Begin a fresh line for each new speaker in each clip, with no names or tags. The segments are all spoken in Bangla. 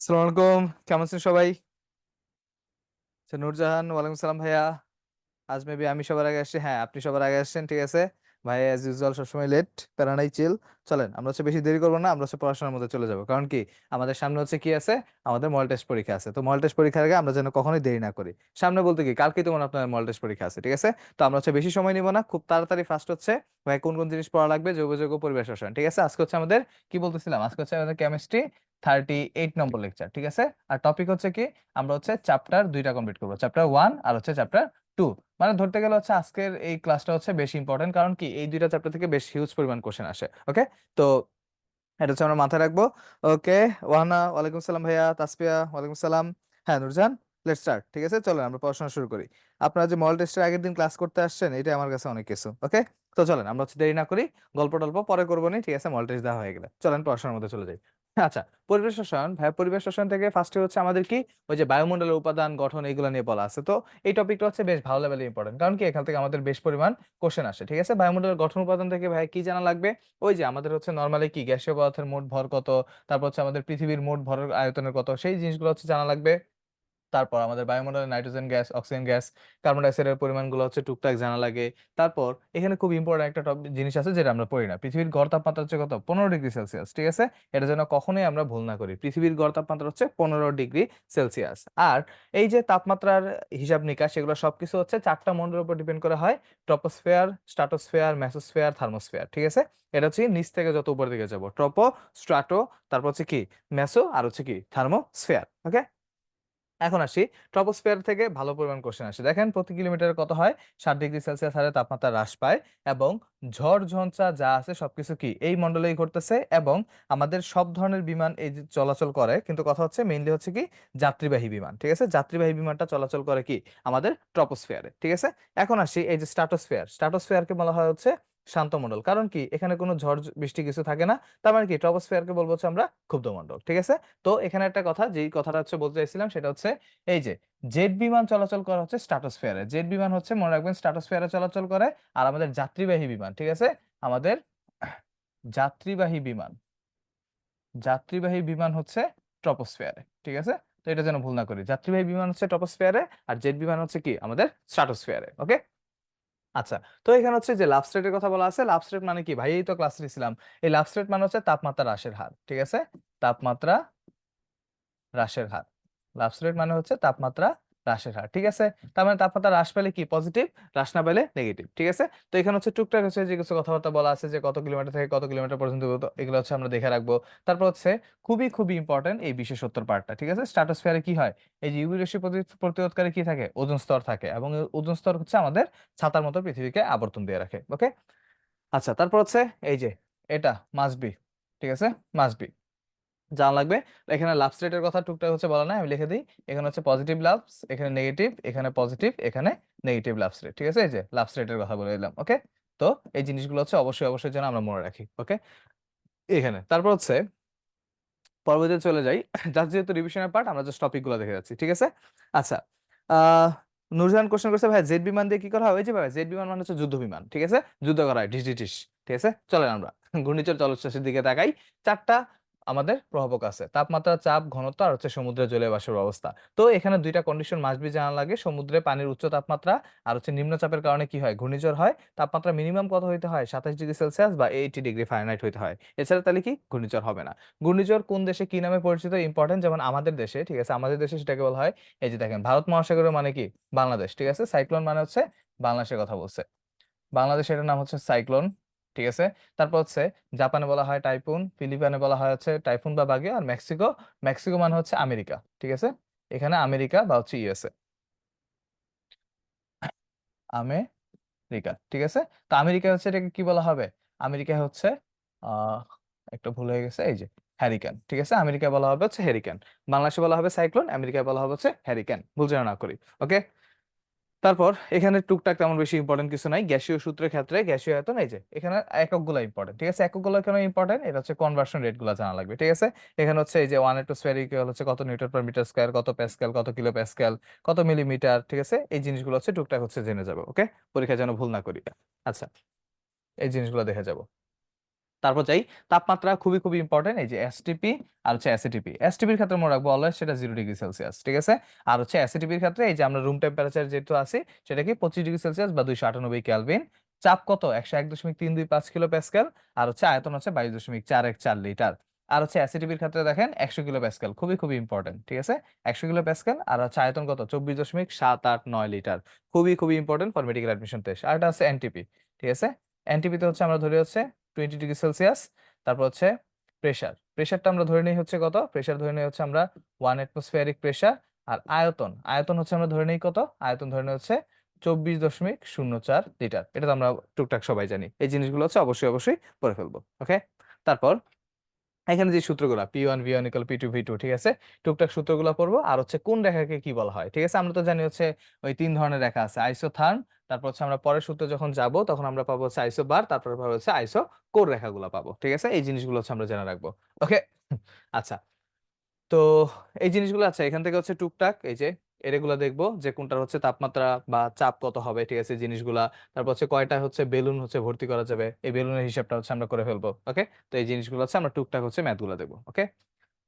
আসসালামু আলাইকুম, কেমন আছেন সবাই? নূরজাহান, ওয়ালাইকুম সালাম ভাইয়া। আজ মেবি আমি সবার আগে আসছি। হ্যাঁ, আপনি সবার আগে আসছেন, ঠিক আছে। ভাই অ্যাজ ইউজুয়াল সবসময় লেট, প্যারা নাই, চিল। চলেন, আমরা বেশি দেরি করবো না, আমরা পড়াশোনার মধ্যে চলে যাবো। কারণ কি, আমাদের সামনে কি আছে? আমাদের মডেল টেস্ট পরীক্ষা আছে। তো মডেল টেস্ট পরীক্ষার আগে আমরা যেন কখনোই দেরি না করি। সামনে বলতে কি, কালকেই তো মনে হয় আপনার মডেল টেস্ট পরীক্ষা আছে, ঠিক আছে। তো আমরা বেশি সময় নিব না, খুব তাড়াতাড়ি ফার্স্ট ভাই কোন কোন জিনিস পড়া লাগবে, জৈব যৌগ পরিবেশ রসায়ন, ঠিক আছে। আজকে আমাদের কি বলতেছিলাম, আজকে আমাদের কেমিস্ট্রি 38 নম্বর লেকচার, ঠিক আছে। আর টপিক কি, আমরা চ্যাপ্টার দুইটা কমপ্লিট করবো, চ্যাপ্টার 1 আর চ্যাপ্টার 2। মানে ধরতে গেলে আজকের এই ক্লাসটা বেশি ইম্পর্টেন্ট, কারণ কি এই দুইটা চ্যাপ্টার থেকে বেশ হিউজ পরিমাণ কোশ্চেন আসে, ওকে। তো এটা আমরা মাথায় রাখবো। ওকে, ওয়াহানা ওয়ালাইকুম সালাম, ভাইয়া তাসপিয়া ওয়ালাইকুম সালাম। হ্যাঁ নুরজান, লেটস স্টার্ট, ঠিক আছে। চলেন আমরা পড়াশোনা শুরু করি। আপনারা যে মডেল টেস্টের আগের দিন ক্লাস করতে আসছেন, এটা আমার কাছে অনেক কিছু, ওকে। তো চলেন আমরা দেরি না করি, গল্প টল্প পরে করবো নি, ঠিক আছে। মডেল টেস্ট দেওয়া হয়ে গেলে চলেন পড়াশোনার মধ্যে চলে যাই। আচ্ছা, পরিবেশ রসায়ন ভাইয়া, পরিবেশ রসায়ন থেকে ফার্স্টে আমাদের কি, ওই যে বায়ুমণ্ডলের উপাদান গঠন এগুলো নিয়ে বলা আছে। তো এই টপিকটা বেশ ভালো লেভেলে ইম্পর্টেন্ট, কারণ কি এখান থেকে আমাদের বেশ পরিমাণ কোশ্চেন আসে, ঠিক আছে। বায়ুমণ্ডলের গঠন উপাদান থেকে ভাই কি জানা লাগবে? ওই যে আমাদের নরমালি কি গ্যাসীয় পদার্থের মোট ভর কত, তারপর আমাদের পৃথিবীর মোট ভরের আয়তনের কত, সেই জিনিসগুলো জানা লাগবে। তারপর আমাদের বায়ুমণ্ডলে nitrogen gas, oxygen gas, carbon ডাই অক্সাইডের পরিমাণগুলো টুকটাক জানা লাগে। তারপর এখানে খুব ইম্পর্টেন্ট একটা জিনিস আছে যেটা আমরা পড়ি না, পৃথিবীর গড় তাপমাত্রা কত, 15 ডিগ্রি সেলসিয়াস, ঠিক আছে। এটা যেন কখনোই আমরা ভুল না করি, পৃথিবীর গড় তাপমাত্রা 15 ডিগ্রি সেলসিয়াস। আর এই যে তাপমাত্রার হিসাব নিকাশ, সেগুলো সবকিছু চারটা মণ্ডলের উপর ডিপেন্ড করা হয়: ট্রপোস্ফিয়ার, স্ট্রাটোস্ফিয়ার, মেসোস্ফিয়ার, থার্মোস্ফিয়ার, ঠিক আছে। এটা নিচ থেকে যত উপর দিকে যাব, ট্রপো, স্ট্রাটো, তারপর কি মেসো, আর কি থার্মোস্ফিয়ার, ওকে। এখন আসি, ট্রপোস্ফিয়ার থেকে ভালো পরিমাণ কোশ্চেন আসে। দেখেন প্রতি কিলোমিটার কত হয়, 7 ডিগ্রি সেলসিয়াস হারে তাপমাত্রা হ্রাস পায়, এবং ঝড় ঝঞ্ঝা যা আছে সবকিছু কি এই মণ্ডলেই ঘটতেছে। এবং আমাদের সব ধরনের বিমান এই যে চলাচল করে, কিন্তু কথা মেইনলি কি যাত্রীবাহী বিমান, ঠিক আছে। যাত্রীবাহী বিমানটা চলাচল করে কি আমাদের ট্রপোস্ফিয়ারে, ঠিক আছে। এখন আসি এই যে স্ট্রাটোস্ফিয়ার, স্ট্রাটোস্ফিয়ারকে বলা হয় শান্ত মণ্ডল, কারণ কি এখানে কোনো ঝড় বৃষ্টি কিছু থাকে না। তার মানে কি ট্রপোস্ফিয়ারকে বলবো আমরা ক্ষুব্ধ মণ্ডল, ঠিক আছে। তো এখানে একটা কথা, যেই কথাটা বলতে চাইছিলাম, সেটা এই যে জেট বিমান চলাচল করা স্ট্রাটোস্ফিয়ারে, জেট বিমান মনে রাখবেন স্ট্রাটোস্ফিয়ারে চলাচল করে। আর আমাদের যাত্রীবাহী বিমান, ঠিক আছে, আমাদের যাত্রীবাহী বিমান, যাত্রীবাহী বিমান ট্রপোস্ফিয়ারে, ঠিক আছে। তো এটা যেন ভুল না করি, যাত্রীবাহী বিমান ট্রপোস্ফিয়ারে, আর জেট বিমান কি আমাদের স্ট্রাটোস্ফিয়ারে, ওকে। আচ্ছা, তো এখানে যে লাভ স্টেটের কথা বলা আছে। লাভ স্টেট মানে কি ভাই, এই তো ক্লাসে নিছিলাম। এই লাভ স্টেট মানে তাপমাত্রা হ্রাসের হার, ঠিক আছে। তাপমাত্রা হ্রাসের হার, লাভ রেট মানে তাপমাত্রা হ্রাসের হার, ঠিক আছে। তার মানে তাপমাত্রা হ্রাস পেলে কি পজিটিভ, হ্রাস না পেলে নেগেটিভ, ঠিক আছে। তো এখানে টুকটাক যে কিছু কথাবার্তা বলা আছে, যে কত কিলোমিটার থেকে কত কিলোমিটার পর্যন্ত এগুলো আমরা দেখে রাখবো। তারপর খুবই খুবই ইম্পর্টেন্ট এই বিশেষত্বর পার্টটা, ঠিক আছে। স্ট্রাটোস্ফিয়ারে কি হয়, এই যে ইউভি রশ্মি প্রতিরোধকারী কি থাকে, ওজোন স্তর থাকে, এবং এই ওজোন স্তর আমাদের ছাতার মতো পৃথিবীকে আবর্তন দিয়ে রাখে, ওকে। আচ্ছা, তারপর এই যে এটা মাস্ট বি, ঠিক আছে, মাস্ট বি জানা লাগবে। এখানে লাভ রেটের কথা টুকটাক বলা নাই, আমি লিখে দিই। এখানে পজিটিভ লাভস, এখানে নেগেটিভ, এখানে পজিটিভ, এখানে নেগেটিভ লাভ রেট, ঠিক আছে। এই যে লাভ রেটের কথা বলে দিলাম, ওকে। তো এই জিনিসগুলো অবশ্যই অবশ্যই যেন আমরা মনে রাখি, ওকে। এখানে তারপর পরবর্তীতে চলে যাই। জাস্ট যেহেতু রিভিশনের পার্ট, আমরা জাস্ট টপিক গুলো দেখে যাচ্ছি, ঠিক আছে। আচ্ছা, আহ নুরজাহান কোশ্চেন করছে, ভাই জেড বিমান দিয়ে কি করা হয়? ওই যে ভাই জেড বিমান মানে যুদ্ধ বিমান, ঠিক আছে, যুদ্ধ করা হয়, ঢিস ঢিস ঢিস, ঠিক আছে। চলেন আমরা ঘূর্ণিঝড় জলোচ্ছ্বাসের দিকে তাকাই। চারটা আমাদের প্রভাবক আছে: তাপমাত্রা, চাপ, ঘনত্ব, আর সমুদ্রের জলীয় বাষ্পের অবস্থা। তো এখানে দুইটা কন্ডিশন মাস্ট বি জানা লাগে: সমুদ্রে পানির উচ্চ তাপমাত্রা, আর নিম্নচাপের কারণে কি হয়, ঘূর্ণিঝড় হয়। তাপমাত্রা মিনিমাম কত হইতে হয়, 27 ডিগ্রি সেলসিয়াস বা 80 ডিগ্রি ফারেনহাইট হইতে হয়, এছাড়া তাহলে কি ঘূর্ণিঝড় হবে না। ঘূর্ণিঝড় কোন দেশে কি নামে পরিচিত ইম্পর্টেন্ট, যেমন আমাদের দেশে, ঠিক আছে, আমাদের দেশে সেটাকে বলা হয়, এই যে দেখেন ভারত মহাসাগরের মানে কি বাংলাদেশ, ঠিক আছে। সাইক্লোন মানে বাংলাদেশের কথা বলছে, বাংলাদেশ এটার নাম সাইক্লোন, ঠিক আছে। তারপর জাপানে বলা হয় টাইফুন, ফিলিপাইনে বলা হয় টাইফুন বা বাগিয়া, আর মেক্সিকো, মেক্সিকো মানে আমেরিকা, ঠিক আছে। এখানে আমেরিকা বা ইউএসএ, আমেরিকা, ঠিক আছে। তো আমেরিকা এটাকে কি বলা হবে, আমেরিকা আহ একটা ভুল হয়ে গেছে, এই যে হ্যারিকেন, ঠিক আছে। আমেরিকা বলা হবে হ্যারিকেন, বাংলাদেশে বলা হবে সাইক্লোন, আমেরিকায় বলা হবে হ্যারিকেন, ভুল যেন না করি, ওকে। তারপর এখানে টুকটাক তেমন বেশি ইম্পর্টেন্ট কিছু নাই। গ্যাসীয় সূত্রের ক্ষেত্রে গ্যাসীয় আয়তন, এই যে এখানে এককগুলো ইম্পর্টেন্ট, ঠিক আছে। এককগুলো কেন ইম্পর্টেন্ট, এটা কনভার্সন রেট গুলো জানা লাগবে, ঠিক আছে। এখানে এই যে 1 atmosphere কত নিউটন পার মিটার স্কয়ার, কত প্যাসকেল, কত কিলো প্যাসকেল, কত মিলিমিটার, ঠিক আছে। এই জিনিসগুলো টুকটাক জেনে যাবে, ওকে, পরীক্ষায় যেন ভুল না করি। আচ্ছা, এই জিনিসগুলো দেখে যাব। তারপর যাই, তাপমাত্রা খুবই খুবই ইম্পর্টেন্ট, এই যে এসটিপি আর হচ্ছে অ্যাসিটিপি। এসটিপির ক্ষেত্রে মনে রাখবো অলওয়েজ সেটা 0°C, ঠিক আছে। আর হচ্ছে অ্যাসিটিপির ক্ষেত্রে এই যে আমরা রুম টেম্পারেচার যেহেতু আছে সেটা কি 25°C বা 298 কেলভিন। চাপ কত? 101.325 কিলো প্যাসকেল। আর হচ্ছে আয়তন হচ্ছে 22.414 লিটার। আর হচ্ছে অ্যাসিটিপির ক্ষেত্রে দেখেন 100 কিলো প্যাসকেল, খুবই খুবই ইম্পর্টেন্ট, ঠিক আছে। 100 কিলো প্যাসকেল আর হচ্ছে আয়তন কত? 24.789 লিটার। খুবই খুবই important for medical admission test. আর এটা আছে এনটিপি, ঠিক আছে। এনটিপিতে হচ্ছে আমরা ধরে হচ্ছে 20°C। তারপর হচ্ছে প্রেশারটা আমরা ধরে নিই হচ্ছে কত? প্রেশার ধরে নিই হচ্ছে আমরা 1 অ্যাটমসফিয়ারিক প্রেশার। আর আয়তন আয়তন হচ্ছে আমরা ধরে নিই কত? আয়তন ধরে নিই হচ্ছে 24.04 লিটার। এটা তো আমরা টুকটাক সবাই জানি, এই জিনিসগুলো হচ্ছে অবশ্যই অবশ্যই পড়ে ফেলবো, ওকে। তারপর এখানে যে সূত্রগুলো P1 V1 = P2 V2, ঠিক আছে, টুকটাক সূত্রগুলো পড়বো। আর হচ্ছে কোন রেখাকে কি বলা হয়, ঠিক আছে। আমরা তো জানি হচ্ছে ওই 3 ধরনের রেখা আছে, আইসোথার্ম। তারপর হচ্ছে আমরা পরের সূত্রে যখন যাব তখন আমরা পাবো হচ্ছে আইসোবার, তারপর পাবো হচ্ছে আইসো কোর রেখাগুলো পাবো, ঠিক আছে। এই জিনিসগুলো হচ্ছে আমরা জেনে রাখবো, ওকে। আচ্ছা, তো এই জিনিসগুলো আছে এখান থেকে হচ্ছে টুকটাক এই যে এগুলা দেখবো যে কোনটার হচ্ছে তাপমাত্রা বা চাপ কত হবে, ঠিক আছে, এই জিনিসগুলা। তারপর হচ্ছে কয়টা হচ্ছে বেলুন হচ্ছে ভর্তি করা যাবে, এই বেলুনের হিসাবটা হচ্ছে আমরা করে ফেলবো, ওকে। তো এই জিনিসগুলো হচ্ছে আমরা টুকটাক হচ্ছে ম্যাথগুলো দেখবো, ওকে।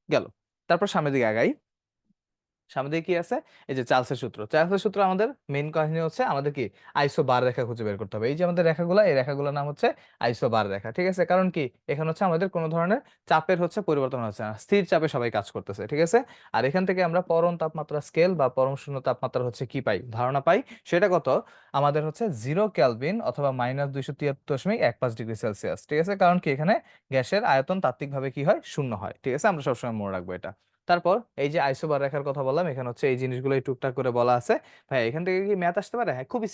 গেল। তারপর সামনের দিকে আগাই। সামনে দিকে কি আছে? এই যে চার্লসের সূত্র আমাদের মেইন কাহিনী হচ্ছে আমাদের কি আইসো বার রেখা খুঁজে বের করতে হবে। এই যে আমাদের রেখাগুলো, এই রেখাগুলোর নাম হচ্ছে আইসো বার রেখা, ঠিক আছে। কারণ কি এখানে হচ্ছে আমাদের কোনো ধরনের চাপের হচ্ছে পরিবর্তন হচ্ছে না, স্থির চাপে সবাই কাজ করতেছে, ঠিক আছে। আর এখান থেকে আমরা পরম তাপমাত্রা স্কেল বা পরম শূন্য তাপমাত্রা হচ্ছে কি পাই, ধারণা পাই। সেটা কত? আমাদের হচ্ছে 0 কেলভিন অথবা -273.15 ডিগ্রি সেলসিয়াস, ঠিক আছে। কারণ কি এখানে গ্যাসের আয়তন তাত্ত্বিকভাবে কি হয়? শূন্য হয়, ঠিক আছে। আমরা সবসময় মনে রাখবো এটা। তারপর এই যে আইসোবার রেখার কথা বললাম, এখানে হচ্ছে এই জিনিসগুলো টুকটাক করে বলা আছে। ভাই এখান থেকে কি ম্যাথ আসতে পারে? হ্যাঁ, খুবই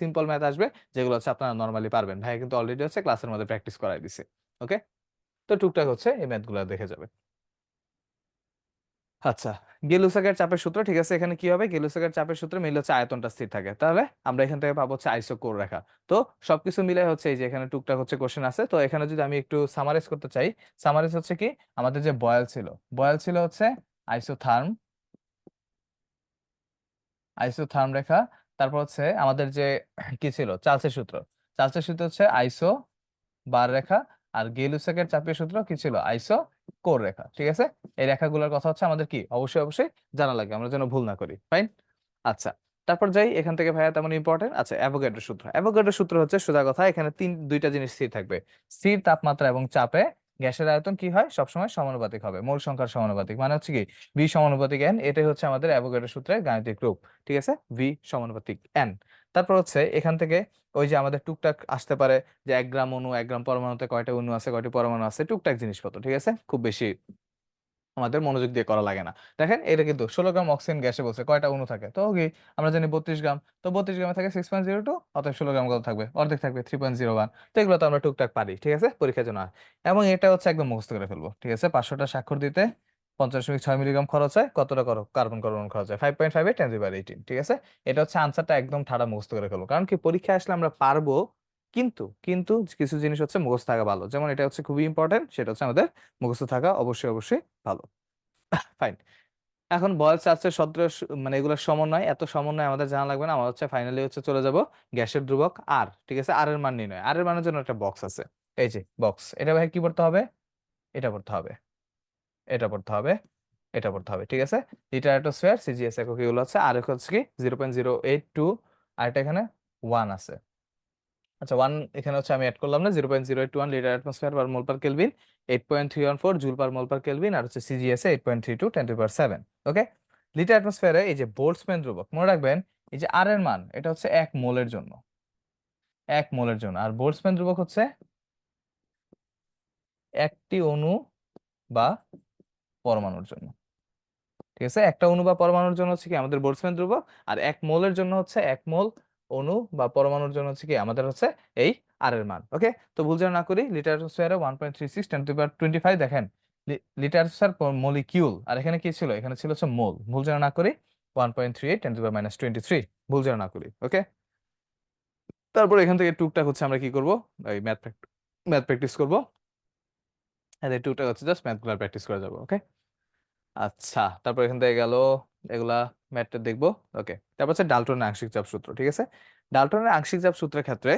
সিম্পল ম্যাথ আসবে, যেগুলো হচ্ছে আপনারা নর্মালি পারবেন। ভাই কিন্তু অলরেডি হচ্ছে ক্লাসের মধ্যে প্র্যাকটিস করাই দিছে, ওকে। তো টুকটাক হচ্ছে এই ম্যাথগুলো দেখে যাবে। আচ্ছা, গেলুসাকের চাপের সূত্র, ঠিক আছে। এখানে কি হবে? গেলুসাকের চাপের সূত্রে মিলে হচ্ছে আয়তনটা স্থির থাকে, তাহলে আমরা এখান থেকে পাবো হচ্ছে আইসোকোর রেখা। তো সবকিছু মিলে হচ্ছে এই যে এখানে টুকটাক হচ্ছে কোশ্চেন আছে। তো এখানে যদি আমি একটু সামারাইজ করতে চাই, সামারাইজ হচ্ছে কি আমাদের যে বয়েল ছিল হচ্ছে আইসোথার্ম, রেখা। তারপর হচ্ছে আমাদের যে কি ছিল? চার্লসের সূত্র হচ্ছে আইসো বার রেখা। আর গেলুসাকের চাপের সূত্র কি ছিল? আইসো কোর রেখা, ঠিক আছে। এই রেখাগুলোর কথা হচ্ছে আমাদের কি অবশ্যই অবশ্যই জানা লাগে, আমরা যেন ভুল না করি, ফাইন। আচ্ছা, তারপর যাই এখান থেকে ভাইয়া তেমন ইম্পর্টেন্ট। আচ্ছা, অ্যাভোগাড্রো সূত্র হচ্ছে সোজা কথা, এখানে দুইটা জিনিস স্থির থাকবে। স্থির তাপমাত্রা এবং চাপে গ্যাসের আয়তন কি হয়? সবসময় সমানুপাতিক হবে, মোল সংখ্যার সমানুপাতিক। মানে হচ্ছে কি ভি সমানুপাতিক এন, এটাই হচ্ছে আমাদের অ্যাভোগাড্রো সূত্রের গাণিতিক রূপ, ঠিক আছে, ভি সমানুপাতিক এন। তারপর হচ্ছে এখান থেকে ওই যে আমাদের টুকটাক আসতে পারে যে 1 গ্রাম অণু, 1 গ্রাম পরমাণুতে কয়টা অণু আছে, কয়টি পরমাণু আছে, টুকটাক জিনিসপত্র, ঠিক আছে। খুব বেশি আমাদের মনোযোগ দিয়ে করা লাগে না। দেখেন এটা কিন্তু 16 গ্রাম অক্সিজেন গ্যাসে বলছে, কয়টা অণু থাকে? তো কি আমরা জানি 32 গ্রাম। তো 32 গ্রামে থাকে 6.02, অতএব 16 গ্রাম কত থাকবে? অর্ধেক থাকবে, 3.01। তো এগুলো তো আমরা টুকটাক পারি, ঠিক আছে, পরীক্ষার জন্য। এবং এটা হচ্ছে একদম মুখস্থ করে ফেলবো, ঠিক আছে। 500টা স্বাক্ষর দিতে 50.6 মিলিগ্রাম খরচ হয়। কতটা করো কার্বন কার্বন খরচ হয়? 5.5 এ 10^18, ঠিক আছে। এটা হচ্ছে আনসারটা একদম ঠাড়া মুখস্থ করে ফেলবো, কারণ কি পরীক্ষায় আসলে আমরা পারবো। কিন্তু কিন্তু কিছু জিনিস হচ্ছে মুখস্থ থাকা ভালো, যেমন এটা হচ্ছে খুবই ইম্পর্টেন্ট, সেটা হচ্ছে আমাদের মুখস্থ থাকা অবশ্যই অবশ্যই ভালো, ফাইন। এখন বয়েল চার্চের মানে এগুলোর সমন্বয়, এত সমন্বয় আমাদের জানা লাগবে না। আমরা হচ্ছে ফাইনালি হচ্ছে চলে যাব গ্যাসের ধ্রুবক আর, ঠিক আছে। আর এর মান নির্ণয়, আর এর মানের জন্য একটা বক্স আছে, এই যে বক্স। এটা ভাই কি পড়তে হবে? এটা পড়তে হবে, এটা পড়তে হবে, এটা পড়তে হবে, ঠিক আছে। লিটার অ্যাটমোস্ফিয়ার সিজিএস একক এগুলো আছে। আর হচ্ছে কি 0.082, আর এটা এখানে 1 আছে। আচ্ছা, 1 এখানে হচ্ছে আমি অ্যাড করলাম না। 0.0821 লিটার অ্যাটমসফিয়ার পার মোল পার কেলভিন, 8.314 জুল পার মোল পার কেলভিন। আর হচ্ছে সিজিএস 8.32 10^7, ওকে। লিটার অ্যাটমসফিয়ারে এই যে বোল্টজম্যান ধ্রুবক মনে রাখবেন, এই যে আর এর মান এটা হচ্ছে 1 মোলের জন্য, 1 মোলের জন্য। আর বোল্টজম্যান ধ্রুবক হচ্ছে একটি অণু বা পরমাণুর জন্য, ঠিক আছে। একটা অণু বা পরমাণুর জন্য হচ্ছে কি আমাদের বোল্টজম্যান ধ্রুবক। আর 1 মোলের জন্য হচ্ছে 1 মোল অণু বা পরমাণুর জন্য হচ্ছে কি আমাদের হচ্ছে এই আর এর মান, ওকে। তো ভুল যেন না করি, লিটার স্কয়ারে 1.36 10^25 দেখেন। লিটার স্কয়ার মলিকিউল, আর এখানে কি ছিল? এখানে ছিল হচ্ছে মোল। ভুল যেন না করি, 1.38 10^-23, ভুল যেন না করি, ওকে। তারপর এখান থেকে টুকটাক হচ্ছে আমরা কি করব? এই ম্যাথ প্র্যাকটিস করবো। আর এই টুকটাক হচ্ছে জাস্ট ম্যাথগুলো প্র্যাকটিস করে যাবো, ওকে। আচ্ছা, তারপর এখান থেকে গেল এগুলা ম্যাথটা দেখবো, ওকে। তারপর হচ্ছে ডাল্টনের আংশিক চাপ সূত্র, ঠিক আছে। ডাল্টনের আংশিক চাপ সূত্রের ক্ষেত্রে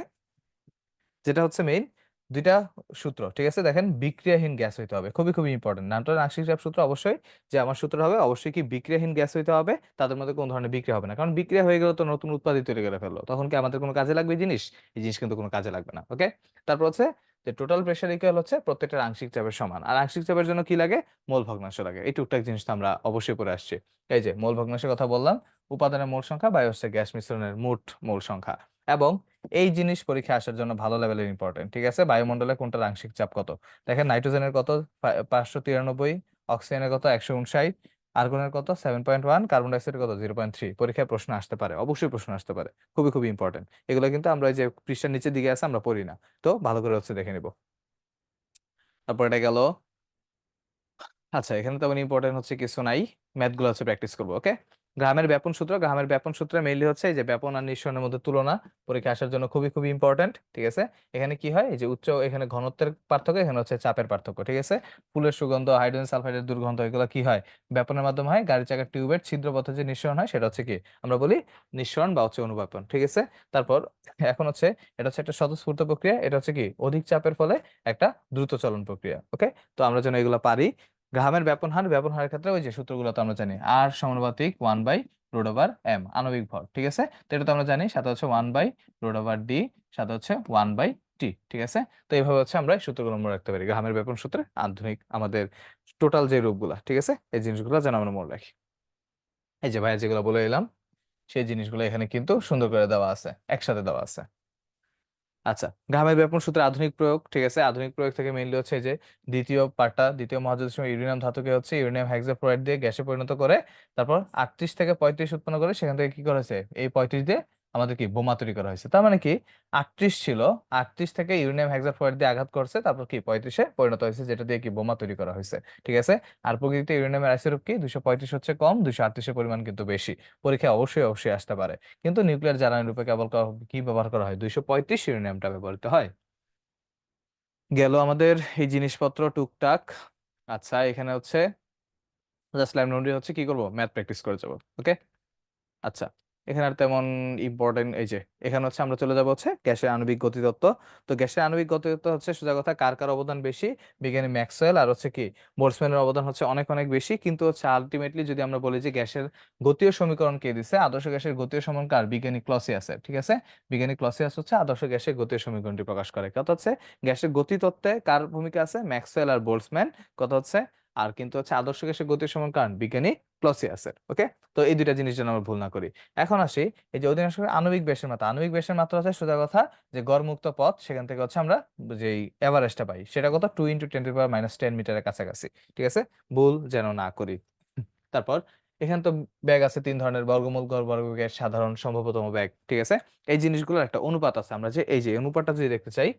যেটা হচ্ছে মেইন, দুইটা সূত্র, ঠিক আছে, দেখেন বিক্রিয়াহীন গ্যাস হইতে হবে, খুবই খুবই ইম্পর্টেন্ট। নামটার আংশিক চাপ সূত্র অবশ্যই যে আমার সূত্র হবে অবশ্যই কি বিক্রিয়াহীন গ্যাস হইতে হবে, তাদের মধ্যে কোন ধরনের বিক্রিয়া হবে না, কারণ বিক্রিয়া হয়ে গেলে তো নতুন উৎপাদিত তৈরি করে ফেললো, তখন কি আমাদের কোনো কাজে লাগবে এই জিনিস? এই জিনিস কিন্তু কোনো কাজে লাগবে না। ওকে, তারপর হচ্ছে যে টোটাল প্রেসার ইকুয়াল হচ্ছে প্রত্যেকটার আংশিক চাপের সমান, আর আংশিক চাপের জন্য কি লাগে? মোল ভগ্নাংশ লাগে। এই টুকটাক জিনিসটা আমরা অবশ্যই পড়ে আসছি। এই যে মোল ভগ্নাংশের কথা বললাম, উপাদানের মোল সংখ্যা বাই হচ্ছে গ্যাস মিশ্রণের মোট মোল সংখ্যা। এবং এই জিনিস পরীক্ষা আসার জন্য ভালো লেভেলের ইম্পর্টেন্ট, ঠিক আছে। বায়ুমণ্ডলে কোনটার আংশিক চাপ কত? দেখেন নাইট্রোজেনের কত 593, অক্সিজেনের কত 159, আর্গনের কত 7.1, কার্বন ডাইঅক্সাইডের কত 0.3। পরীক্ষায় প্রশ্ন আসতে পারে, অবশ্যই প্রশ্ন আসতে পারে, খুবই খুবই ইম্পর্টেন্ট। এগুলো কিন্তু আমরা এই যে পৃষ্ঠার নিচের দিকে আছে আমরা পড়ি না, তো ভালো করে হচ্ছে দেখে নিব। তারপর এটা গেল। আচ্ছা, এখানে তেমন ইম্পর্টেন্ট হচ্ছে কিছু নাই, ম্যাথগুলো হচ্ছে প্র্যাকটিস করবো। ওকে, গ্রামের ব্যাপন সূত্র, গ্রামের ব্যাপন সূত্রে মেইনলি হচ্ছে এই যে ব্যাপন আর নিঃসরণের মধ্যে তুলনা, পরীক্ষা আসার জন্য খুবই খুবই ইম্পর্টেন্ট, ঠিক আছে। এখানে কি হয়, এই যে উচ্চ এখানে ঘনত্বের পার্থক্য, এখানে হচ্ছে চাপের পার্থক্য, ঠিক আছে। ফুলের সুগন্ধ, হাইড্রোজেন সালফাইডের দুর্গন্ধ, এগুলো কি হয়? ব্যাপনের মাধ্যমে হয়। গাড়ি চাকার টিউবের ছিদ্রপথে যে নিঃসরণ হয় সেটা হচ্ছে কি আমরা বলি নিঃসরণ বা হচ্ছে অনুব্যাপন, ঠিক আছে। তারপর এখন হচ্ছে এটা হচ্ছে একটা স্বতঃস্ফূর্ত প্রক্রিয়া, এটা হচ্ছে কি অধিক চাপের ফলে একটা দ্রুত চলন প্রক্রিয়া। ওকে, তো আমরা যেন এগুলো পারি। গ্রাহামের ব্যাপন হার, ব্যাপন হারের ক্ষেত্রে ওই যে সূত্রগুলো তো আমরা জানি, আর সমানুপাতিক 1/√m আণবিক ভর, ঠিক আছে। তো এটা তো আমরা জানি, সাথে হচ্ছে 1/√d, সাথে হচ্ছে 1/t, ঠিক আছে। তো এইভাবে হচ্ছে আমরা এই সূত্রগুলো মনে রাখতে পারি গ্রাহামের ব্যাপন সূত্রে আধুনিক আমাদের টোটাল যে রূপগুলা, ঠিক আছে, এই জিনিসগুলো যেন আমরা মনে রাখি। এই যে ভাইয়া যেগুলো বলে এলাম সেই জিনিসগুলো এখানে কিন্তু সুন্দর করে দেওয়া আছে, একসাথে দেওয়া আছে। আচ্ছা, ঘামের ব্যাপন সূত্রের আধুনিক প্রয়োগ, ঠিক আছে। আধুনিক প্রয়োগ থেকে মেইনলি হচ্ছে এই যে দ্বিতীয় পার্টটা, দ্বিতীয় মহাযুদ্ধের সময় ইউরেনিয়াম ধাতুকে হচ্ছে ইউরেনিয়াম হেক্সাফ্লোরাইড দিয়ে গ্যাসে পরিণত করে তারপর 38 থেকে 35 উৎপন্ন করে, সেখান থেকে কি করা হয়েছে, এই 35 দিয়ে আমাদের কি বোমা তৈরি করা হয়েছে। তার মানে কি 38 ছিল, 38 থেকে ইউরেনিয়াম হেক্সাফ্লোরাইড দিয়ে আঘাত করছে, তারপর কি 35-এ পরিণত হয়েছে, যেটা দিয়ে কি বোমা তৈরি করা হয়েছে, ঠিক আছে। আর প্রকৃতিতে ইউরেনিয়ামের আইসোটোপ কি 235 হচ্ছে কম, 238 এর পরিমাণ কিন্তু বেশি। পরীক্ষায় অবশ্যই অবশ্যই আসতে পারে। কিন্তু নিউক্লিয়ার জ্বালানি রূপে কেবল কি ব্যবহার করা হয়? 235 ইউরেনিয়ামটা ব্যবহৃত হয়। গেল আমাদের এই জিনিসপত্র টুকটাক। আচ্ছা, এখানে হচ্ছে জাস্ট লাইম হচ্ছে কি করবো, ম্যাথ প্র্যাকটিস করে যাবো। ওকে, আচ্ছা, এখানে আর তেমন ইম্পর্টেন্ট, এই যে এখানে হচ্ছে আমরা চলে যাবো হচ্ছে গ্যাসের আণবিক গতিতত্ত্ব। তো গ্যাসের আণবিক গতিতত্ত্ব হচ্ছে সোজা কথা কার কার অবদান বেশি? বিজ্ঞানী ম্যাক্সওয়েল আর হচ্ছে কি বোলসম্যানের অবদান হচ্ছে অনেক অনেক বেশি, কিন্তু হচ্ছে আলটিমেটলি যদি আমরা বলি যে গ্যাসের গতীয় সমীকরণ কে দিছে, আদর্শ গ্যাসের গতীয় সমীকরণ কার? বিজ্ঞানী ক্লসিয়াসের, ঠিক আছে। বিজ্ঞানী ক্লসিয়াস হচ্ছে আদর্শ গ্যাসের গতীয় সমীকরণটি প্রকাশ করে। কথা হচ্ছে গ্যাসের গতিতত্ত্বে কার ভূমিকা আছে? ম্যাক্সওয়েল আর বোলসম্যান। কথা হচ্ছে আর কিন্তু হচ্ছে আদর্শ গ্যাসের গতীয় সমীকরণ কার? বিজ্ঞানী ক্লসিয়াসের। ওকে, তো এই দুইটা জিনিস যেন আমরা ভুল না করি। এখন আসি এই যে অধিকাংশ আণবিক ব্যাসের মাত্রা, আণবিক ব্যাসের মাত্রা হচ্ছে সোজা কথা যে গড়মুক্ত পথ, সেখান থেকে হচ্ছে আমরা যে এভারেজটা পাই সেটা কত 2 × 10⁻⁻10 মিটারের কাছাকাছি, ঠিক আছে। ভুল যেন না করি। তারপর এখানে তো ব্যাগ আছে তিন ধরনের, বর্গমূল গড় বর্গব্যাস সাধারণ সম্ভবতম ব্যাগ, ঠিক আছে। এই জিনিসগুলোর একটা অনুপাত আছে, আমরা যে এই যে অনুপাতটা যদি দেখতে চাই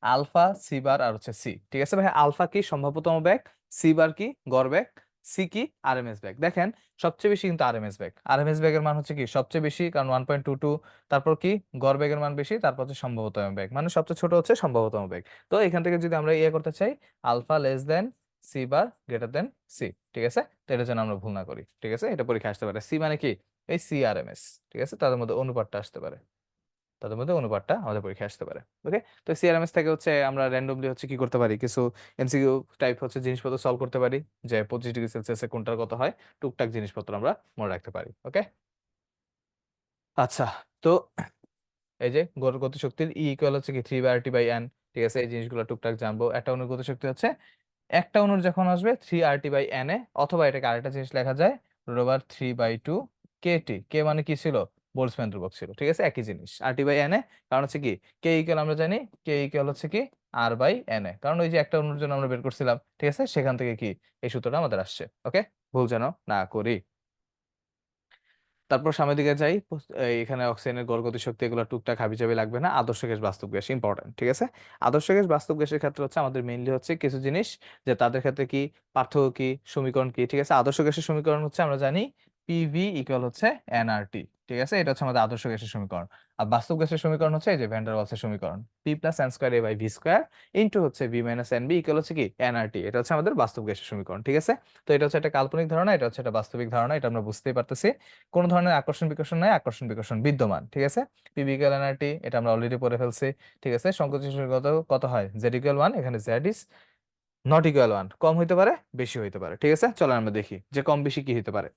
আলফা সি বার আর হচ্ছে সি, ঠিক আছে ভাই। আলফা কি সম্ভাব্যতম ব্যাগ, সি বার কি গড় ব্যাগ, সি কি আরএমএস ব্যাগ। দেখেন সবচেয়ে বেশি কিন্তু আরএমএস ব্যাগ, আরএমএস ব্যাগের মান হচ্ছে কি সবচেয়ে বেশি, কারণ 1.22। তারপর কি গড় ব্যাগের মান বেশি, তারপর হচ্ছে সম্ভাব্যতম ব্যাগ, মানে সবচেয়ে ছোট হচ্ছে সম্ভাব্যতম ব্যাগ। তো এখান থেকে যদি আমরা ইয়ে করতে চাই alpha less than C bar greater than C, ঠিক আছে। তো এটা যেন আমরা ভুল না করি, ঠিক আছে। এটা পরীক্ষা আসতে পারে, সি মানে কি এই সি আরএমএস, ঠিক আছে, তাদের মধ্যে অনুপাতটা আসতে পারে, তাদের মধ্যে অনুপাতটা আমাদের পরীক্ষায় আসতে পারে। ওকে, তো সিআরএমএস থেকে হচ্ছে আমরা র্যান্ডমলি হচ্ছে কি করতে পারি, কিছু এমসিকিউ টাইপ হচ্ছে জিনিসপত্র সলভ করতে পারি, যে 25 ডিগ্রি সেলসিয়াসে কোনটার কত হয়, টুকটাক জিনিসপত্র আমরা মনে রাখতে পারি। ওকে, আচ্ছা, তো এই যে গতিশক্তির ই ইকুয়াল হচ্ছে কি 3/RT/n, ঠিক আছে। এই জিনিসগুলো টুকটাক জানবো। একটা অনুর গতিশক্তি হচ্ছে একটা অনুর যখন আসবে 3/RT/n এ, অথবা এটাকে আরেকটা জিনিস লেখা যায় √3/2 kT। কে মানে কি ছিল? বোল্টজম্যান ধ্রুবক ছিল, ঠিক আছে, একই জিনিস RT/n এ। কারণ হচ্ছে কি কে ইকুয়াল আমরা জানি, কে ইকুয়াল হচ্ছে কি R/n এ, কারণ ওই যে একটা অনুর জন্য আমরা বের করছিলাম, ঠিক আছে, সেখান থেকে কি এই সূত্রটা আমাদের আসছে। ওকে, ভুল যেন না করি। তারপর সামনের দিকে যাই, এখানে অক্সিজেনের গড় গতিশক্তি এগুলো টুকটাক হাবিজাবি লাগবে না। আদর্শ গ্যাস বাস্তব গ্যাস ইম্পর্টেন্ট, ঠিক আছে। আদর্শ গ্যাস বাস্তব গ্যাসের ক্ষেত্রে হচ্ছে আমাদের মেইনলি হচ্ছে কিছু জিনিস, যে তাদের ক্ষেত্রে কি পার্থক্য কি, সমীকরণ কি, ঠিক আছে। আদর্শ গ্যাসের সমীকরণ হচ্ছে আমরা জানি পিভি ইকুয়াল হচ্ছে এনআরটি, ঠিক আছে, এটা হচ্ছে আমাদের আদর্শ গ্যাসের সমীকরণ। আর বাস্তব গ্যাসের সমীকরণ হচ্ছে এই যে ভ্যান ডার ওয়ালসের সমীকরণ, P plus n square a by V square into হচ্ছে V minus n b equal হচ্ছে কি এনআরটি। এটা হচ্ছে আমাদের বাস্তব গ্যাসের সমীকরণ। ঠিক আছে, তো এটা হচ্ছে একটা কাল্পনিক ধারণা, এটা হচ্ছে একটা বাস্তবিক ধারণা, এটা আমরা বুঝতেই পারতেছি। কোন ধরনের আকর্ষণ বিকর্ষণ নাই, আকর্ষণ বিকর্ষণ বিদ্যমান। ঠিক আছে, পি বি ইকুয়াল এনআরটি, এটা আমরা অলরেডি পড়ে ফেলছি। ঠিক আছে, সংকোচন কত কত হয়, জেড ইকুয়াল 1, এখানে জেড ইজ নট ইকুয়াল 1, কম হইতে পারে বেশি হইতে পারে। ঠিক আছে, চলো আমরা দেখি যে কম বেশি কি হইতে পারে।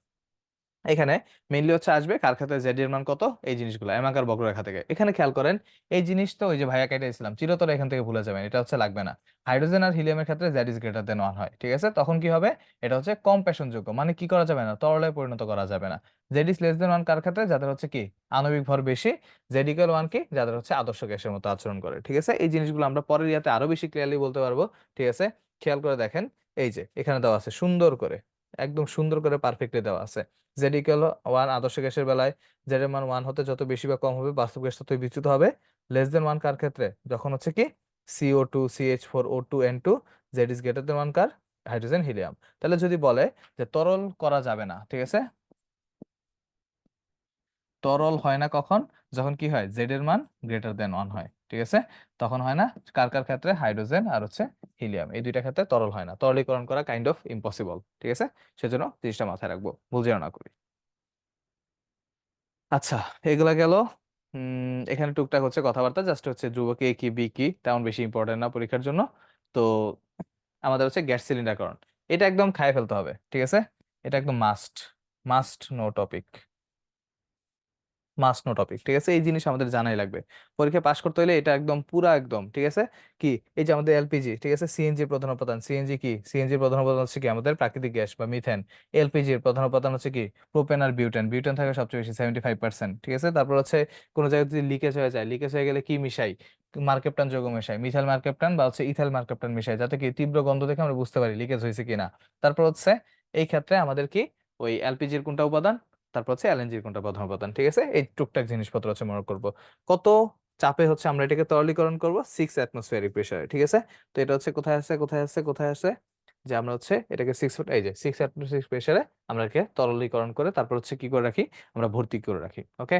এখানে মেইনলি হচ্ছে আসবে কার ক্ষেত্রে জেড এর মান কত, এই জিনিসগুলো এমাকার বক্ররেখা থেকে। এখানে খেয়াল করেন এই জিনিস তো ওই যে ভাইয়া কেটেছিলাম চিরতরে, এখান থেকে ভুলে যাবেন, এটা হচ্ছে লাগবে না। হাইড্রোজেন আর হিলিয়ামের ক্ষেত্রে জেড ইজ গ্রেটার দেন 1 হয়। ঠিক আছে, তখন কি হবে, এটা হচ্ছে কম্প্রেশনযোগ্য, মানে কি করা যাবে না, তরলে পরিণত করা যাবে না। জেড ইজ লেস দেন 1 কার ক্ষেত্রে, যাদের হচ্ছে কি আণবিক ভর বেশি। জেড ইকুয়াল 1 কি, যাদের হচ্ছে আদর্শ গ্যাসের মতো আচরণ করে। ঠিক আছে, এই জিনিসগুলো আমরা পরের ইয়াতে আরো বেশি ক্লিয়ারলি বলতে পারবো। ঠিক আছে, খেয়াল করে দেখেন, এই যে এখানে দেওয়া আছে সুন্দর করে, একদম সুন্দর করে পারফেক্টলি দেওয়া আছে। জেড ইকুয়াল 1 আদর্শ গ্যাসের বেলায় জেড এর মান 1 হতে যত বেশি বা কম হবে বাস্তব গ্যাস ততই বিচ্যুত হবে। লেস দেন 1 কার ক্ষেত্রে, যখন হচ্ছে কি CO2 CH4O2 N2, Z is greater than 1 car, hydrogen helium. তাহলে যদি বলে যে তরল করা যাবে না, ঠিক আছে, তরল হয় না কখন, যখন কি হয় জেড এর মান গ্রেটার দেন 1 হয়। ঠিক আছে, তখন হয় না কার কার ক্ষেত্রে, হাইড্রোজেন আর হচ্ছে হিলিয়াম, এই দুইটা ক্ষেত্রে তরল হয় না, তরলীকরণ করা কাইন্ড অফ ইম্পসিবল। ঠিক আছে, সেজন্য জিনিসটা মাথায় রাখবো, ভুল যেন না করি। আচ্ছা, এগুলা গেল। এখানে টুকটাক হচ্ছে কথাবার্তা, জাস্ট হচ্ছে ধ্রুবক এ কি বি কি তেমন বেশি ইম্পর্টেন্ট না পরীক্ষার জন্য। তো আমাদের হচ্ছে গ্যাস সিলিন্ডারকরণ, এটা একদম খায় ফেলতে হবে। ঠিক আছে, এটা একদম must, must know topic, must know topic. ঠিক আছে, এই জিনিস আমাদের জানাই লাগবে পরীক্ষায় পাশ করতে হলে, এটা একদম পুরা একদম। ঠিক আছে, কি এই যে আমাদের এলপিজি, ঠিক আছে, সিএনজি প্রধান উপাদান, সিএনজি কি, সিএনজির প্রধান উপাদান হচ্ছে কি আমাদের প্রাকৃতিক গ্যাস বা মিথেন। এলপিজির প্রধান উপাদান হচ্ছে কি প্রোপেন আর বিউটেন, বিউটেন থাকে সবচেয়ে বেশি 75%। ঠিক আছে, তারপর হচ্ছে কোনো জায়গায় যদি লিকেজ হয়ে যায়, লিকেজ হয়ে গেলে কি মিশাই, মার্কেপটান যৌগ মিশাই, মিথাইল মার্কেপটান বা হচ্ছে ইথাইল মার্কেপটান মিশাই, যাতে কি তীব্র গন্ধ দেখে আমরা বুঝতে পারি লিকেজ হয়েছে কিনা। তারপর হচ্ছে এই ক্ষেত্রে আমাদের কি ওই এলপিজির কোনটা উপাদান, তারপর হচ্ছে এলএনজির কোনটা প্রধান উপাদান। ঠিক আছে, এই টুকটাক জিনিসপত্র হচ্ছে মনে করব। কত চাপে হচ্ছে আমরা এটাকে তরলীকরণ করব, 6 অ্যাটমসফিয়ারিক প্রেসারে। ঠিক আছে, তো এটা হচ্ছে কোথায় আছে কোথায় আছে কোথায় আছে, যে আমরা হচ্ছে এটাকে 6 ফুট, এই যে 6 অ্যাটমসফিয়ারিক প্রেসারে আমরা একে তরলীকরণ করে তারপর হচ্ছে কি করে রাখি, আমরা ভর্তি করে রাখি। ওকে,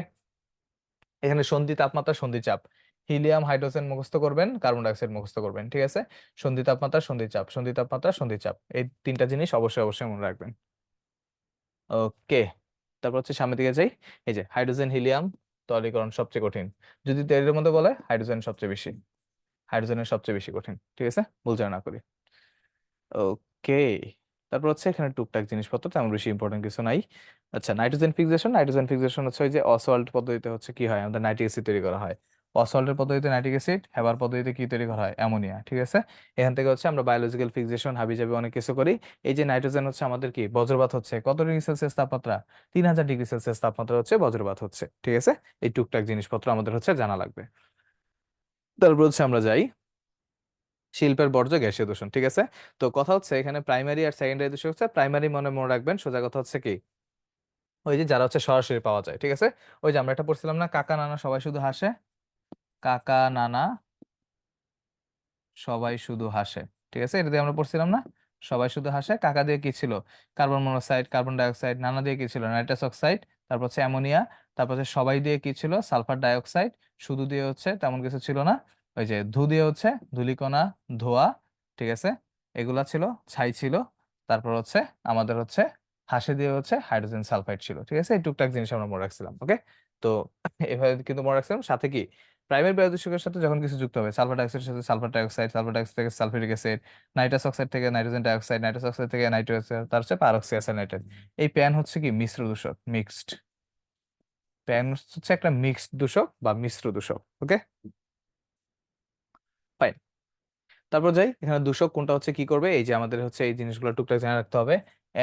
এখানে সন্ধি তাপমাত্রা সন্ধি চাপ, হিলিয়াম হাইড্রোজেন মুখস্থ করবেন, কার্বন ডাইঅক্সাইড মুখস্থ করবেন। ঠিক আছে, সন্ধি তাপমাত্রা সন্ধি চাপ, সন্ধি তাপমাত্রা সন্ধি চাপ, এই তিনটা জিনিস অবশ্যই অবশ্যই মনে রাখবেন। ওকে, তারপর হচ্ছে সামনের দিকে যাই। এই যে হাইড্রোজেন হিলিয়াম তরলীকরণ সবচেয়ে কঠিন, যদি তেলের মধ্যে বলে হাইড্রোজেন সবচেয়ে বেশি, হাইড্রোজেনের সবচেয়ে বেশি কঠিন। ঠিক আছে, ভুল যেন না করি। ওকে, তারপর হচ্ছে এখানে টুকটাক জিনিসপত্র, তেমন বেশি ইম্পর্টেন্ট কিছু নাই। আচ্ছা, নাইট্রোজেন ফিক্সেশন, নাইট্রোজেন ফিক্সেশন হচ্ছে ওই যে অসওয়াল্ড পদ্ধতিতে হচ্ছে কি হয়, আমাদের নাইট্রিক অ্যাসিড তৈরি করা হয়। অসওয়াল্ডের পদ্ধতিতে নাইট্রিক অ্যাসিড, হেবার পদ্ধতিতে কি তৈরি করা হয়, অ্যামোনিয়া। ঠিক আছে, এখান থেকে হচ্ছে আমরা বায়োলজিক্যাল ফিক্সেশন হাবিজাবি অনেক কিছু করি। এই যে নাইট্রোজেন হচ্ছে আমাদের কি বজ্রপাত হচ্ছে কত ডিগ্রি সেলসিয়াস তাপমাত্রা, 3000 ডিগ্রি সেলসিয়াস তাপমাত্রা হচ্ছে বজ্রপাত হচ্ছে। ঠিক আছে, এই টুকটাক জিনিসপত্র আমাদের হচ্ছে জানা লাগবে। তারপর হচ্ছে আমরা যাই শিল্পের বর্জ্য গ্যাসীয় দূষণ। ঠিক আছে, তো কথা হচ্ছে এখানে প্রাইমারি আর সেকেন্ডারি দূষণ হচ্ছে, প্রাইমারি মনে মনে রাখবেন, সোজা কথা হচ্ছে কি ওই যে যারা হচ্ছে সরাসরি পাওয়া যায়। ঠিক আছে, ওই যে আমরা একটা পড়ছিলাম না, কাকা নানা সবাই শুধু হাসে, কাকা নানা সবাই শুধু হাসে। ঠিক আছে, এটা দিয়ে আমরা পড়ছিলাম না, সবাই শুধু হাসে, কাকা দিয়ে কি ছিল কার্বন মনোক্সাইড কার্বন ডাইঅক্সাইড, নানা দিয়ে কি ছিল নাইট্রাস অক্সাইড, তারপর হচ্ছে অ্যামোনিয়া, তারপর হচ্ছে সবাই দিয়ে কি ছিল সালফার ডাইঅক্সাইড, শুধু দিয়ে হচ্ছে তেমন কিছু ছিল না, ওই যে ধু দিয়ে হচ্ছে ধূলিকণা, ধোঁয়া। ঠিক আছে, এগুলা ছিল, ছাই ছিল, তারপর হচ্ছে আমাদের হচ্ছে হাসে দিয়ে হচ্ছে হাইড্রোজেন সালফাইড ছিল। ঠিক আছে, এই টুকটাক জিনিস আমরা মনে রাখছিলাম। ওকে, তো এভাবে কিন্তু মনে রাখছিলাম, সাথে কি প্রাইমারি বায়ু দূষকের সাথে যখন কিছু যুক্ত হবে, সালফার ডাইঅক্সাইডের সাথে সালফার ডাইঅক্সাইড, সালফার ডাইঅক্সাইড থেকে সালফিউরিক অ্যাসিড, নাইট্রাস অক্সাইড থেকে নাইট্রোজেন ডাইঅক্সাইড, নাইট্রাস অক্সাইড থেকে নাইট্রোজেন, তার হচ্ছে পারঅক্সিঅ্যাসিড। এই প্যান হচ্ছে কি মিশ্র দূষক, মিক্সড। প্যান হচ্ছে একটা মিক্সড দূষক বা মিশ্র দূষক। ওকে, ফাইন। তারপর যাই, এখানে দূষক কোনটা হচ্ছে কি করবে, এই যে আমাদের হচ্ছে এই জিনিসগুলো টুকটাক জেনে রাখতে হবে,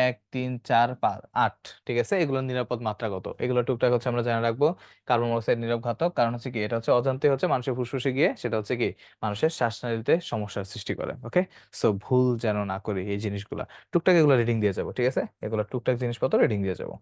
1 3 4 5 8। ঠিক আছে, এগুলোর নিরাপদ মাত্রা কত, এগুলো টুকটাক হচ্ছে আমরা জেনে রাখবো। কার্বন মনোক্সাইড নীরব ঘাতক, কারণ হচ্ছে কি এটা হচ্ছে অজান্তে হচ্ছে মানুষের ফুসফুসে গিয়ে সেটা হচ্ছে কি মানুষের শ্বাসনালীতে সমস্যার সৃষ্টি করে। ওকে, সো ভুল যেন না করি এই জিনিসগুলা, টুকটাক এগুলো রিডিং দিয়ে যাবো। ঠিক আছে, এগুলো টুকটাক জিনিসপত্র রিডিং দিয়ে যাবো।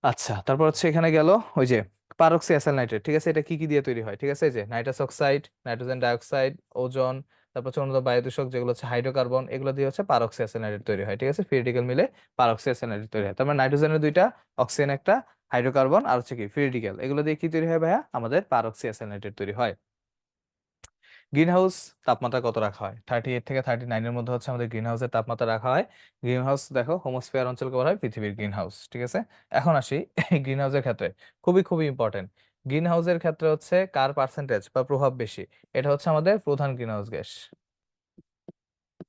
আচ্ছা, তারপর হচ্ছে এখানে গেল ওই যে পারক্সি অ্যাসাইল নাইট্রেট। ঠিক আছে, এটা কি কি দিয়ে তৈরি হয়, ঠিক আছে, এই যে নাইট্রাস অক্সাইড, নাইট্রোজেন ডাইঅক্সাইড, ওজন, তারপর হচ্ছে অন্যান্য বায়ু দূষক যেগুলো হচ্ছে হাইড্রোকার্বন, এগুলো দিয়ে হচ্ছে পারক্সি অ্যাসাইল নাইট্রেট তৈরি হয়। ঠিক আছে, ফিরিটিক্যাল মিলে পারক্সি অ্যাসাইল নাইট্রেট তৈরি হয়। তার মানে নাইট্রোজেনের দুইটা, অক্সিজেন একটা, হাইড্রোকার্বন আর হচ্ছে কি ফ্রি রেডিক্যাল, এগুলো দিয়ে কি তৈরি হয় ভাইয়া? আমাদের পারঅক্সিঅ্যাসিলেটেড তৈরি হয়। গ্রিন হাউস তাপমাত্রা কত রাখা হয়? 38 থেকে 39-এর মধ্যে হচ্ছে আমাদের গ্রিন হাউসের তাপমাত্রা রাখা হয়। গ্রিন হাউস দেখো হোমোস্ফিয়ার অঞ্চলকে বলা হয় পৃথিবীর গ্রিন হাউস, ঠিক আছে। এখন আসি গ্রিন হাউসের ক্ষেত্রে, খুবই খুবই ইম্পর্টেন্ট। গ্রিন হাউসের ক্ষেত্রে হচ্ছে কার পার্সেন্টেজ বা প্রভাব বেশি? এটা হচ্ছে আমাদের প্রধান গ্রিন হাউস গ্যাস।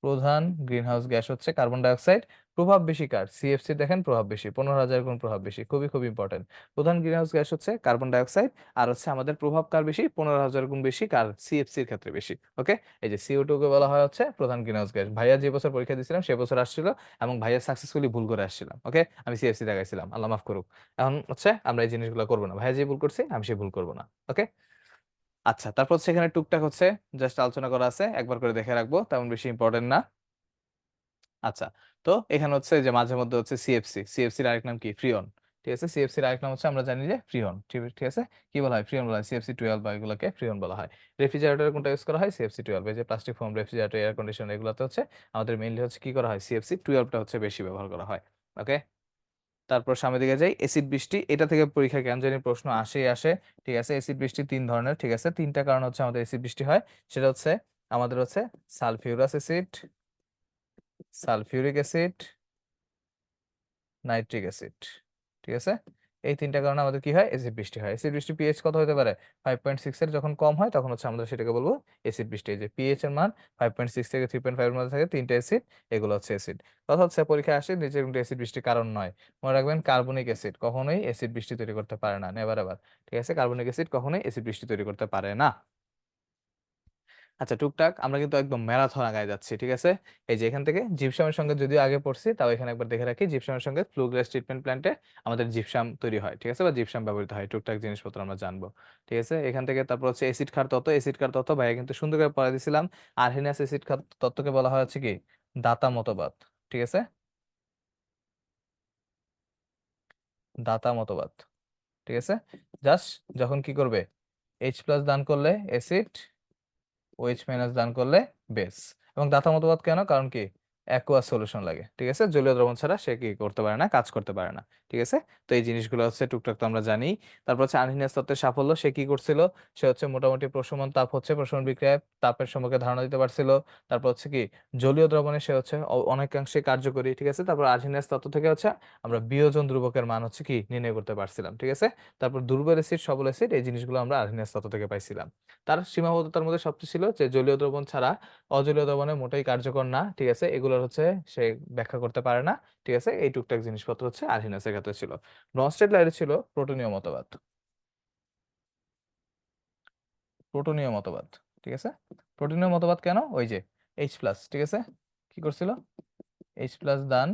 প্রধান গ্রিনহাউস গ্যাস হচ্ছে কার্বন ডাই অক্সাইড। প্রভাব বেশি কার? সিএফসি দেখেন প্রভাব বেশি, 15,000 গুণ প্রভাব বেশি, খুবই খুব ইম্পর্টেন্ট। প্রধান গ্রিনহাউস গ্যাস হচ্ছে কার্বন ডাই অক্সাইড, আর হচ্ছে আমাদের প্রভাব কার বেশি? 15,000 গুণ বেশি কার? সিএফসির ক্ষেত্রে বেশি। ওকে, এই যে CO2 কে বলা হয় হচ্ছে প্রধান গ্রিনহাউস গ্যাস। ভাইয়া যে বছর পরীক্ষা দিয়েছিলাম সে বছর আসছিল, এবং ভাইয়া সাকসেসফুলি ভুল করে আসছিলাম। ওকে, আমি সিএফসি দেখাইছিলাম, আল্লাহ মাফ করুক। এখন হচ্ছে আমরা এই জিনিসগুলো করবো না, ভাইয়া যে ভুল করছে আমি সে ভুল করবো না। ওকে, আচ্ছা, তারপর হচ্ছে এখানে টুকটাক হচ্ছে জাস্ট আলোচনা করা আছে, একবার করে দেখে রাখবো, তেমন বেশি ইম্পর্টেন্ট না। আচ্ছা, তো এখানে হচ্ছে যে মাঝে মধ্যে হচ্ছে সিএফসি, সিএফসির আরেক নাম কি? ফ্রিয়ন। ঠিক আছে, সিএফসির আরেক নাম হচ্ছে আমরা জানি যে ফ্রিয়ন। ঠিক ঠিক আছে, কি বলা হয়? ফ্রিয়ন বলা হয়, CFC12 বা এগুলোকে ফ্রিয়ন বলা হয়। রেফ্রিজারেটরে কোনটা ইউজ করা হয়? CFC12। এই যে plastic foam, refrigerator, air conditioner, এগুলোতে হচ্ছে আমাদের মেইনলি হচ্ছে কি করা হয়? CFC12টা হচ্ছে বেশি ব্যবহার করা হয়। ওকে, তারপর সামনের দিকে যাই, এসিড বৃষ্টি। এটা থেকে পরীক্ষা কেন জানি প্রশ্ন আসেই আসে। ঠিক আছে, এসিড বৃষ্টি তিন ধরনের। ঠিক আছে, তিনটা কারণ হচ্ছে আমাদের এসিড বৃষ্টি হয়। সেটা হচ্ছে আমাদের হচ্ছে sulphurous acid, sulphuric acid, nitric acid. ঠিক আছে, এই তিনটা কারণে আমাদের কি হয়? এসিড বৃষ্টি হয়। এসিড বৃষ্টি পিএইচ কত হতে পারে? 5.6 এর যখন কম হয় তখন হচ্ছে আমরা সেটাকে বলবো এসিড বৃষ্টি। এই যে পিএইচ এর মান 5.6 থেকে 3.5 এর মধ্যে থাকে, তিনটা অ্যাসিড, এগুলো হচ্ছে অ্যাসিড। কথা হচ্ছে পরীক্ষায় আসে নিচের কোনটি অ্যাসিড বৃষ্টির কারণ নয়? মনে রাখবেন, কার্বনিক অ্যাসিড কখনোই অ্যাসিড বৃষ্টি তৈরি করতে পারে না, নেভার এভার। ঠিক আছে, কার্বনিক অ্যাসিড কখনোই অ্যাসিড বৃষ্টি তৈরি করতে পারে না। আচ্ছা, টুকটাক আমরা কিন্তু একদম ম্যারাথন আগায় যাচ্ছি। ঠিক আছে, এই যে এখান থেকে জিপসামের সঙ্গে যদিও আগে পড়ছি, তাও এখানে একবার দেখে রাখি, জিপসামের সঙ্গে ফ্লু গ্যাস ট্রিটমেন্ট প্ল্যান্টে আমাদের জিপসাম তৈরি হয়। ঠিক আছে, বা জিপসাম ব্যবহৃত হয়, টুকটাক জিনিসপত্র আমরা জানবো। ঠিক আছে, এখান থেকে তারপর হচ্ছে অ্যাসিড ক্ষার তত্ত্ব। অ্যাসিড ক্ষার তত্ত্ব ভাইয়া কিন্তু সুন্দর করে পড়া দিয়েছিলাম। আরহেনিয়াস অ্যাসিড ক্ষার তত্ত্বকে বলা হয় হচ্ছে কি? দাতা মতবাদ। ঠিক আছে, দাতা মতবাদ। ঠিক আছে, জাস্ট যখন কি করবে? H+ দান করলে অ্যাসিড, OH মাইনাস দান করলে বেস। এবং দাতা মতবাদ কেন? কারণ কি? অ্যাকুয়াস সলিউশন লাগে। ঠিক আছে, জলীয় দ্রবণ ছাড়া সে কি করতে পারে না? কাজ করতে পারে না। ঠিক আছে, তো এই জিনিসগুলো হচ্ছে টুকটাক তো আমরা জানি। তারপর হচ্ছে আর্হেনিয়াস তত্ত্বের সাফল্য, সে কি করছিল? সে হচ্ছে মোটামুটি প্রশমন তাপ হচ্ছে প্রশমন বিক্রিয়ায় তাপের সম্পর্কে ধারণা দিতে পারছিল। তারপর হচ্ছে কি? জলীয় দ্রবণে সে হচ্ছে অনেকাংশে কার্যকরী। ঠিক আছে, তারপর আর্হেনিয়াস তত্ত্ব থেকে হচ্ছে আমরা বিয়োজন ধ্রুবকের মান হচ্ছে কি নির্ণয় করতে পারছিলাম। ঠিক আছে, তারপর দুর্বল অ্যাসিড, সবল অ্যাসিড, এই জিনিসগুলো আমরা আর্হেনিয়াস তত্ত্ব থেকে পাইছিলাম। তার সীমাবদ্ধতার মধ্যে সবচেয়ে ছিল যে জলীয় দ্রবণ ছাড়া অজলীয় দ্রবণে মোটেই কার্যকর না। ঠিক আছে, এগুলোর হচ্ছে সে ব্যাখ্যা করতে পারে না। ঠিক আছে, এই টুকটাক জিনিসপত্র হচ্ছে আরহিনাসের ক্ষেত্রে ছিল। ব্রনস্টেড লাইরে ছিল প্রোটনীয় মতবাদ। প্রোটনীয় মতবাদ। ঠিক আছে, প্রোটনীয় মতবাদ কেন? ওই যে H+, ঠিক আছে, কি করছিল? H+ দান,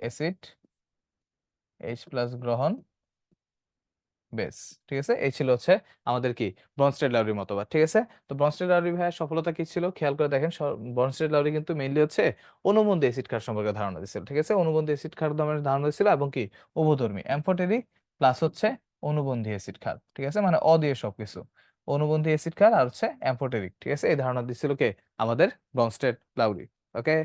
অ্যাসিড, H+ গ্রহণ, বেশ। ঠিক আছে, এই ছিল হচ্ছে আমাদের কি? ব্রনস্টেড লাউরি মতবাদ। ঠিক আছে, তো ব্রনস্টেড লাউরি ভাইয়ের সফলতা কি ছিল খেয়াল করে দেখেন। ব্রনস্টেড লাউরি কিন্তু মেইনলি হচ্ছে অনুবন্ধী অ্যাসিড ক্ষার সম্পর্কে ধারণা দিয়েছিল। ঠিক আছে, অনুবন্ধী অ্যাসিড ক্ষার ধারণা দিয়েছিল, এবং কি? উভধর্মী, অ্যাম্ফোটেরিক প্লাস হচ্ছে অনুবন্ধী অ্যাসিড ক্ষার। ঠিক আছে, মানে অ দিয়ে সবকিছু, অনুবন্ধী অ্যাসিড ক্ষার আর হচ্ছে অ্যাম্ফোটেরিক। ঠিক আছে, এই ধারণা দিয়েছিল কে? আমাদের ব্রনস্টেড লাউরি। ওকে,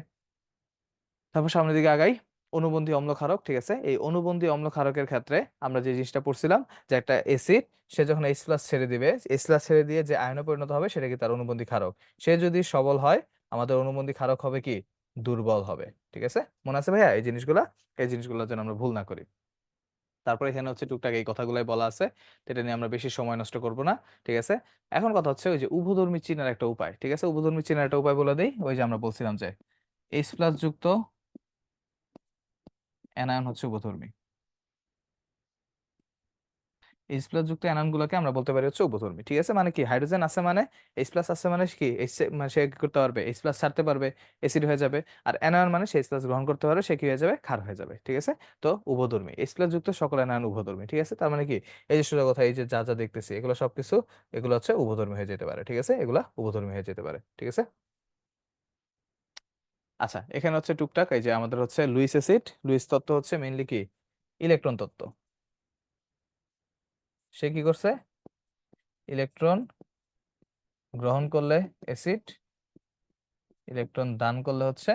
তারপর সামনের দিকে আগাই। অনুবন্ধী অম্ল ক্ষারক। ঠিক আছে, এই অনুবন্ধী অম্ল ক্ষারকের ক্ষেত্রে আমরা যে জিনিসটা পড়ছিলাম, যে একটা অ্যাসিড সে যখন H+ ছেড়ে দিবে, H+ ছেড়ে দিয়ে যে আয়নে পরিণত হবে সেটা কি? তার অনুবন্ধী ক্ষারক। সে যদি সবল হয়, আমাদের অনুবন্ধী ক্ষারক হবে কি? দুর্বল হবে। ঠিক আছে, মনে আছে ভাইয়া এই জিনিসগুলা? এই জিনিসগুলো যেন আমরা ভুল না করি। তারপর এখানে হচ্ছে টুকটাক এই কথাগুলাই বলা আছে, তো এটা নিয়ে আমরা বেশি সময় নষ্ট করব না। ঠিক আছে, এখন কথা হচ্ছে ওই যে উভধর্মী চিনার একটা উপায়। ঠিক আছে, উভধর্মী চিনার একটা উপায় বলে দেই। ওই যে আমরা বলছিলাম যে H+ যুক্ত অ্যানায়ন হচ্ছে উভধর্মী। H+ যুক্ত অ্যানায়ন গুলোকে আমরা বলতে পারি হচ্ছে উভধর্মী। ঠিক আছে, মানে কি? হাইড্রোজেন আছে মানে H+ আছে মানে কি? মানে সে কি করতে পারবে? H+ ছাড়তে পারবে, অ্যাসিড হয়ে যাবে। আর অ্যানায়ন মানে সে H+ গ্রহণ করতে পারবে, সে কি হয়ে যাবে? ক্ষার হয়ে যাবে। ঠিক আছে, তো উভধর্মী, H+ যুক্ত সকল অ্যানায়ন উভধর্মী। ঠিক আছে, তার মানে কি? এই যে সোজা কথা, এই যে যা যা দেখতেছি এগুলো সবকিছু, এগুলো হচ্ছে উভধর্মী হয়ে যেতে পারে। ঠিক আছে, এগুলা উভধর্মী হয়ে যেতে পারে। ঠিক আছে, আচ্ছা, এখানে হচ্ছে টুকটাক এই যে আমাদের হচ্ছে লুইস অ্যাসিড। লুইস তত্ত্ব হচ্ছে মেইনলি কি? ইলেকট্রন তত্ত্ব। সে কি করছে? ইলেকট্রন গ্রহণ করলে অ্যাসিড, ইলেকট্রন দান করলে হচ্ছে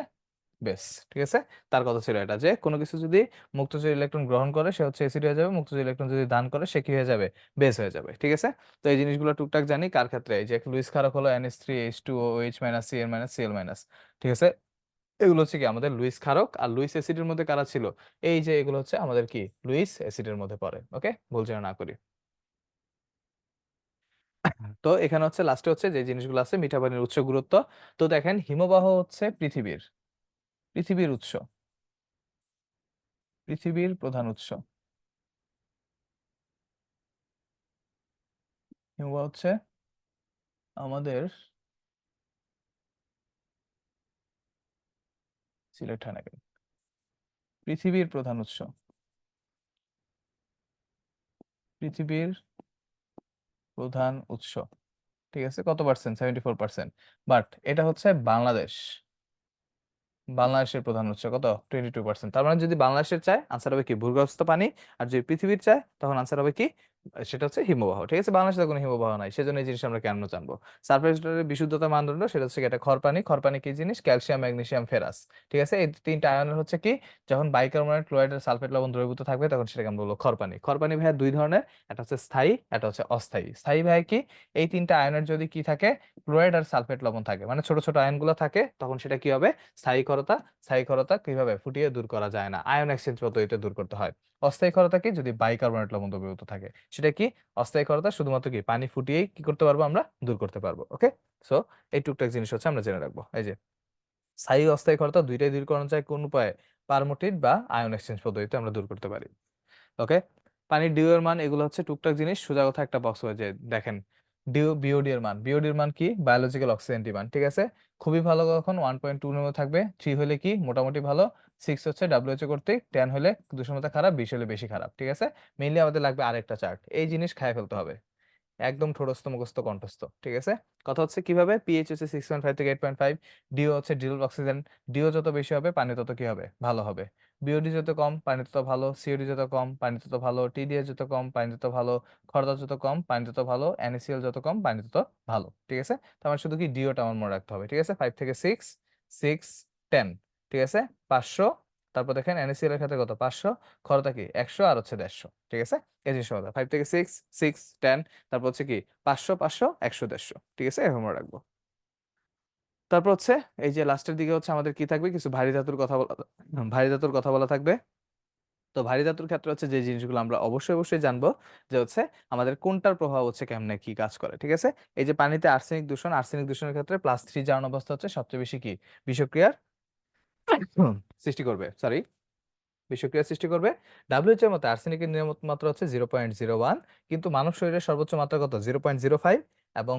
বেস। ঠিক আছে, তার কথা ছিল এটা যে কোনো কিছু যদি মুক্তচুর ইলেকট্রন গ্রহণ করে সে হচ্ছে অ্যাসিড হয়ে যাবে, মুক্তচুর ইলেকট্রন যদি দান করে সে কি হয়ে যাবে, বেস হয়ে যাবে। ঠিক আছে, তো এই জিনিসগুলো টুকটাক জানি কার ক্ষেত্রে, এই যে লুইস ক্ষারক হলো NH3H2OH- Cl-Cl-। ঠিক আছে, এগুলো হচ্ছে কি আমাদের লুইস ক্ষারক, আর লুইস অ্যাসিডের মধ্যে কারা ছিল, এই যে এগুলো হচ্ছে আমাদের কি লুইস অ্যাসিডের মধ্যে পড়ে। ওকে, ভুল যেন না করি। তো এখানে হচ্ছে লাস্টে হচ্ছে যে জিনিসগুলো আছে মিঠা পানির উৎস গুরুত্ব। তো দেখেন হিমবাহ হচ্ছে পৃথিবীর পৃথিবীর উৎস, পৃথিবীর প্রধান উৎস। হিমবাহ হচ্ছে আমাদের সিলেট হয় না কেন? পৃথিবীর প্রধান উৎস, পৃথিবীর প্রধান উৎস। ঠিক আছে, কত পার্সেন্ট? 74%। বাট এটা হচ্ছে বাংলাদেশ, বাংলাদেশের প্রধান উৎস কত? 22%। তার মানে যদি বাংলাদেশের চায় আনসার হবে কি ভূগর্ভস্থ পানি, আর যদি পৃথিবীর চায় তখন আনসার হবে কি, সেটা হচ্ছে হিমবাহ। ঠিক আছে, বাংলাদেশে তো কোনো হিমবাহ নাই, সেজন্য এই জিনিস আমরা কেন জানবো। সারফেস ওয়াটারের বিশুদ্ধতা মানদণ্ড সেটা হচ্ছে কি, এটা খরপানি। খরপানি কি জিনিস? Calcium, magnesium, ferrous. ঠিক আছে, এই তিনটা আয়নের হচ্ছে কি, যখন বাইকার্বনেট, ক্লোরাইড আর সালফেট লবণ দ্রবীভূত থাকবে তখন সেটাকে আমরা বলবো খরপানি। খরপানি ভাইয়া দুই ধরনের, একটা হচ্ছে স্থায়ী, একটা হচ্ছে অস্থায়ী। স্থায়ী ভাইয়া কি, এই তিনটা আয়নের যদি কি থাকে, ক্লোরাইড আর সালফেট লবণ থাকে, মানে ছোট ছোট আয়নগুলো থাকে, তখন সেটা কি হবে, স্থায়ী ক্ষারতা। স্থায়ী ক্ষারতা কিভাবে ফুটিয়ে দূর করা যায় না, আয়ন এক্সচেঞ্জ পদ্ধতিতে দূর করতে হয়। অস্থায়ী ক্ষারতা কি, যদি বাইকার্বনেট লবণ দ্রবীভূত থাকে, সেটা কি অস্থায়ী ক্ষারতা, শুধুমাত্র কি পানি ফুটিয়েই কি করতে পারবো, আমরা দূর করতে পারবো। ওকে, সো এই টুকটাক জিনিস হচ্ছে আমরা জেনে রাখবো। এই যে স্থায়ী অস্থায়ী ক্ষারতা দুইটাই দূর করানো যায় কোন উপায়ে, পারমোটিড বা আয়ন এক্সচেঞ্জ পদ্ধতিতে আমরা দূর করতে পারি। ওকে, পানির ডিউ এর মান এগুলো হচ্ছে টুকটাক জিনিস, সোজা কথা একটা বক্স হয়ে যায়। দেখেন ডিউ, বিওডি এর মান, বিওডি এর মান কি, বায়োলজিক্যাল অক্সিজেন ডিমান্ড। ঠিক আছে, খুবই ভালো কখন 1.2 এর মধ্যে থাকবে, 3 হলে কি মোটামুটি ভালো, 6 হচ্ছে WHO কর্তৃক, 10 হলে দূষণতা খারাপ, 20 হলে বেশি খারাপ। ঠিক আছে, মেইনলি আমাদের লাগবে আরেকটা চার্ট, এই জিনিস খায় ফেলতে হবে একদম ঠোঁটস্থ মুখস্থ কণ্ঠস্থ। ঠিক আছে, কথা হচ্ছে কিভাবে, পিএইচ হচ্ছে 6.5 থেকে 8.5, ডিও হচ্ছে ডিজলভ অক্সিজেন, ডিও যত বেশি হবে পানি তত কি হবে, ভালো হবে। বিওডি যত কম পানি তত ভালো, সিওডি যত কম পানি তত ভালো, টিডিএস যত কম পানি তত ভালো, খরতা যত কম পানি তত ভালো, NaCl যত কম পানি তত ভালো। ঠিক আছে, তো আমার শুধু কি ডিওটা আমার মনে রাখতে হবে। ঠিক আছে, 5 থেকে 6, 6, 10। ঠিক আছে, 500। তারপর দেখেন NaCl এর ক্ষেত্রে কত, 500, খরতা কি 100, আর হচ্ছে 150। ঠিক আছে, এই জিনিস 5 থেকে 6, 6, 10, তারপর হচ্ছে কি 500, 500, 100, 150। ঠিক আছে, এরকম আমরা রাখবো। তারপর হচ্ছে এই যে লাস্টের দিকে হচ্ছে আমাদের কি থাকবে, কিছু ভারী ধাতুর কথা বলা, ভারী ধাতুর কথা বলা থাকবে। তো ভারী ধাতুর ক্ষেত্রে হচ্ছে যে জিনিসগুলো আমরা অবশ্যই অবশ্যই জানবো, যে হচ্ছে আমাদের কোনটার প্রভাব হচ্ছে কেমনে কি কাজ করে। ঠিক আছে, এই যে পানিতে আর্সেনিক দূষণ, আর্সেনিক দূষণের ক্ষেত্রে +3 জারণ অবস্থা হচ্ছে সবচেয়ে বেশি কি বিষক্রিয়ার সৃষ্টি করবে, সরি, বিষক্রিয়া সৃষ্টি করবে। WHO এর মতে আর্সেনিকের নিরাপদ মাত্রা হচ্ছে 0.01, কিন্তু মানব শরীরের সর্বোচ্চ মাত্রা কত, 0.05। এবং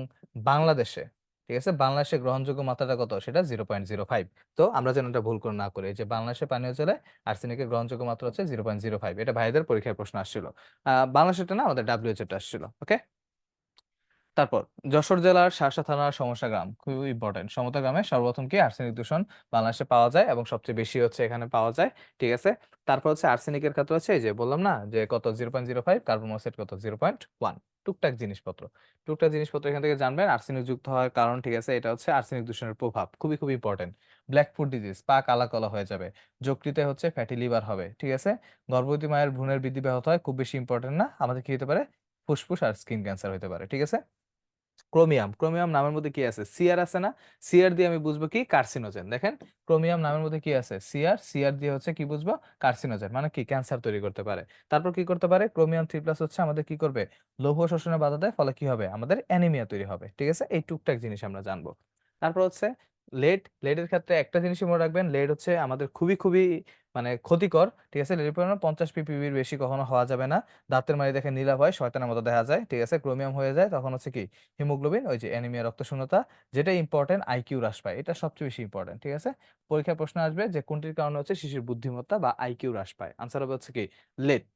বাংলাদেশে, ঠিক আছে, বাংলাদেশে গ্রহণযোগ্য মাত্রাটা কত, সেটা 0.05। তো আমরা যেন এটা ভুল করে না করি, যে বাংলাদেশে পানীয় জলে আর্সেনিকের গ্রহণযোগ্য মাত্রা হচ্ছে 0.05, এটা ভাইদের পরীক্ষায় প্রশ্ন আসছিল। বাংলাদেশেরটা না, আমাদের WHO টা আসছিল। ওকে, তারপর যশোর জেলার শার্শা থানার সমস্যা গ্রাম খুবই ইম্পর্টেন্ট। সমতা গ্রামে সর্বপ্রথম কি আর্সেনিক দূষণ বাংলাদেশে পাওয়া যায়, এবং সবচেয়ে বেশি হচ্ছে এখানে পাওয়া যায়। ঠিক আছে, তারপর হচ্ছে আর্সেনিকের ক্ষেত্রে হচ্ছে এই যে বললাম না, যে কত 0.05, কার্বন মনোক্সাইড কত 0.1। টুকটাক জিনিসপত্র, টুকটাক জিনিসপত্র এখান থেকে জানবেন আর্সেনিক যুক্ত হওয়ার কারণ। ঠিক আছে, এটা হচ্ছে আর্সেনিক দূষণের প্রভাব, খুবই খুবই ইম্পর্টেন্ট। ব্ল্যাক ফুড ডিজিজ, পা কালা কালা হয়ে যাবে, যকৃতে হচ্ছে ফ্যাটি লিভার হবে। ঠিক আছে, গর্ভবতী মায়ের ভ্রূণের বৃদ্ধি ব্যাহত হয়, খুব বেশি ইম্পর্টেন্ট না, আমাদের কি হতে পারে, ফুসফুস আর স্কিন ক্যান্সার হতে পারে। ঠিক আছে, ক্রোমিয়াম, ক্রোমিয়াম নামের মধ্যে কি আছে, সিআর আছে না, সিআর দিয়ে আমি বুঝবো কি কার্সিনোজেন। দেখেন ক্রোমিয়াম নামের মধ্যে কি আছে, সিআর, সিআর দিয়ে হচ্ছে কি বুঝবো, কার্সিনোজেন, মানে কি ক্যান্সার তৈরি করতে পারে। তারপর কি করতে পারে, ক্রোমিয়াম 3+ হচ্ছে আমাদের কি করবে, লৌহ শোষণে বাধা দেয়, ফলে কি হবে, আমাদের অ্যানিমিয়া তৈরি হবে। ঠিক আছে, এই টুকটাক জিনিস আমরা জানবো। তারপর হচ্ছে লেড, লেডের ক্ষেত্রে একটা জিনিসই মনে রাখবেন, লেড হচ্ছে আমাদের খুবই খুবই মানে ক্ষতিকর। ঠিক আছে, লেডের পরিমাণ 50 ppb বেশি কখনো হওয়া যাবে না। দাঁতের মাড়ি দেখে নীলাভ হয়, শয়তানের মতো দেখা যায়। ঠিক আছে, ক্রোমিয়াম হয়ে যায় তখন হচ্ছে কি হিমোগ্লোবিন, ওই যে অ্যানিমিয়া, রক্ত শূন্যতা। যেটা ইম্পর্টেন্ট, আইকিউ হ্রাস পায়, এটা সবচেয়ে বেশি ইম্পর্টেন্ট। ঠিক আছে, পরীক্ষায় প্রশ্ন আসবে যে কোনটির কারণে হচ্ছে শিশুর বুদ্ধিমত্তা বা আইকিউ হ্রাস পায়, আনসার হবে হচ্ছে কি লেট।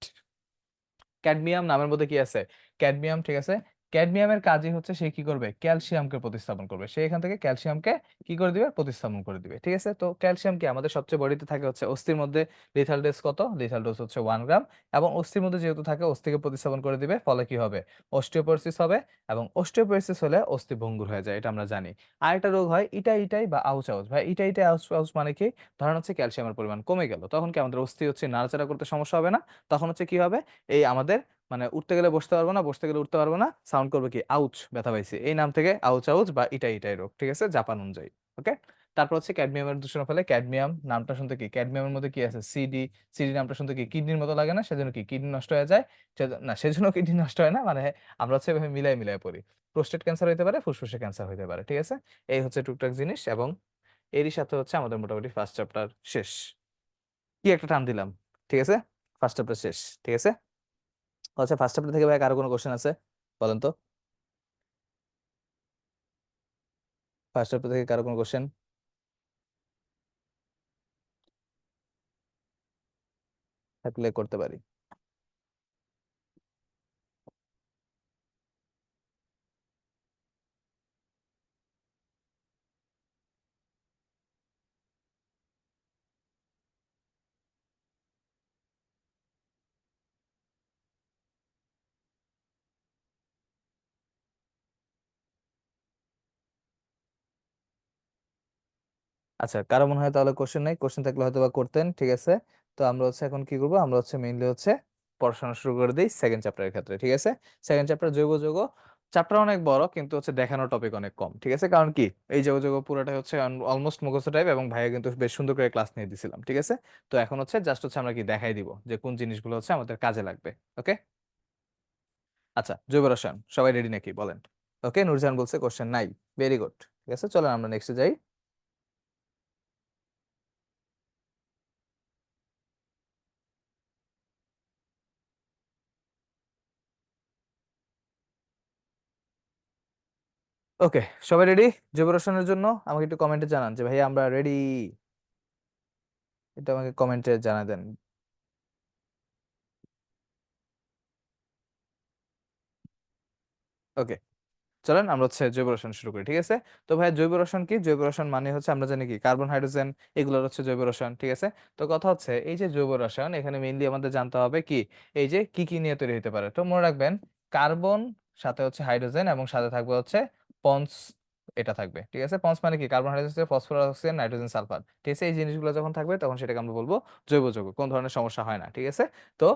ক্যাডমিয়াম নামের মধ্যে কি আছে, ক্যাডমিয়াম। ঠিক আছে, ক্যাডমিয়ামের কাজই হচ্ছে সে কি করবে, ক্যালসিয়ামকে প্রতিস্থাপন করবে, সে এখান থেকে ক্যালসিয়ামকে কি করে দিবে, প্রতিস্থাপন করে দিবে। ঠিক আছে, তো ক্যালসিয়াম কি আমাদের সবচেয়ে বডিতে থাকে হচ্ছে অস্থির মধ্যে, লিথাল ডোজ কত, লিথাল ডোজ হচ্ছে 1 গ্রাম, এবং অস্থির মধ্যে যেহেতু থাকে অস্থিকে প্রতিস্থাপন করে দিবে, ফলে কি হবে, অস্টিওপোরোসিস হবে, এবং অস্টিওপোরোসিস হলে অস্থি ভঙ্গুর হয়ে যায়, এটা আমরা জানি। আরেকটা রোগ হয় ইটাই ইটাই বা আউচ আউচ। ভাই ইটাই ইটাই আউচ আউচ মানে কি, ধরেন হচ্ছে ক্যালসিয়ামের পরিমাণ কমে গেল, তখন কি আমাদের অস্থি হচ্ছে নাড়াচাড়া করতে সমস্যা হবে না, তখন হচ্ছে কি হবে, এই আমাদের মানে উঠতে গেলে বসতে পারবো না, বসতে গেলে উঠতে পারবো না, সাউন্ড করবে কি, আউচ, ব্যথা পাইছি, এই নাম থেকে আউচ আউচ বা ইটাই ইটাই রোগ। ঠিক আছে, জাপান অনুযায়ী। ওকে, তারপর হচ্ছে ক্যাডমিয়ামের দূষণের ফলে, ক্যাডমিয়াম নামটা শুনতে কি, ক্যাডমিয়ামের মধ্যে কি আছে, সিডি, সিডি নামটা শুনতে কি কিডনির মতো লাগে না, সেজন্য কি কিডনি নষ্ট হয়ে যায়, না সেজন্য কিডনি নষ্ট হয় না, মানে আমরা হচ্ছে এভাবে মিলাই মিলাই পড়ি, প্রোস্টেট ক্যান্সার হতে পারে, ফুসফুসে ক্যান্সার হতে পারে। ঠিক আছে, এই হচ্ছে টুকটাক জিনিস, এবং এরই সাথে হচ্ছে আমাদের মোটামুটি ফার্স্ট চ্যাপ্টার শেষ। কি একটা টান দিলাম। ঠিক আছে, ফার্স্ট চ্যাপ্টার শেষ। ঠিক আছে, আচ্ছা ফার্স্ট চ্যাপ্টার থেকে ভাই কারো কোনো কোশ্চেন আছে, বলেন তো। ফার্স্ট চ্যাপ্টার থেকে কারো কোনো কোশ্চেন থাকলে করতে পারি। আচ্ছা, কারো মনে হয় তাহলে কোশ্চেন নাই, কোশ্চেন থাকলে হয়তো বা করতেন। ঠিক আছে, তো আমরা হচ্ছে এখন কি করবো, আমরা হচ্ছে মেইনলি হচ্ছে পড়াশোনা শুরু করে দিই সেকেন্ড চ্যাপ্টারের ক্ষেত্রে। ঠিক আছে, সেকেন্ড চ্যাপ্টার জৈব যৌগ, চ্যাপ্টার অনেক বড় কিন্তু হচ্ছে দেখানোর টপিক অনেক কম। ঠিক আছে, কারণ কি, এই জৈব যৌগ পুরোটাই হচ্ছে অলমোস্ট মুখস্থ টাইপ, এবং ভাইয়া কিন্তু বেশ সুন্দর করে ক্লাস নিয়ে দিছিলাম। ঠিক আছে, তো এখন হচ্ছে জাস্ট হচ্ছে আমরা কি দেখাই দিব যে কোন জিনিসগুলো হচ্ছে আমাদের কাজে লাগবে। ওকে, আচ্ছা জৈব রসায়ন সবাই রেডি নাকি বলেন। ওকে, নূরজাহান বলছে কোশ্চেন নাই, ভেরি গুড। ঠিক আছে, চলো আমরা নেক্সটে যাই। ওকে, সবাই রেডি জৈব রসায়নের জন্য? আমাকে একটু কমেন্টে জানান যে ভাই আমরা রেডি, এটা আমাকে কমেন্টে জানা দেন। ওকে, চলেন আমরা হচ্ছে জৈব রসায়ন শুরু করি। ঠিক আছে, তো ভাই জৈব রসায়ন কি, জৈব রসায়ন মানে হচ্ছে আমরা জানি কি কার্বন হাইড্রোজেন, এগুলোর হচ্ছে জৈব রসায়ন। ঠিক আছে, তো কথা হচ্ছে এই যে জৈব রসায়ন, এখানে মেইনলি আমাদের জানতে হবে কি, এই যে কি নিয়ে তৈরি হতে পারে। তো মনে রাখবেন কার্বন, সাথে হচ্ছে হাইড্রোজেন, এবং সাথে থাকবে হচ্ছে পন্স, এটা থাকবে। ঠিক আছে, পন্স মানে কি, carbon hydrogen phosphorus oxygen nitrogen sulphur. ঠিক আছে, এই জিনিসগুলো যখন থাকবে তখন সেটাকে আমরা বলবো জৈব যৌগ, কোন ধরনের সমস্যা হয় না। ঠিক আছে, তো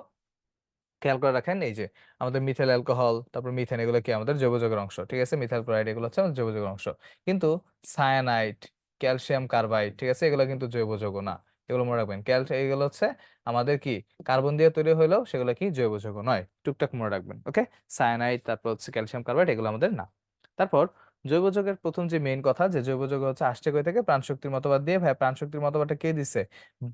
খেয়াল করে রাখেন এই যে আমাদের মিথাইল অ্যালকোহল, তারপর মিথেন, এগুলো কি আমাদের জৈব যৌগের অংশ। ঠিক আছে, মিথাইল ক্লোরাইড এগুলো হচ্ছে আমাদের জৈব যৌগের অংশ। কিন্তু সায়ানাইড, ক্যালসিয়াম কার্বাইড, ঠিক আছে, এগুলো কিন্তু জৈব যৌগ না। এগুলো মনে রাখবেন, এগুলো হচ্ছে আমাদের কি কার্বন দিয়ে তৈরি হলেও সেগুলো কি জৈব যৌগ নয়, টুকটাক মনে রাখবেন। ওকে, সায়ানাইড, তারপর হচ্ছে ক্যালসিয়াম কার্বাইড, এগুলো আমাদের না। তারপর জৈব যৌগের প্রথম যে মেইন কথা, যে জৈব যৌগ হচ্ছে আসছে কই থেকে, প্রাণশক্তির মতবাদ দিয়ে। ভাই প্রাণশক্তির মতবাদটা কে দিছে,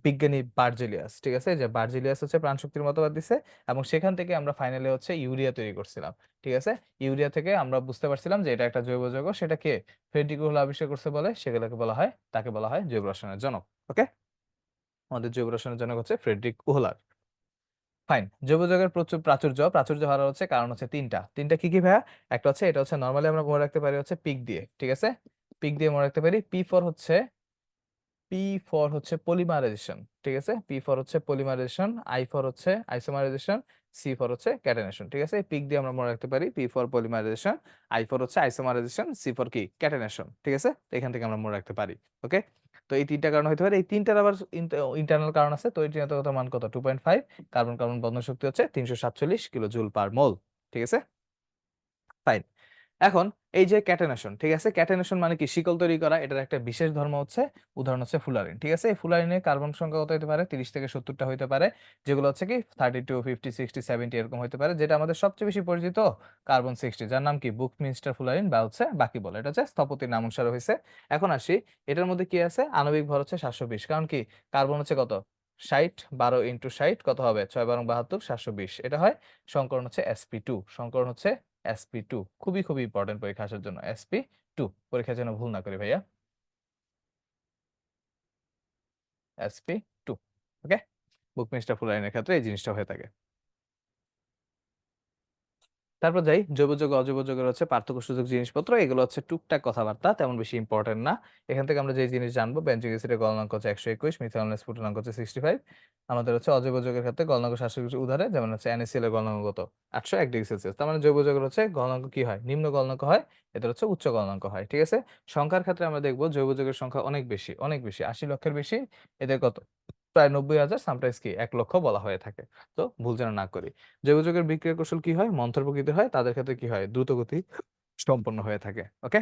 বিজ্ঞানী বার্জেলিয়াস। ঠিক আছে, যে বার্জেলিয়াস হচ্ছে প্রাণশক্তির মতবাদ দিছে, এবং সেখান থেকে আমরা ফাইনালি হচ্ছে ইউরিয়া তৈরি করছিলাম। ঠিক আছে, ইউরিয়া থেকে আমরা বুঝতে পারছিলাম যে এটা একটা জৈব যৌগ, সেটা কে, ফ্রেডরিক ওহল আবিষ্কার করছে বলে, সেগুলোকে বলা হয়, তাকে বলা হয় জৈব রসায়নের জনক। ওকে, আমাদের জৈব রসায়নের জনক হচ্ছে ফ্রেডরিক ওহলার। ফাইন, জৈব যৌগের প্রচুর প্রাচুর্য, প্রাচুর্য হওয়ার হচ্ছে কারণ হচ্ছে তিনটা। তিনটা কি কি ভাইয়া, একটা হচ্ছে এটা হচ্ছে নর্মালি আমরা মনে রাখতে পারি হচ্ছে পিক দিয়ে। ঠিক আছে, পিক দিয়ে মনে রাখতে পারি, পি ফর হচ্ছে, পি ফর হচ্ছে পলিমারাইজেশন। ঠিক আছে, পি ফর হচ্ছে পলিমারাইজেশন, আই ফর হচ্ছে আইসোমারাইজেশন, সি ফর হচ্ছে ক্যাটানেশন। ঠিক আছে, এই পিক দিয়ে আমরা মনে রাখতে পারি P for polymerization, I for হচ্ছে আইসোমারাইজেশন, সি ফর কি ক্যাটানেশন। ঠিক আছে, তো এখান থেকে আমরা মনে রাখতে পারি। ওকে, তো এই তিনটা কারণ হতে পারে, এই তিনটার আবার ইন্টারনাল কারণ আছে। তো এই তিনটা মান কত, 2.5, কার্বন কার্বন বন্ধন শক্তি হচ্ছে 347 কিলো জুল পার মোল। ঠিক আছে, ফাইন। এখন এই যে ক্যাটেনেশন, ঠিক আছে, ক্যাটেনেশন মানে কি, শিকল তৈরি করা, এটার একটা বিশেষ ধর্ম হচ্ছে, উদাহরণ হচ্ছে ফুলারিন। ঠিক আছে, এই ফুলারিনের কার্বন সংখ্যা কত হতে পারে, 30 থেকে 70টা হতে পারে, যেগুলো হচ্ছে কি 32, 50, 60, 70 এরকম হতে পারে। যেটা আমাদের সবচেয়ে বেশি পরিচিত কার্বন 60, যার নাম কি বুকমিনস্টার ফুলারিন বা হচ্ছে বাকি বলে, এটা হচ্ছে স্থপতির নাম অনুসারে হয়েছে। এখন আসি, এটার মধ্যে কি আছে, আণবিক ভর হচ্ছে 720, কারণ কি কার্বন হচ্ছে কত, 60, 12 ইন্টু 60 কত হবে, 6 12 72, 720, এটা হয়। সংকরণ হচ্ছে sp2, সংকরণ হচ্ছে sp2, খুবই খুবই ইম্পর্টেন্ট পরীক্ষা আসার জন্য, sp2, পরীক্ষার জন্য ভুল না করি ভাইয়া, sp2। ওকে, বুকমিস্টার ফুলারিনের ক্ষেত্রে এই জিনিসটা হয়ে থাকে। তারপর যাই জৈব যৌগ অজৈব যৌগের হচ্ছে পার্থক্য সূচক জিনিসপত্র, এগুলো হচ্ছে টুকটাক কথাবার্তা, তেমন বেশি ইম্পর্টেন্ট না। এখান থেকে আমরা যে জিনিস জানবো, বেঞ্জিক অ্যাসিডের গলনাঙ্ক হচ্ছে 121, মিথানলের স্ফুটনাঙ্ক হচ্ছে 65। আমাদের হচ্ছে অজৈব যৌগের ক্ষেত্রে গলনাঙ্ক শাসকীয় উদাহরণে যেমন হচ্ছে NaCl এর গলনাঙ্ক কত, 801°C। তার মানে জৈব যৌগের হচ্ছে গলনাঙ্ক কি হয়, নিম্ন গলনাঙ্ক হয়, এদের হচ্ছে উচ্চ গলনাঙ্ক হয়, ঠিক আছে। সংখ্যার ক্ষেত্রে আমরা দেখবো জৈব যৌগের সংখ্যা অনেক বেশি, অনেক বেশি, 80 লক্ষের বেশি। এদের কত, প্রায় 90,000, সামটাইমস কি 1 লক্ষ বলা হয়ে থাকে। তো ভুল যেন না করি। জৈব যৌগের বিক্রিয়া কৌশল কি হয়, মন্থর প্রকৃতির হয়, তাদের ক্ষেত্রে কি হয়, দ্রুত গতি সম্পন্ন হয়ে থাকে। ওকে,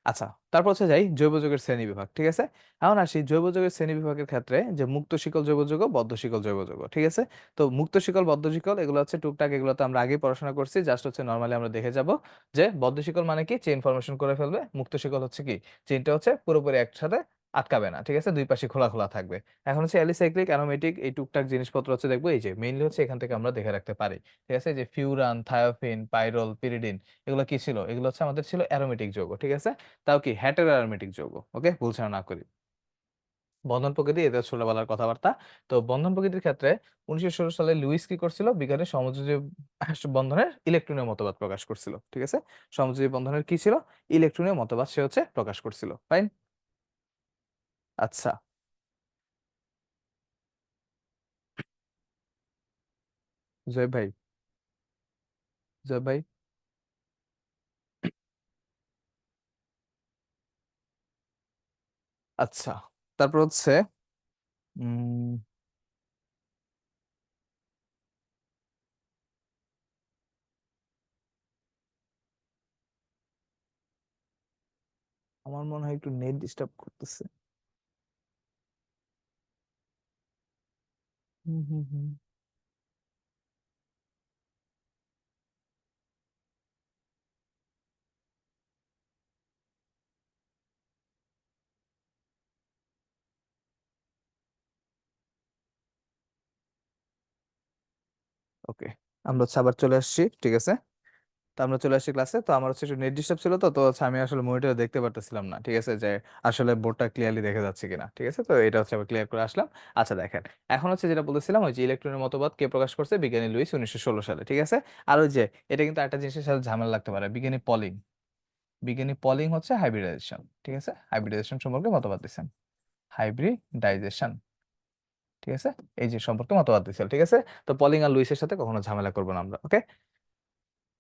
আচ্ছা। তারপর হচ্ছে যাই জৈব যৌগের শ্রেণী বিভাগ, ঠিক আছে। এখন আসি জৈব যৌগের শ্রেণী বিভাগের ক্ষেত্রে, যে মুক্ত শিকল জৈব যৌগ, বদ্ধ শিকল জৈব যৌগ, ঠিক আছে। তো মুক্ত শিকল বদ্ধ শিকল এগুলো হচ্ছে টুকটাক, এগুলো তো আমরা আগেই পড়াশোনা করছি, জাস্ট হচ্ছে নর্মালি আমরা দেখে যাব যে বদ্ধ শিকল মানে কি, চেইন ফরমেশন করে ফেলবে। মুক্ত শিকল হচ্ছে কি, চেইনটা হচ্ছে পুরোপুরি একসাথে আটকাবে না, ঠিক আছে, দুই পাশে খোলা খোলা থাকবে। এখন হচ্ছে অ্যালিসাইক্লিক অ্যারোমেটিক, এই টুকটাক জিনিসপত্র হচ্ছে দেখবো, এই যে মেইনলি হচ্ছে এখান থেকে আমরা দেখে রাখতে পারি, ঠিক আছে। যে ফিউরান, থায়োফিন, পাইরল, পিরিডিন, এগুলো কি ছিল, এগুলো হচ্ছে আমাদের ছিল অ্যারোমেটিক যৌগ, ঠিক আছে। তাও কি হেটেরোঅ্যারোমেটিক যৌগ। ওকে, ভুল যেন না করি। বন্ধন প্রকৃতি এদের ছোটবেলার কথাবার্তা। তো বন্ধন প্রকৃতির ক্ষেত্রে 1916 সালে লুইস কি করছিল, বিজ্ঞানী সমযোজী বন্ধনের ইলেকট্রনীয় মতবাদ প্রকাশ করছিল, ঠিক আছে। সমযোজী বন্ধনের কি ছিল, ইলেকট্রনীয় মতবাদ সে হচ্ছে প্রকাশ করছিল। ফাইন। আচ্ছা, জয় ভাই, জয় ভাই। আচ্ছা, তারপর হচ্ছে উম আমার মনে হয় একটু নেট ডিস্টার্ব করতেছে। হুম হুম হুম। ওকে, আমরা হচ্ছে আবার চলে আসছি, ঠিক আছে। তো আমরা চলে আসছি ক্লাসে। তো আমার হচ্ছে একটু নেট ডিস্টার্ব ছিল, তো তো হচ্ছে আমি আসলে মনিটরে দেখতে পারতেছিলাম না, ঠিক আছে, যে আসলে বোর্ডটা ক্লিয়ারলি দেখা যাচ্ছে কিনা, ঠিক আছে। তো এটা হচ্ছে আবার ক্লিয়ার করে আসলাম। আচ্ছা দেখেন, এখন হচ্ছে যেটা বলেছিলাম, ওই যে ইলেকট্রনের মতবাদ কে প্রকাশ করছে, বিজ্ঞানী লুইস 1916 সালে, ঠিক আছে। আর ওই যে এটা কিন্তু একটা জিনিসের সাথে ঝামেলা লাগতে পারে, বিজ্ঞানী পলিং। বিজ্ঞানী পলিং হচ্ছে হাইব্রিডাইজেশন, ঠিক আছে, হাইব্রিডাইজেশন সম্পর্কে মতবাদ দিচ্ছেন, হাইব্রিডাইজেশন, ঠিক আছে, এই যে সম্পর্কে মতবাদ দিচ্ছেন, ঠিক আছে। তো পলিং আর লুইসের সাথে কখনো ঝামেলা করবো না আমরা। ওকে,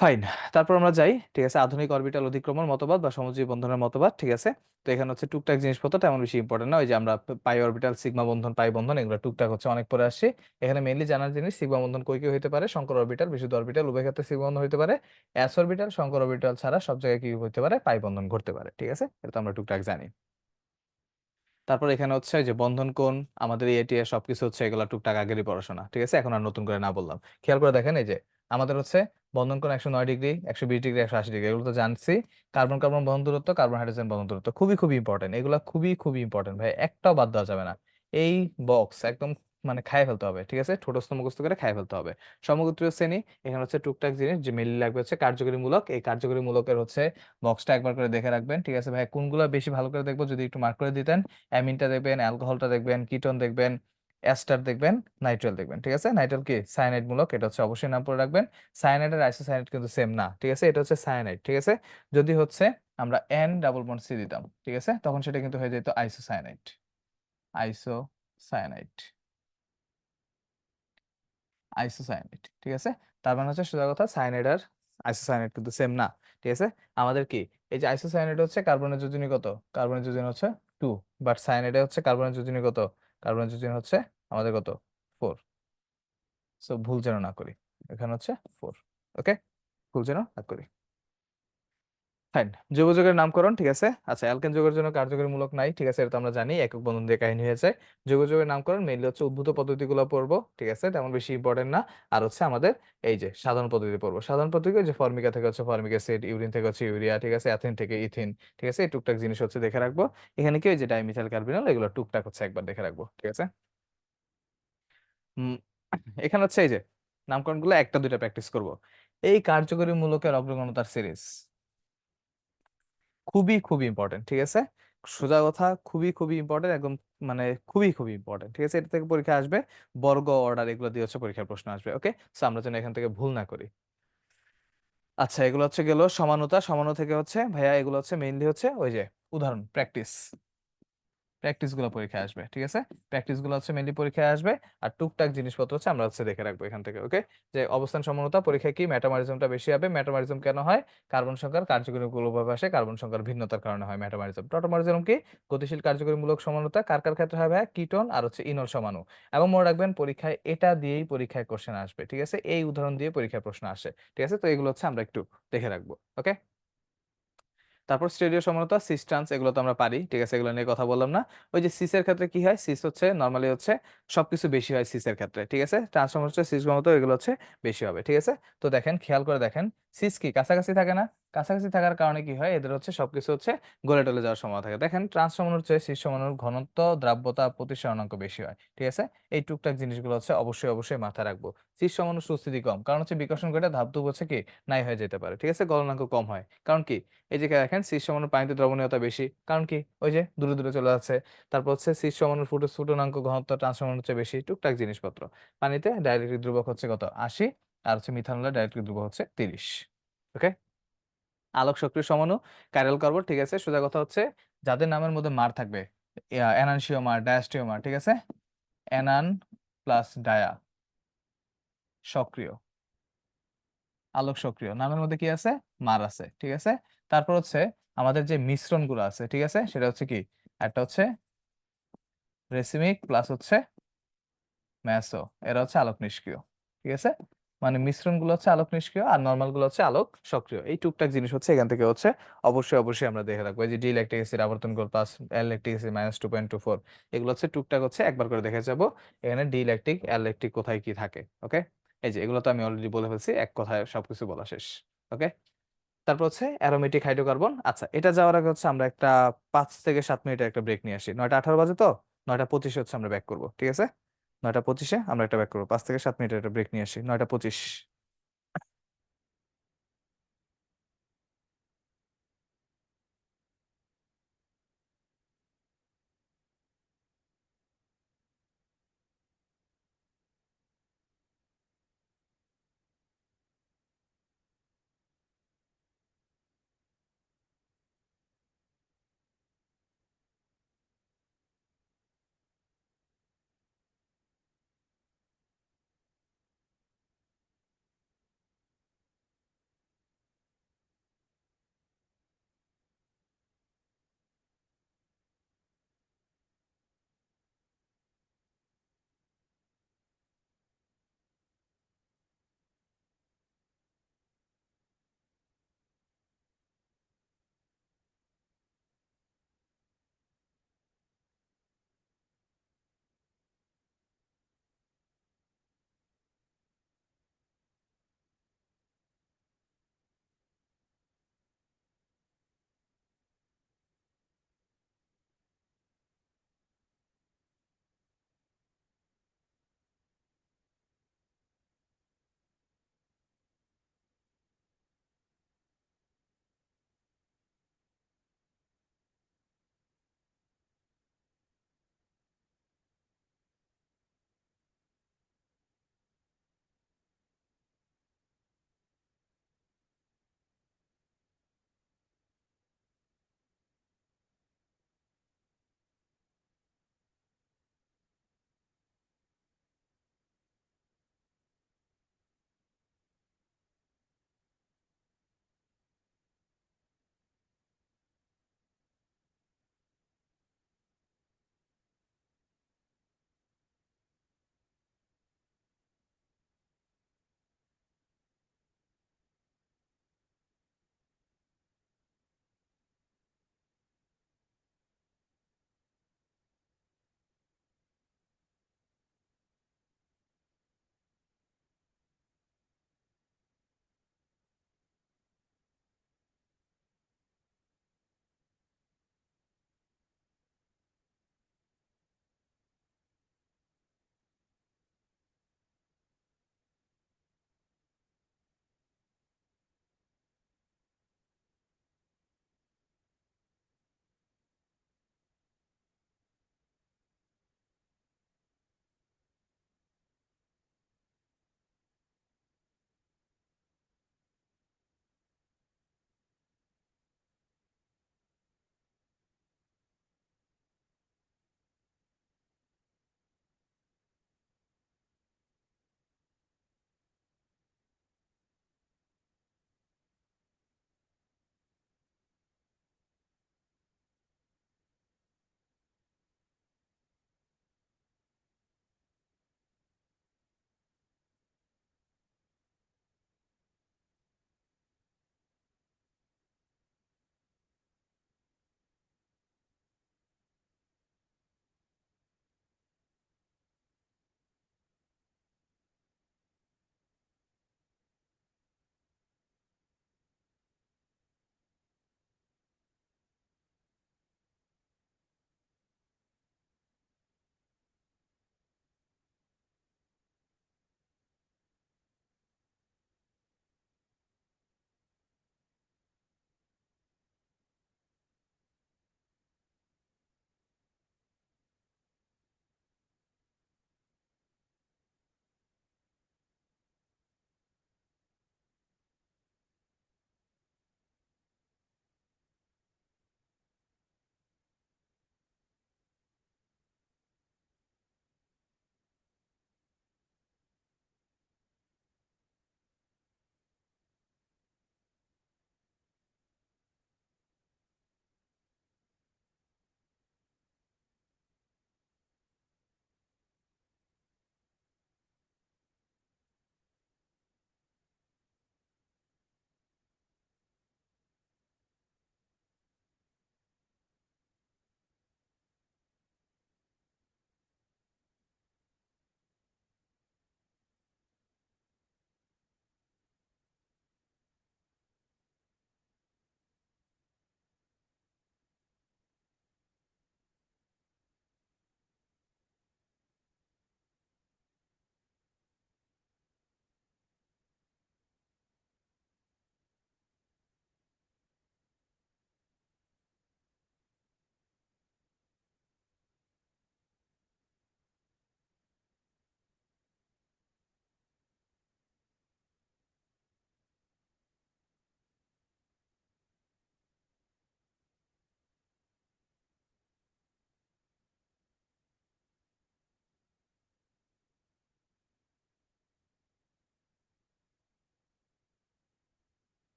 ফাইন। তারপর আমরা যাই, ঠিক আছে, আধুনিক অরবিটাল অধিক্রমণ মতবাদ বা সমযোজী বন্ধনের মতবাদ, ঠিক আছে। তো এখানে হচ্ছে টুকটাক জিনিসপত্র তেমন বেশি ইম্পর্টেন্ট না, ওই যে আমরা পাই অরবিটাল, সিগমা বন্ধন, পাই বন্ধন, এগুলো টুকটাক হচ্ছে অনেক পরে আসছে। এখানে মেইনলি জানার জিনিস, সিগমা বন্ধন কই কই হতে পারে, শঙ্কর অরবিটাল, বিশুদ্ধ অরবিটাল উভয় ক্ষেত্রে সিগমা বন্ধন হতে পারে। এস অরবিটাল, শঙ্কর অরবিটাল ছাড়া সব জায়গায় কি হতে পারে, পাই বন্ধন ঘটতে পারে, ঠিক আছে, এটা তো আমরা টুকটাক জানি। তারপর এখানে হচ্ছে যে বন্ধন কোণ, আমাদের এটিএ সবকিছু হচ্ছে এগুলা টুকটাক আগেরই পড়াশোনা, ঠিক আছে, এখন আর নতুন করে না বললাম। খেয়াল করে দেখেন, এই যে আমাদের হচ্ছে বন্ধন কোণ 109 ডিগ্রি, 120 ডিগ্রি, 180 ডিগ্রি, এগুলো তো জানছি। কার্বন কার্বন বন্ধন দূরত্ব, কার্বন হাইড্রোজেন বন্ধন দূরত্ব খুবই খুবই ইম্পর্টেন্ট, এগুলা খুবই খুবই ইম্পর্টেন্ট ভাই, একটাও বাদ দেওয়া যাবে না। এই বক্স একদম মানে খায় ফেলতে হবে, ঠিক আছে, ঠোঁটস্থ মুখস্থ করে খায় ফেলতে হবে। সমগোত্রীয় শ্রেণী, এখানে হচ্ছে টুকটাক জিনিস যে মেইনলি লাগবে হচ্ছে কার্যকরী মূলক, এই কার্যকরী মূলকের হচ্ছে বক্সটা একবার করে দেখে রাখবেন, ঠিক আছে ভাই। কোনগুলো বেশি ভালো করে দেখবো যদি একটু মার্ক করে দিতেন। অ্যামিনটা দেখবেন, অ্যালকোহলটা দেখবেন, কিটোন দেখবেন, অ্যাস্টার দেখবেন, নাইট্রেল দেখবেন, ঠিক আছে। নাইট্রেল কি সায়ানাইড মূলক, এটা হচ্ছে অবশ্যই নাম পড়ে রাখবেন। সায়ানাইড আর আইসোসায়ানাইড কিন্তু সেম না, ঠিক আছে, এটা হচ্ছে সায়ানাইড, ঠিক আছে। যদি হচ্ছে আমরা এন ডাবল বন্ড সি দিতাম, ঠিক আছে, তখন সেটা কিন্তু হয়ে যেত আইসোসায়ানাইড, আইসোসায়ানাইড, আইসোসায়ানাইড, ঠিক আছে। তার মানে হচ্ছে সোজা কথা, সায়ানাইড আর আইসোসায়ানাইড কিন্তু সেম না, ঠিক আছে। আমাদের কি, এই যে আইসোসায়ানাইড হচ্ছে কার্বনের যোজনী কত, কার্বনের যোজনী হচ্ছে 2, বাট সায়ানাইডে হচ্ছে কার্বনের যোজনী কত, কার্বনের যোজনী হচ্ছে আমাদের কত, 4। সো ভুল যেন না করি, এখানে হচ্ছে 4। ওকে, ভুল যেন না করি। ফাইন। জৈব যৌগের নামকরণ, ঠিক আছে। আচ্ছা, অ্যালকেন যৌগের জন্য কার্যকরী মূলক নাই, ঠিক আছে, এটা তো আমরা জানি, একক বন্ধন দিয়ে কাহিনী হয়েছে। জৈব যৌগের নামকরণ মেইনলি হচ্ছে উদ্ভূত পদ্ধতিগুলো পড়বো, ঠিক আছে, তেমন বেশি ইম্পর্টেন্ট না। আর হচ্ছে আমাদের এই যে সাধারণ পদ্ধতি পড়বো, সাধারণ পদ্ধতি ওই যে ফর্মিকা থেকে হচ্ছে ফর্মিক অ্যাসিড, ইউরিন থেকে হচ্ছে ইউরিয়া, ঠিক আছে, অ্যাথিন থেকে ইথিন, ঠিক আছে, এই টুকটাক জিনিস হচ্ছে দেখে রাখবো। এখানে কি ওই যে ডাইমিথাইল কার্বিনল, এগুলো টুকটাক হচ্ছে একবার দেখে রাখবো, ঠিক আছে। হুম, এখানে হচ্ছে এই যে নামকরণগুলো একটা দুইটা প্র্যাকটিস করব। এই কার্যকরী মূলকের অগ্রগণতার সিরিজ খুবই খুবই ইম্পর্টেন্ট, ঠিক আছে। সোজা কথা, খুবই খুবই ইম্পর্টেন্ট, একদম মানে খুবই খুবই ইম্পর্টেন্ট, ঠিক আছে? এটা থেকে পরীক্ষা আসবে, বর্গ অর্ডার এগুলো দিয়ে হচ্ছে পরীক্ষার প্রশ্ন আসবে। ওকে, সো আমরা যেন এখান থেকে ভুল না করি। আচ্ছা, এগুলো হচ্ছে গেল সমানতা। সমানতা থেকে হচ্ছে ভাইয়া এগুলো হচ্ছে মেইনলি হচ্ছে ওই যে উদাহরণ, প্র্যাকটিস। প্র্যাকটিস গুলো পরীক্ষায় আসবে, ঠিক আছে? প্র্যাকটিস গুলো হচ্ছে মেইনলি পরীক্ষায় আসবে। আর টুকটাক জিনিসপত্র হচ্ছে আমরা হচ্ছে দেখে রাখবো এখান থেকে। ওকে, যে অবস্থান সমানতা পরীক্ষায় কি মেটামরিজমটা বেশি হবে। মেটামরিজম কেন হয়? কার্বন সংখ্যার কার্যকরীমূলকভাবে আসে, কার্বন সংখ্যার ভিন্নতার কারণে হয় মেটামরিজম। টটোমারিজম কি? গতিশীল কার্যকরীমূলক সমানতা। কার কার ক্ষেত্রে হয় ভাইয়া? কিটোন আর হচ্ছে ইনল সমাণু। এবং মনে রাখবেন পরীক্ষায় এটা দিয়েই পরীক্ষায় কোশ্চেন আসবে, ঠিক আছে? এই উদাহরণ দিয়ে পরীক্ষায় প্রশ্ন আসে, ঠিক আছে? তো এগুলো হচ্ছে আমরা একটু দেখে রাখবো। ওকে, তারপর স্টেরিও সমানতা, সিস ট্রান্স এগুলো তো আমরা পারি, ঠিক আছে? এগুলো নিয়ে কথা বললাম না। ওই যে সিসের ক্ষেত্রে কি হয়, সিস হচ্ছে নর্মালি হচ্ছে সবকিছু বেশি হয় সিসের ক্ষেত্রে, ঠিক আছে? ট্রান্সফর্ম হচ্ছে সিস ঘনত্ব এগুলো হচ্ছে বেশি হবে, ঠিক আছে? তো দেখেন, খেয়াল করে দেখেন, সিস কি কাছাকাছি থাকে না? কাছাকাছি থাকার কারণে কি হয়, এদের হচ্ছে সবকিছু হচ্ছে গলে টলে যাওয়ার সম্ভাবনা থাকে। দেখেন, ট্রান্সফর্মার হচ্ছে সিস সমানুর ঘনত্ব, দ্রাব্যতা, প্রতিসরণাঙ্ক বেশি হয়, ঠিক আছে? এই টুকটাক জিনিসগুলো হচ্ছে অবশ্যই অবশ্যই মাথায় রাখবো। সিস সমানুর সুস্থিতি কম, কারণ হচ্ছে বিকর্ষণ ঘটে ধাপ হচ্ছে কি নাই হয়ে যেতে পারে, ঠিক আছে? গলনাঙ্ক কম হয়, কারণ কি? এই যে দেখেন, সিস সমানুর পানিতে দ্রবণীয়তা বেশি, কারণ কি? ওই যে দূরে দূরে চলে যাচ্ছে। তারপর হচ্ছে সিস সমানুর ফুটনাঙ্ক ঘনত্ব ট্রান্সফর্মার হচ্ছে বেশি, টুকটাক জিনিসপত্র। পানিতে ডাইলেক্ট্রিক ধ্রুবক হচ্ছে কত? 80। আর হচ্ছে মিথানলে ডাইলেক্ট্রিক ধ্রুবক হচ্ছে 30। ওকে, আলোক সক্রিয় সমাণু, কাইরাল কার্বন, ঠিক আছে? সোজা কথা হচ্ছে যাদের নামের মধ্যে মার থাকবে, এনানসিওমার, ডায়াস্টিওমার, ঠিক আছে? এনান প্লাস ডায়া, সক্রিয়। আলোক সক্রিয় নামের মধ্যে কি আছে? মার আছে, ঠিক আছে? তারপর হচ্ছে আমাদের যে মিশ্রণগুলো আছে, ঠিক আছে? সেটা হচ্ছে কি, একটা হচ্ছে রেসিমিক প্লাস হচ্ছে ম্যাসো, এরা হচ্ছে আলোক নিষ্ক্রিয়, ঠিক আছে? মানে মিশ্রণগুলো হচ্ছে আলোক নিষ্ক্রিয় আর নরমাল গুলো হচ্ছে আলোক সক্রিয়। এই টুকটাক জিনিস হচ্ছে এখান থেকে হচ্ছে অবশ্যই অবশ্যই আমরা দেখে রাখবো। এই যে ডি ল্যাকটিক অ্যাসিড আবর্তন কোণ প্লাস এল ল্যাকটিক অ্যাসিড -2.24, এগুলো হচ্ছে টুকটাক হচ্ছে একবার করে দেখে যাবো। এখানে ডি ল্যাকটিক এল ল্যাকটিক কোথায় কি থাকে। ওকে, এই যে এগুলো তো আমি অলরেডি বলে ফেলছি, এক কথায় সবকিছু বলা শেষ। ওকে, তারপর হচ্ছে অ্যারোমেটিক হাইড্রোকার্বন। আচ্ছা, এটা যাওয়ার আগে হচ্ছে আমরা একটা 5 থেকে 7 মিনিটের একটা ব্রেক নিয়ে আসি। 9টা 18 বাজে, তো 9টা 25 হচ্ছে আমরা ব্যাক করবো, ঠিক আছে? 9টা 25-এ আমরা একটা ব্যাক করবো, 5 থেকে 7 মিনিটের একটা ব্রেক নিয়ে আসি। 9টা 25।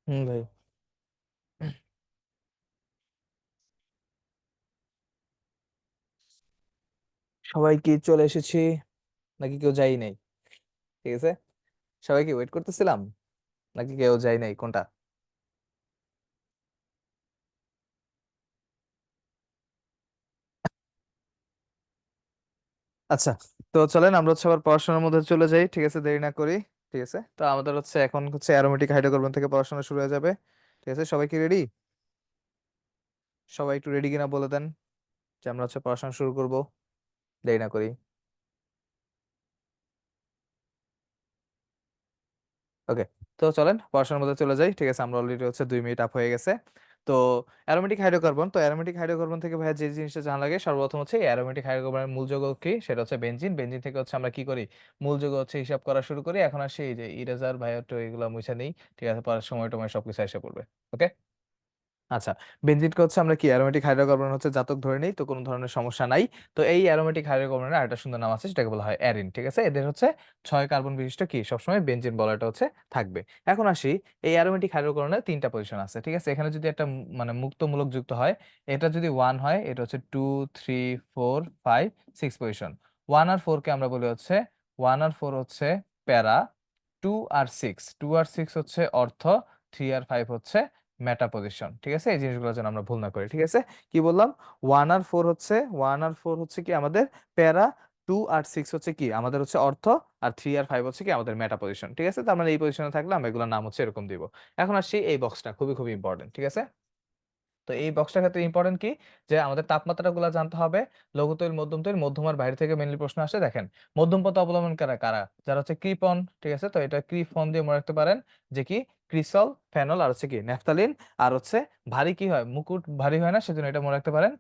ভাই। সবাই কি চলে এসেছি নাকি কেউ যাই নাই? ঠিক আছে, সবাই কি ওয়েট করতেছিলাম নাকি কেউ যাই নাই, কোনটা? আচ্ছা, তো চলেন আমরা হচ্ছে আবার পড়াশোনার মধ্যে চলে যাই, ঠিক আছে, দেরি না করি। ঠিক আছে, তো আমাদের হচ্ছে এখন হচ্ছে অ্যারোমেটিক হাইড্রোকার্বন থেকে পড়াশোনা শুরু হয়ে যাবে। ঠিক আছে, সবাই কি রেডি? সবাই একটু রেডি কিনা বলে দেন, যে আমরা হচ্ছে পড়াশোনা শুরু করব, দেরি না করি। ওকে, তো চলেন পড়াশোনার মধ্যে চলে যাই। ঠিক আছে, আমরা অলরেডি হচ্ছে 2 মিনিট আপ হয়ে গেছে। তো অ্যারোমেটিক হাইড্রোকার্বন, তো অ্যারোমেটিক হাইড্রোকার্বন থেকে ভাইয়া যে জিনিসটা জানা লাগে সর্বপ্রথম হচ্ছে অ্যারোমেটিক হাইড্রোকার্বনের মূল যৌগ কি, সেটা হচ্ছে বেনজিন। বেনজিন থেকে হচ্ছে আমরা কি করি, মূল যৌগ হচ্ছে হিসাব করা শুরু করি। এখন আর সেই যে ইরেজার ভাইয়া তো এগুলো মুছে নেই, ঠিক আছে, পরে সময় টময় সবকিছু এসে পড়বে। ওকে, আচ্ছা, বেনজিনকে হচ্ছে আমরা কি অ্যারোমেটিক হাইড্রোকার্বন হচ্ছে জাতক ধরে নিই, তো কোনো ধরনের সমস্যা নাই। তো এই অ্যারোমেটিক হাইড্রোকার্বনের আরেকটা সুন্দর নাম আছে, সেটাকে বলা হয় অ্যারিন। ঠিক আছে, এদের হচ্ছে 6 কার্বন বিশিষ্ট কি সবসময় বেনজিন বলাটা হচ্ছে থাকবে। এখন আসি, এই অ্যারোমেটিক হাইড্রোকার্বনের 3টা পজিশন আছে। ঠিক আছে, এখানে যদি একটা মানে মুক্তমূলক যুক্ত হয়, এটা যদি 1 হয়, এটা হচ্ছে 2 3 4 5 6 পজিশন। 1 আর 4 কে আমরা বলি হচ্ছে, 1 আর 4 হচ্ছে প্যারা, 2 আর 6 হচ্ছে অর্থ, 3 আর 5 হচ্ছে মেটা পজিশন। ঠিক আছে, এই জিনিসগুলো যেন আমরা ভুল না করি। ঠিক আছে, কি বললাম, 1 আর 4 হচ্ছে কি আমাদের প্যারা, 2 আর 6 হচ্ছে কি আমাদের হচ্ছে অর্থ, আর 3 আর 5 হচ্ছে কি আমাদের মেটা পজিশন। ঠিক আছে, তার মানে এই পজিশনে থাকলে আমরা এগুলোর নাম হচ্ছে এরকম দিব। এখন আসি এই বক্সটা খুবই খুবই ইম্পর্টেন্ট। ঠিক আছে, তো এই বক্সটার ক্ষেত্রে ইম্পর্টেন্ট কি, যে আমাদের তাপমাত্রাগুলো জানতে হবে। লঘু তৈল, মধ্যম তৈল, মধ্যমার বাইরে থেকে মেনলি প্রশ্ন আসে। দেখেন, মধ্যম পথ অবলম্বন কারা কারা, যারা হচ্ছে কৃপন। ঠিক আছে, তো এটা কৃপন দিয়ে মনে রাখতে পারেন, যে কি ক্রিসল, ফেনল, আর হচ্ছে কি ন্যাফথালিন। আর হচ্ছে ভারী কি হয়, মুকুট ভারী হয় না, সেজন্য এটা মনে রাখতে পারেন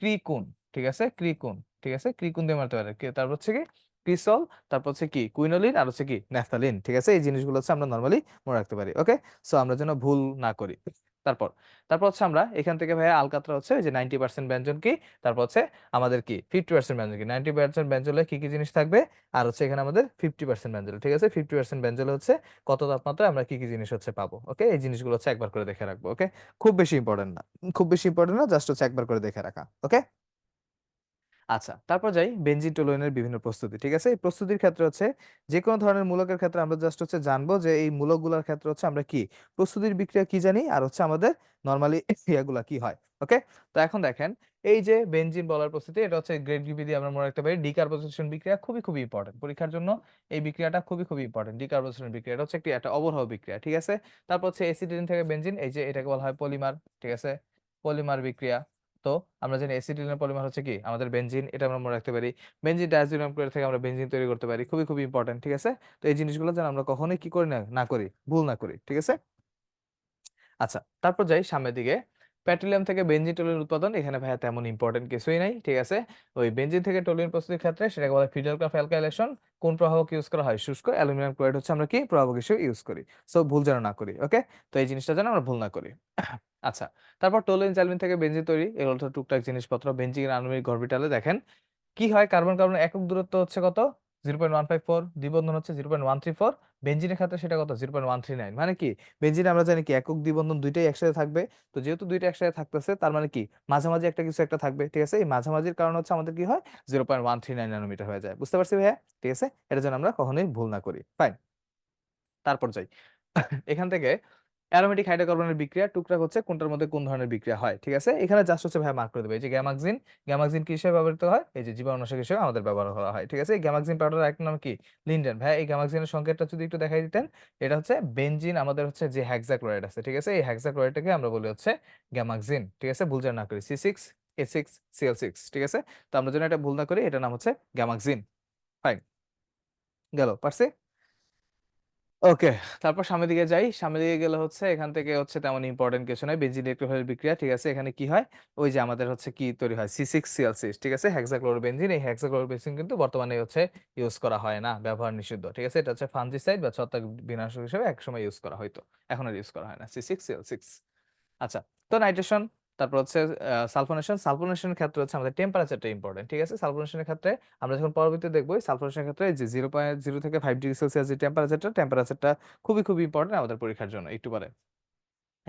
ক্রিকুন। ঠিক আছে, ক্রিকুন। ঠিক আছে, ক্রিকুন দিয়ে মারতে পারেন। তারপর হচ্ছে কি ক্রিসল, তারপর হচ্ছে কি কুইনোলিন, আর হচ্ছে কি ন্যাফথালিন। ঠিক আছে, এই জিনিসগুলো হচ্ছে আমরা নর্মালি মনে রাখতে পারি। ওকে, সো আমরা যেন ভুল না করি। তারপর তারপর হচ্ছে আমরা এখান থেকে ভাইয়া আলকাতরা হচ্ছে ওই যে 90% ব্যঞ্জন কি, তারপর হচ্ছে আমাদের কি 50% ব্যঞ্জন কি, 90% ব্যঞ্জনে কি কি জিনিস থাকবে, আর হচ্ছে এখানে আমাদের 50% ব্যঞ্জন। ঠিক আছে, 50% ব্যঞ্জনে হচ্ছে কত তাপমাত্রায় আমরা কি কি জিনিস হচ্ছে পাবো। ওকে, এই জিনিসগুলো হচ্ছে একবার করে দেখে রাখবো। ওকে, খুব বেশি ইম্পর্টেন্ট না, খুব বেশি ইম্পর্টেন্ট না, জাস্ট হচ্ছে একবার করে দেখে রাখা। ওকে, আচ্ছা, তারপর যাই বেনজিন টলুইনের বিভিন্ন প্রস্তুতি। ঠিক আছে, এই প্রস্তুতির ক্ষেত্রে হচ্ছে যে কোনো ধরনের মূলকের ক্ষেত্রে আমরা জাস্ট হচ্ছে জানবো যে এই মূলকগুলোর ক্ষেত্রে হচ্ছে আমরা কি প্রস্তুতির বিক্রিয়া কি জানি, আর হচ্ছে আমাদের নর্মালি ইয়াগুলা কি হয়। ওকে, তো এখন দেখেন, এই যে বেনজিন বলার প্রস্তুতি, এটা হচ্ছে গ্রেড ডিপি দিয়ে আমরা মনে রাখতে পারি। ডিকার্বক্সিলেশন বিক্রিয়া খুবই খুবই ইম্পর্টেন্ট পরীক্ষার জন্য, এই বিক্রিয়াটা খুবই খুবই ইম্পর্টেন্ট। ডিকার্বক্সিলেশন বিক্রিয়া এটা হচ্ছে একটা অবরহ বিক্রিয়া। ঠিক আছে, তারপর হচ্ছে এসিটিলিন থেকে বেনজিন, এই যে এটাকে বলা হয় পলিমার। ঠিক আছে, পলিমার বিক্রিয়া। তো আমরা জানি অ্যাসিটিলিনের পলিমার হচ্ছে কি আমাদের বেনজিন, এটা আমরা মনে রাখতে পারি। বেনজিন ডায়াজোনিয়াম ক্লোরাইড থেকে আমরা বেনজিন তৈরি করতে পারি, খুবই খুবই ইম্পর্টেন্ট। ঠিক আছে, তো এই জিনিসগুলো যেন আমরা কখনোই কি করি না, না করি, ভুল না করি। ঠিক আছে, আচ্ছা, তারপর যাই সামনের দিকে। পেট্রোলিয়াম থেকে বেনজিন টলিউন উৎপাদন, এখানে ভাইয়া তেমন ইম্পর্টেন্ট কিছুই নাই। ঠিক আছে, ওই বেনজিন থেকে টলিউন প্রস্তুতির ক্ষেত্রে সেটাকে বলা হয় ফিডালক্রাফ অ্যালকাইলেশন। কোন প্রভাবক ইউজ করা হয়, শুষ্ক অ্যালুমিনিয়াম ক্লোরাইড হচ্ছে আমরা কি প্রভাবক হিসেবে ইউজ করি। সো ভুল যেন না করি। ওকে, তো এই জিনিসটা যেন আমরা ভুল না করি। আচ্ছা, তারপর টোলুইন জ্যালমিন থেকে বেনজিন তৈরি, এগুলো তো টুকটাক জিনিসপত্র। বেনজিনের আণবিক অরবিটালে দেখেন কি হয়, কার্বন কার্বন একক দূরত্ব হচ্ছে কত, 0.154, দ্বিবন্ধন হচ্ছে 0.134। বেনজিনের ক্ষেত্রে সেটা কত, 0.139। মানে কি, বেনজিনে আমরা জানি কি একক দ্বিবন্ধন দুইটাই একসাথে থাকবে। তো যেহেতু দুইটা একসাথে থাকতেছে, তার মানে কি মাঝামাঝি একটা কিছু একটা থাকবে। ঠিক আছে, এই মাঝামাঝির কারণে হচ্ছে আমাদের কি হয় 0.139 ন্যানোমিটার হয়ে যায়। বুঝতে পারছি ভাইয়া? ঠিক আছে, এটা যেন আমরা কখনোই ভুল না করি। ফাইন, তারপর যাই এখান থেকে অ্যারোমেটিক হাইড্রোকার্বনের বিক্রিয়া টুকরাক হচ্ছে কোনটার মধ্যে কোন ধরনের বিক্রিয়া হয়। ঠিক আছে, এখানে জাস্ট হচ্ছে ভাই মার্ক করে দেবে, এই যে গ্যামাক্সিন। গ্যামাক্সিন কি হিসেবে ব্যবহৃত হয়, এই যে জীবাণুনাশক হিসেবে আমাদের ব্যবহার করা হয়। ঠিক আছে, এই গ্যামাক্সিন পাউডার একটা নাম কি, লিন্ডেন। ভাই এই গ্যামাক্সিনের সংকেতটা যদি একটু দেখাই দিতেন, এটা হচ্ছে বেনজিন আমাদের হচ্ছে যে হেক্সাক্লোরাইড আছে। ঠিক আছে, এই হেক্সাক্লোরাইডটাকে আমরা বলি হচ্ছে গ্যামাক্সিন। ঠিক আছে, ভুল যেন না করি, C6H6Cl6। ঠিক আছে, তো আমরা যেন এটা ভুল না করি, এটার নাম হচ্ছে গ্যামাক্সিন। ফাইন, গেল পারছি। ওকে, তারপর সামনের দিকে যাই। সামনের দিকে গেলে হচ্ছে এখান থেকে হচ্ছে তেমন ইম্পর্টেন্ট কিছু নয়, বেনজিন ইলেকট্রোফিলিক বিক্রিয়া। ঠিক আছে, এখানে কি হয়, ওই যে আমাদের হচ্ছে কি তৈরি হয়, C6Cl6। ঠিক আছে, হেক্সাক্লোরোবেনজিন। এই হেক্সাক্লোরোবেনজিন কিন্তু বর্তমানে হচ্ছে ইউজ করা হয় না, ব্যবহার নিষিদ্ধ। ঠিক আছে, এটা হচ্ছে ফাঞ্জিসাইড বা ছত্রাক বিনাশক হিসেবে একসময় ইউজ করা হয়তো, এখন আর ইউজ করা হয় না C6Cl6। আচ্ছা, তো নাইট্রেশন, তারপর হচ্ছে সালফোনেশন। সালফোনেশনের ক্ষেত্রে হচ্ছে আমাদের টেম্পারেচারটা ইম্পর্টেন্ট। ঠিক আছে, সালফোনেশনের ক্ষেত্রে আমরা যখন পরবর্তীতে দেখবো, সালফোনেশনের ক্ষেত্রে যে 0.0 থেকে 5 ডিগ্রি সেলসিয়াস যে টেম্পারেচারটা খুবই খুবই ইম্পর্টেন্ট আমাদের পরীক্ষার জন্য একটু পরে।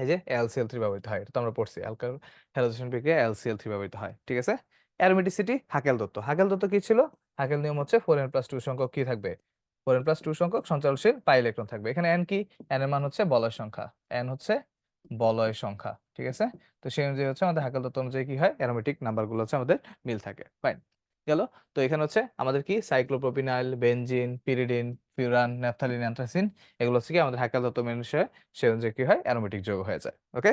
এই যে LCl3 ব্যবহৃত হয়, এটা তো আমরা পড়ছি, অ্যালকাইল হ্যালোজেনেশন বিক্রিয়া LCl3 ব্যবহৃত হয়, ঠিক আছে। অ্যারোমেটিসিটি, হাকেল দত্ত। হাকেল দত্ত কি ছিল? হাকেল নিয়ম হচ্ছে 4n+2 সংখ্যক কি থাকবে? 4n+2 সংখ্যক সঞ্চালনশীল পাই ইলেকট্রন থাকবে। এখানে n কি? n এর মান হচ্ছে বলয় সংখ্যা, n হচ্ছে বলয় সংখ্যা, ঠিক আছে। তো সেই অনুযায়ী হচ্ছে আমাদের হাকেল দত্ত অনুযায়ী কি হয়, অ্যারোমেটিক নাম্বারগুলো হচ্ছে আমাদের মিল থাকে, ফাইন গেল। তো এখানে হচ্ছে আমাদের কি cyclopropenyl, benzene, pyridine, furan, naphthalene, অ্যান্থ্রাসিন, এগুলো হচ্ছে কি আমাদের হাকেল দত্ত মেনুসে সে অনুযায়ী কি হয়, অ্যারোমেটিক যৌগ হয়ে যায়, ওকে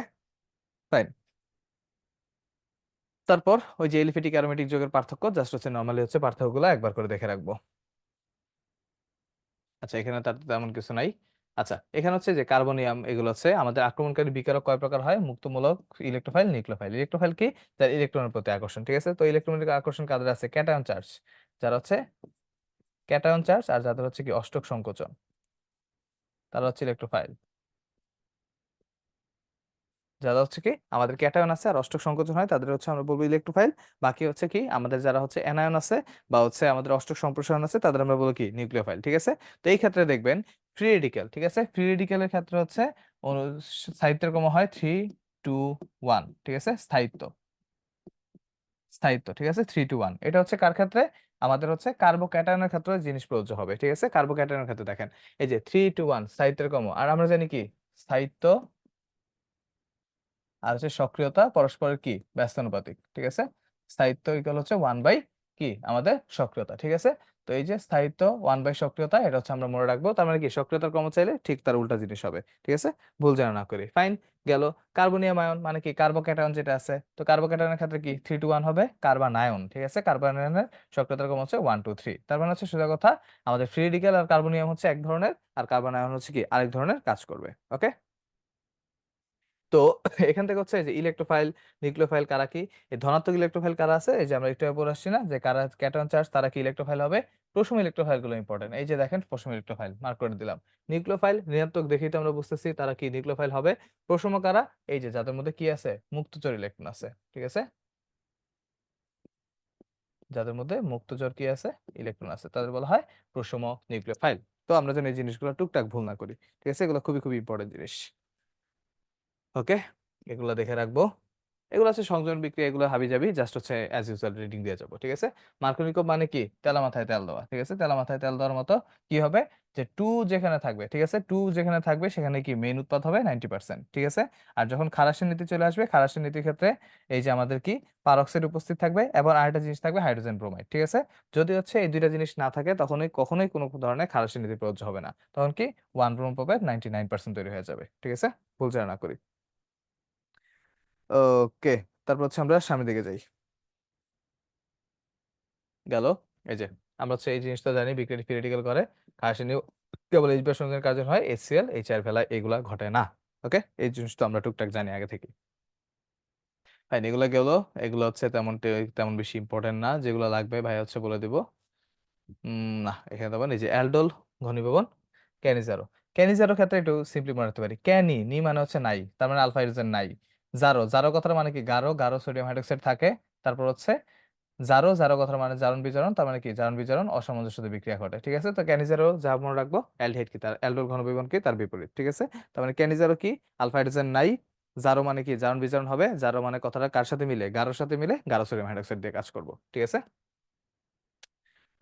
ফাইন। তারপর ওই যে এলিফ্যাটিক অ্যারোমেটিক যৌগের পার্থক্য জাস্ট হচ্ছে নরমালি হচ্ছে পার্থক্যগুলো একবার করে দেখে রাখবো। আচ্ছা, এখানে তার তেমন কিছু নাই। আচ্ছা, এখানে হচ্ছে যে কার্বনিয়াম, এগুলো হচ্ছে আমাদের আক্রমণকারী বিকারক কয় প্রকার হয়? মুক্তমূলক, ইলেকট্রোফাইল, নিউক্লিওফাইল। ইলেকট্রোফাইল কি? যার ইলেকট্রনের প্রতি আকর্ষণ, ঠিক আছে। তো ইলেকট্রনের আকর্ষণ কাদের আছে? ক্যাটায়ন চার্জ, যারা হচ্ছে ক্যাটায়ন চার্জ, আর যাদের হচ্ছে কি অষ্টক সংকোচন, তারা হচ্ছে ইলেকট্রোফাইল। যারা হচ্ছে কি আমাদের ক্যাটায়ন আছে আর অষ্টক সংকোচন হয় তাদের হচ্ছে আমরা বলবো ইলেকট্রোফাইল। বাকি হচ্ছে কি আমাদের যারা হচ্ছে অ্যানায়ন আছে বা হচ্ছে আমাদের অষ্টক সম্প্রসারণ আছে তাদের আমরা বলবো কি নিউক্লিওফাইল, ঠিক আছে। তো এই ক্ষেত্রে দেখবেন ফ্রি রেডিক্যাল, ঠিক আছে, ফ্রি রেডিক্যালের ক্ষেত্রে হচ্ছে স্থায়িত্বের ক্রম হয় 3, 2, 1, ঠিক আছে। স্থায়িত্ব, স্থায়িত্ব, ঠিক আছে, 3, 2, 1। এটা হচ্ছে কার ক্ষেত্রে? আমাদের হচ্ছে কার্বোক্যাটায়নের ক্ষেত্রে জিনিস প্রযোজ্য হবে, ঠিক আছে। কার্বোক্যাটায়নের ক্ষেত্রে দেখেন এই যে 3, 2, 1 স্থায়িত্বের ক্রম, আর আমরা জানি কি স্থায়িত্ব আর হচ্ছে সক্রিয়তা পরস্পরের কি ব্যস্তানুপাতিক, ঠিক আছে। স্থায়িত্ব ইকুয়াল হচ্ছে 1/, কি আমাদের সক্রিয়তা, ঠিক আছে। তো এই যে স্থায়িত্ব 1/, সক্রিয়তা, এটা হচ্ছে আমরা মনে রাখবো। তার মানে কি সক্রিয়তার ক্রম চাইলে ঠিক তার উল্টা জিনিস হবে, ঠিক আছে। ভুল যেন না করি, ফাইন গেল। কার্বনিয়াম আয়ন মানে কি কার্বোক্যাটায়ন যেটা আছে, তো কার্বোক্যাটায়নের ক্ষেত্রে কি 3, 2, 1 হবে। কার্বানায়ন, ঠিক আছে, কার্বানায়নের সক্রিয়তার ক্রম হচ্ছে 1, 2, 3। তার মানে হচ্ছে সোজা কথা আমাদের ফ্রি রেডিক্যাল আর কার্বনিয়াম হচ্ছে এক ধরনের, আর কার্বনায়ন হচ্ছে কি আরেক ধরনের কাজ করবে, ওকে। তো এখান থেকে হচ্ছে এই যে ইলেকট্রোফাইল, নিউক্লিওফাইল কারা কি? এই ধনাত্মক ইলেকট্রোফাইল কারা আছে, এই যে আমরা একটু পরে আসছি না যে কারা ক্যাটায়ন চার্জ, তারা কি ইলেকট্রোফাইল হবে? প্রথম ইলেকট্রোফাইল গুলো ইম্পর্টেন্ট, এই যে দেখেন প্রথম ইলেকট্রোফাইল মার্ক করে দিলাম। নিউক্লিওফাইল ঋণাত্মক দেখেই তো আমরা বুঝতেছি তারা কি নিউক্লিওফাইল হবে। প্রথম কারা? এই যে যাদের মধ্যে কি আছে মুক্তচর ইলেকট্রন আছে, ঠিক আছে, যাদের মধ্যে মুক্তচর কি আছে ইলেকট্রন আছে তাদের বলা হয় প্রশম নিউক্লিওফাইল। তো আমরা যেন এই জিনিসগুলো টুকটাক ভুল না করি, ঠিক আছে, এগুলো খুবই খুবই ইম্পর্টেন্ট জিনিস, ওকে। এগুলো দেখে রাখবো। এগুলো আছে সংযোজন বিক্রিয়া, এগুলো হাবিজাবি, জাস্ট হচ্ছে অ্যাজ ইউজুয়াল রিডিং দিয়ে যাবো, ঠিক আছে। মার্কোনিকোভ মানে কি তেলা মাথায় তেল দেওয়া, ঠিক আছে। তেলা মাথায় তেল দেওয়ার মতো কি হবে, যে টু যেখানে থাকবে, ঠিক আছে, টু যেখানে থাকবে সেখানে কি মেইন উৎপাদ হবে 90%, ঠিক আছে। আর যখন ক্ষারাশের নীতি চলে আসবে, ক্ষারাশের নীতির ক্ষেত্রে এই যে আমাদের কি পারক্সাইড উপস্থিত থাকবে এবং আরেকটা জিনিস থাকবে হাইড্রোজেন ব্রোমাইড, ঠিক আছে। যদি হচ্ছে এই দুইটা জিনিস না থাকে তখনই কখনোই কোনো ধরনের ক্ষারাশের নীতি প্রযোজ্য হবে না, তখন কি ওয়ান ব্রোম পাবে 99% তৈরি হয়ে যাবে, ঠিক আছে। ভুল যেন না করি, ওকে। তারপর হচ্ছে আমরা সামনের দিকে যাই, গেল। এই যে আমরা হচ্ছে এই জিনিসটা জানি বিক্রিয়া থিওরিটিক্যাল করে কার্শনীয় কেবল এইচবিআর সংযোজনের কাজে হয়, HCl HR ভেলায় এগুলা ঘটে না, ওকে। এই জিনিস তো আমরা টুকটাক জানি আগে থেকে, ফাইন এগুলা গেল। এগুলো হচ্ছে তেমন তেমন বেশি ইম্পর্টেন্ট না, যেগুলো লাগবে ভাই হচ্ছে বলে দিব। না এখানে দেবেন এই যে অ্যালডোল ঘনীভবন, ক্যানিজারো। ক্যানিজারো ক্ষেত্রে একটু সিম্পলি মনে রাখতে পারি, ক্যানি নি মানে হচ্ছে নাই, তার মানে আলফা হাইড্রোজেন নাই। জারো, জারো কথার মানে কি গারো, গারো সোডিয়াম হাইড্রোক্সাইড থাকে। তারপর হচ্ছে জারো, জারো কথার মানে জারণ বিজারণ, তার মানে কি জারণ বিজারণ অসামঞ্জস্য সাথে বিক্রিয়া ঘটে, ঠিক আছে। তো ক্যানিজারো যা মনে রাখবো, অ্যালডিহাইড কি তার অ্যালডোল ঘনবীবন কি তার বিপরীত, ঠিক আছে। তার মানে ক্যানিজারো কি আলফা হাইড্রোজেন নাই। জারো মানে কি জারণ বিজারণ হবে, জারো মানে কথাটা কার সাথে মিলে, গারোর সাথে মিলে, গারো সোডিয়াম হাইড্রোক্সাইড দিয়ে কাজ করবো, ঠিক আছে।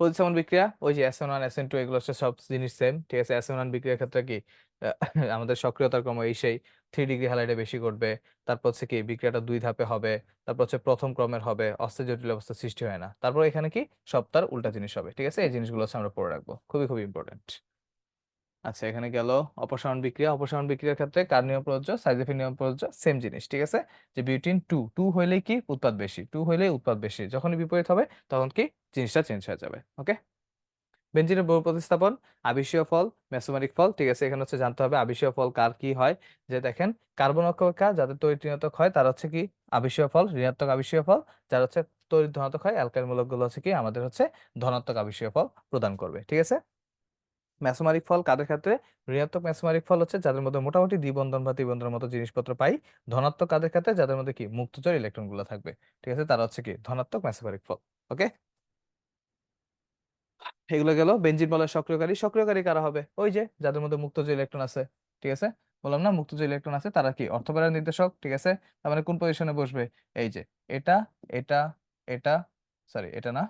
প্রতিস্থাপন বিক্রিয়া ওই যে SN1 SN2 এগুলো হচ্ছে সব জিনিস সেম, ঠিক আছে। SN1 বিক্রিয়ার ক্ষেত্রে কি আহ, আমাদের সক্রিয়তার ক্রম এই সেই 3 ডিগ্রি হ্যালাইডে বেশি ঘটবে। তারপর হচ্ছে কি বিক্রিয়াটা 2 ধাপে হবে। তারপর হচ্ছে প্রথম ক্রমের হবে, অস্থায়ী জটিল অবস্থা সৃষ্টি হয় না। তারপর এখানে কি সব তার উল্টা জিনিস হবে, ঠিক আছে। এই জিনিসগুলো হচ্ছে আমরা পড়ে রাখবো, খুবই খুবই ইম্পর্টেন্ট। আচ্ছা, এখানে গেল অপসারণ বিক্রিয়া। অপসারণ বিক্রিয়ার ক্ষেত্রে কার নিয়ম প্রযোজ্য, সাইজেফির নিয়ম প্রযোজ্য, সেম জিনিস, ঠিক আছে। যে বিউটিন টু টু হইলেই কি উৎপাদ বেশি, টু হইলেই উৎপাদ বেশি, যখনই বিপরীত হবে তখন কি জিনিসটা চেঞ্জ হয়ে যাবে, ওকে। বেঞ্জিনের বহু প্রতিস্থাপন, আবেশীয় ফল, মেসোমেরিক ফল, ঠিক আছে। এখানে হচ্ছে জানতে হবে আবেশীয় ফল কার কি হয়। যে দেখেন কার্বন অক্ষরেখা যাদের তড়িৎ ঋণাত্মক হয় তারা হচ্ছে কি আবেশীয় ফল, ঋণাত্মক আবেশীয় ফল। যারা হচ্ছে তড়িৎ ধনাত্মক হয় অ্যালকাইল মূলকগুলো হচ্ছে কি আমাদের হচ্ছে ধনাত্মক আবেশীয় ফল প্রদান করবে, ঠিক আছে। মেসোমারিক ফল কাদের ক্ষেত্রে? ঋণাত্মক মেসোমারিক ফল হচ্ছে যাদের মধ্যে মোটামুটি দ্বিবন্ধন বা ত্রিবন্ধনের মতো জিনিসপত্র পাই। ধনাত্মক কাদের ক্ষেত্রে? যাদের মধ্যে কি মুক্তচর ইলেকট্রন গুলো থাকবে, ঠিক আছে, তারা হচ্ছে কি ধনাত্মক মেসোমারিক ফল, ওকে। এগুলো গেল বেঞ্জিন বলয়ের সক্রিয়কারী। সক্রিয়কারী কারা হবে? ওই যে যাদের মধ্যে মুক্তজ ইলেকট্রন আছে, ঠিক আছে, বললাম না মুক্ত যে ইলেকট্রন আছে তারা কি অর্থপেরার নির্দেশক, ঠিক আছে। তার মানে কোন পজিশনে বসবে, এই যে এটা, এটা, এটা, সরি এটা না,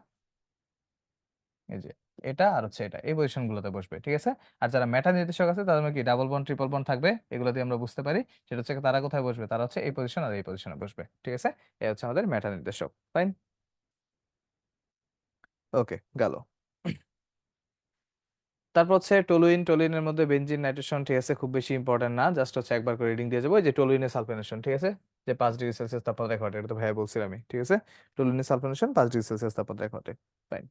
এই যে এটা আর হচ্ছে এটা, এই পজিশন গুলোতে বসবে, ঠিক আছে। আর যারা মেটা নির্দেশক আছে তাদের মধ্যে কি ডাবল বন্ড ট্রিপল বন্ড থাকবে, এগুলো দিয়ে আমরা বুঝতে পারি। সেটা হচ্ছে তারা কোথায় বসবে, তারা হচ্ছে এই পজিশন আর এই পজিশনে বসবে, ঠিক আছে। এই হচ্ছে আমাদের মেটা নির্দেশক, ফাইন। ওকে, গেল। তারপর হচ্ছে টলুইন, টলুইনের মধ্যে বেনজিন নাইট্রেশন, ঠিক আছে, খুব বেশি ইম্পর্টেন্ট না, জাস্ট হচ্ছে একবার করে রিডিং দিয়ে যাবো। এই যে টলুইনের সালফেনেশন, ঠিক আছে, যে 5 ডিগ্রি সেলসিয়াস তাপমাত্রায় ঘটে, এটা তো ভাইয়া বলছিলাম আমি, ঠিক আছে। টলুইনের সালফেনেশন 5 ডিগ্রি সেলসিয়াস তাপমাত্রায় ঘটে, ফাইন।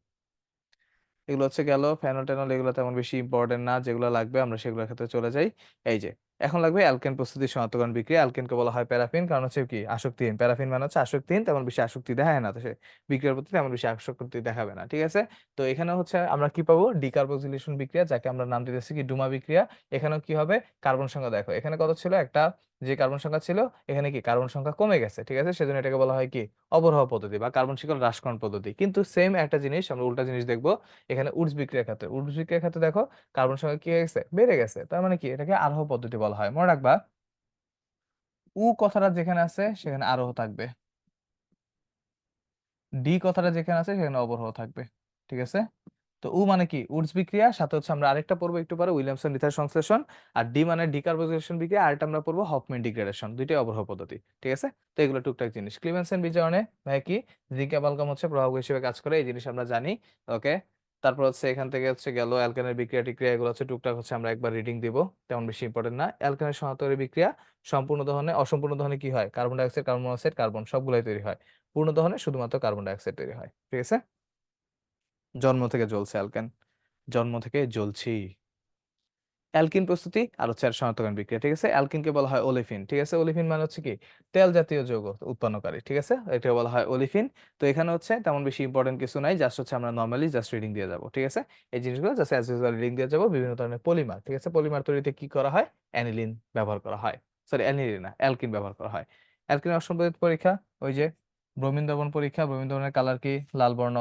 এগুলো হচ্ছে গেল ফেনল টেনল, এগুলো তেমন বেশি ইম্পর্টেন্ট না, যেগুলো লাগবে আমরা সেগুলোর ক্ষেত্রে চলে যাই। এই যে এখন লাগবে অ্যালকেন প্রস্তুতি শনাক্তকরণ বিক্রিয়া। অ্যালকেনকে বলা হয় প্যারাফিন, কারণ হচ্ছে কি আসক্তিহীন, প্যারাফিন মানে হচ্ছে আসক্তিহীন, তেমন বেশি আসক্তি দেখায় না, তো সে বিক্রিয়ার প্রতি তেমন বেশি আসক্তি দেখাবে না, ঠিক আছে। তো এখানে হচ্ছে আমরা কি পাবো, ডিকার্বক্সিলেশন বিক্রিয়া, যাকে আমরা নাম দিতেছি কি ডুমা বিক্রিয়া। এখানেও কি হবে, কার্বন সংখ্যা দেখো এখানে কত ছিল, একটা যে কার্বন সংখ্যা ছিল, এখানে কি কার্বন সংখ্যা কমে গেছে, ঠিক আছে, সেজন্য এটাকে বলা হয় কি অবরোহ পদ্ধতি বা কার্বন শিকল হ্রাসকরণ পদ্ধতি। কিন্তু সেম একটা জিনিস আমরা উল্টা জিনিস দেখবো এখানে উডস বিক্রিয়ার ক্ষেত্রে। উডস বিক্রিয়ার ক্ষেত্রে দেখো কার্বন সংখ্যা কি হয়ে গেছে, বেড়ে গেছে, তার মানে কি এটাকে আরোহ পদ্ধতি বলা হয়। মনে রাখবা উ কথাটা যেখানে আছে সেখানে আরোহ থাকবে, ডি কথাটা যেখানে আছে সেখানে অবরোহ থাকবে, ঠিক আছে। তো উ মানে কি উডস বিক্রিয়া, সাথে হচ্ছে আমরা আরেকটা পড়বো একটু পরে উইলিয়ামসন লিথার সংশ্লেষণ। আর ডি মানে ডিকার্বক্সিলেশন বিক্রিয়া, আরেকটা আমরা পড়বো হফম্যান ডিগ্রেডেশন, দুইটাই অবরোহ পদ্ধতি, ঠিক আছে। তো এগুলো টুকটাক জিনিস। ক্লিমেনসেন বিজারণে ভাই কি জিঙ্ক অ্যামালগাম হচ্ছে প্রভাবক হিসেবে কাজ করে, এই জিনিস আমরা জানি, ওকে। তারপর হচ্ছে এখান থেকে হচ্ছে গেল অ্যালকেনের বিক্রিয়া টিক্রিয়া, এগুলো হচ্ছে টুকটাক হচ্ছে আমরা একবার রিডিং দিব, তেমন বেশি ইম্পর্টেন্ট না। অ্যালকেনের শনাক্তকারী বিক্রিয়া সম্পূর্ণ দহনে, অসম্পূর্ণ দহনে কি হয়, carbon dioxide, carbon monoxide, carbon সবগুলাই তৈরি হয়। পূর্ণ দহনে শুধুমাত্র কার্বন ডাইঅক্সাইড তৈরি হয়, ঠিক আছে। জন্ম থেকে জ্বলছে অ্যালকেন, জন্ম থেকে জ্বলছি। অ্যালকিন প্রস্তুতি আর হচ্ছে এর শনাক্তকরণ বিক্রিয়া, ঠিক আছে। অ্যালকিনকে বলা হয় ওলিফিন, ঠিক আছে। ওলিফিন মানে হচ্ছে কি তেল জাতীয় যৌগ উৎপন্নকারী, ঠিক আছে, এটা বলা হয় ওলিফিন। তো এখানে হচ্ছে তেমন বেশি ইম্পর্টেন্ট কিছু নাই, জাস্ট হচ্ছে আমরা নর্মালি জাস্ট রিডিং দিয়ে যাব, ঠিক আছে। এই জিনিসগুলো জাস্ট অ্যাজ ইউজুয়াল রিডিং দিয়ে যাব। বিভিন্ন ধরনের পলিমার, ঠিক আছে, পলিমার তৈরিতে কি করা হয়, অ্যানিলিন ব্যবহার করা হয়, সরি অ্যানিলিন না অ্যালকিন ব্যবহার করা হয়। অ্যালকিন অসম্পর্কিত পরীক্ষা, ওই যে ব্রোমিন দ্রবণ পরীক্ষা, ব্রোমিন দ্রবণের কালার কি লাল বর্ণ।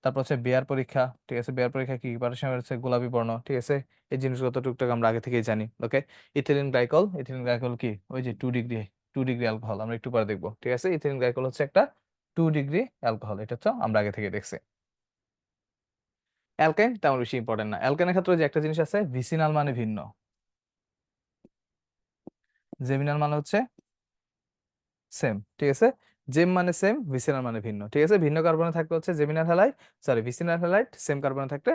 তারপর হচ্ছে বেয়ার পরীক্ষা, ঠিক আছে, বেয়ার পরীক্ষা কি পারসিয়াম হচ্ছে গোলাপি বর্ণ, ঠিক আছে। এই জিনিসগুলো তো টুকটাক আমরা আগে থেকেই জানি, ওকে। ইথিলিন গ্লাইকল, ইথিলিন গ্লাইকল কি ওই যে 2 ডিগ্রি, 2 ডিগ্রি অ্যালকোহল, আমরা একটু পরে দেখবো, ঠিক আছে। ইথিলিন গ্লাইকল হচ্ছে একটা 2 ডিগ্রি অ্যালকোহল, এটা তো আমরা আগে থেকে দেখছি। অ্যালকেন তেমন বেশি ইম্পর্টেন্ট না। অ্যালকেনের ক্ষেত্রে যে একটা জিনিস আছে, ভিসিনাল মানে ভিন্ন, জেমিনাল মানে হচ্ছে সেম, ঠিক আছে। জেম মানে সেম, ভিসিনাল মানে ভিন্ন, ঠিক আছে। ভিন্ন কার্বনে থাকলে হচ্ছে geminal halide, sorry vicinal halide, same কার্বনে থাকলে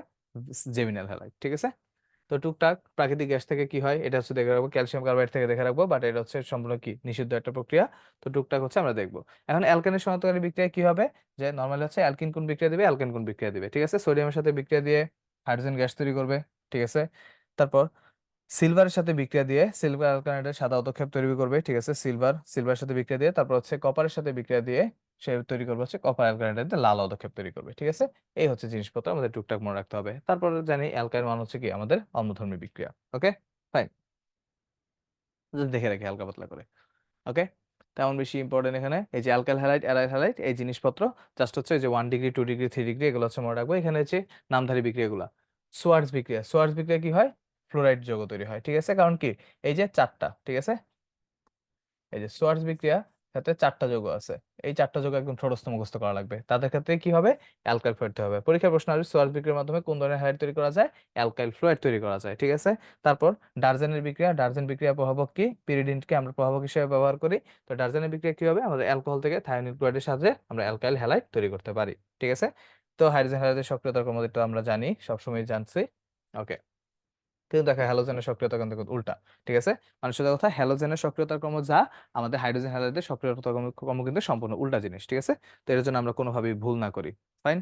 জেমিনাল হ্যালাইড, ঠিক আছে। তো টুকটাক প্রাকৃতিক গ্যাস থেকে কি হয় এটা হচ্ছে দেখে রাখবো, ক্যালসিয়াম কার্বাইড থেকে দেখে রাখবো, বাট এটা হচ্ছে সম্পূর্ণ কি নিষিদ্ধ একটা প্রক্রিয়া। তো টুকটাক হচ্ছে আমরা দেখবো। এখন অ্যালকেনের শনাক্তকারী বিক্রিয়া কি হবে, যে নর্মালি হচ্ছে অ্যালকিন কোন বিক্রিয়া দিবে, অ্যালকেন কোন বিক্রিয়া দিবে, ঠিক আছে। সোডিয়ামের সাথে বিক্রিয়া দিয়ে হাইড্রোজেন গ্যাস তৈরি করবে, ঠিক আছে। তারপর সিলভারের সাথে বিক্রিয়া দিয়ে সিলভার অ্যালকানাইডের সাদা অধক্ষেপ তৈরি করবে, ঠিক আছে। সিলভারের সাথে বিক্রিয়া দিয়ে তারপর হচ্ছে কপারের সাথে বিক্রিয়া দিয়ে সে তৈরি করবে হচ্ছে কপার অ্যালকানাইডের লাল অধক্ষেপ তৈরি করবে, ঠিক আছে। এই হচ্ছে জিনিসপত্র আমাদের টুকটাক মনে রাখতে হবে। তারপর জানি অ্যালকাইল মান হচ্ছে কি আমাদের অম্লধর্মী বিক্রিয়া, ওকে, ফাইন। দেখে রাখি হালকা পাতলা করে, ওকে। তেমন বেশি ইম্পর্টেন্ট এখানে এই যে অ্যালকাইল হ্যালাইড, অ্যালাইল হ্যালাইড, এই জিনিসপত্র জাস্ট হচ্ছে এই যে 1 ডিগ্রি 2 ডিগ্রি 3 ডিগ্রি এগুলো হচ্ছে মনে রাখবো। এখানে হচ্ছে নামধারী বিক্রিয়াগুলো, সোয়ার্টজ বিক্রিয়া, সোয়ার্টজ বিক্রিয়া কি হয়, ফ্লোরাইড যৌগ তৈরি হয়, ঠিক আছে। কারণ কি এই যে চারটা, ঠিক আছে, এই যে সোয়ার্টজ বিক্রিয়া ক্ষেত্রে চারটা যৌগ আছে, এই চারটা যৌগ একদম ঠোঁটস্থ মুখস্থ করা লাগবে। তাদের ক্ষেত্রে কি হবে, অ্যালকাইল ফ্লুইড হবে। পরীক্ষার প্রশ্ন আসবে সোয়ার্টজ বিক্রিয়ার মাধ্যমে কোন ধরনের হ্যালাইড তৈরি করা যায়, অ্যালকাইল ফ্লুইড তৈরি করা যায়, ঠিক আছে। তারপর ডারজেনের বিক্রিয়া, ডারজেন বিক্রিয়া প্রভাবক কি, পিরিডিনকে আমরা প্রভাবক হিসেবে ব্যবহার করি। তো ডারজেনের বিক্রিয়া কি হবে, আমাদের অ্যালকোহল থেকে থায়োনিল ক্লোরাইডের সাহায্যে আমরা অ্যালকাইল হ্যালাইড তৈরি করতে পারি, ঠিক আছে। তো হাইড্রোজেন হ্যালাইডের সক্রিয়তার ক্রমটা আমরা জানি, সবসময় জানছি, ওকে। কিন্তু দেখো হ্যালোজেনের সক্রিয়তা কিন্তু উল্টা, ঠিক আছে। মানে সোজা কথা হ্যালোজেনের সক্রিয়তার ক্রম যা, আমাদের হাইড্রোজেন হ্যালাইডের সক্রিয়তার ক্রম কিন্তু সম্পূর্ণ উল্টা জিনিস, ঠিক আছে। তো এর জন্য আমরা কোনোভাবেই ভুল না করি, ফাইন,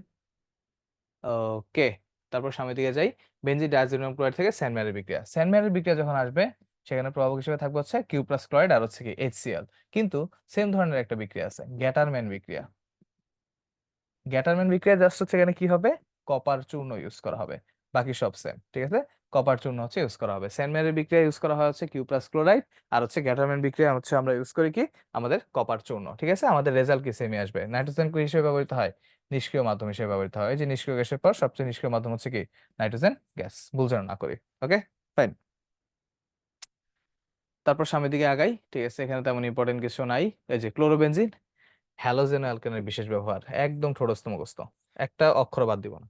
ওকে। তারপর সামনের দিকে যাই, বেনজিন ডাইজোনিয়াম ক্লোরাইড থেকে সেন্ট ম্যারির বিক্রিয়া। সেন্ট ম্যারির বিক্রিয়া যখন আসবে সেখানে প্রভাবক হিসেবে থাকবে হচ্ছে কিউ প্লাস ক্লোরাইড আর হচ্ছে কি HCl। কিন্তু সেম ধরনের একটা বিক্রিয়া আছে, গ্যাটারম্যান বিক্রিয়া। গ্যাটারম্যান বিক্রিয়া জাস্ট হচ্ছে এখানে কি হবে, কপার চূর্ণ ইউজ করা হবে, বাকি সব সেম, ঠিক আছে। কপার চূর্ণ হচ্ছে ইউজ করা হবে। সেন্ট ম্যারির বিক্রিয়া ইউজ করা হয় হচ্ছে কিউ প্লাস ক্লোরাইড, আর হচ্ছে গ্যাটারম্যান বিক্রিয়া হচ্ছে আমরা ইউজ করি কি আমাদের কপার চূর্ণ, ঠিক আছে। আমাদের রেজাল্ট কি সেমই আসবে। নাইট্রোজেন কি হিসেবে ব্যবহৃত হয়, নিষ্ক্রিয় মাধ্যম হিসেবে ব্যবহৃত হয়। এই যে নিষ্ক্রিয় গ্যাসের পর সবচেয়ে নিষ্ক্রিয় মাধ্যম হচ্ছে কি নাইট্রোজেন গ্যাস, ভুল যেন না করি, ওকে, ফাইন। তারপর সামনের দিকে আগাই, ঠিক আছে, এখানে তেমন ইম্পর্টেন্ট কিছু নাই। এই যে ক্লোরোবেনজিন, হ্যালোজেন অ্যালকেনের বিশেষ ব্যবহার, একদম ঠোঁটস্থ মুখস্থ, একটা অক্ষর বাদ দিব না,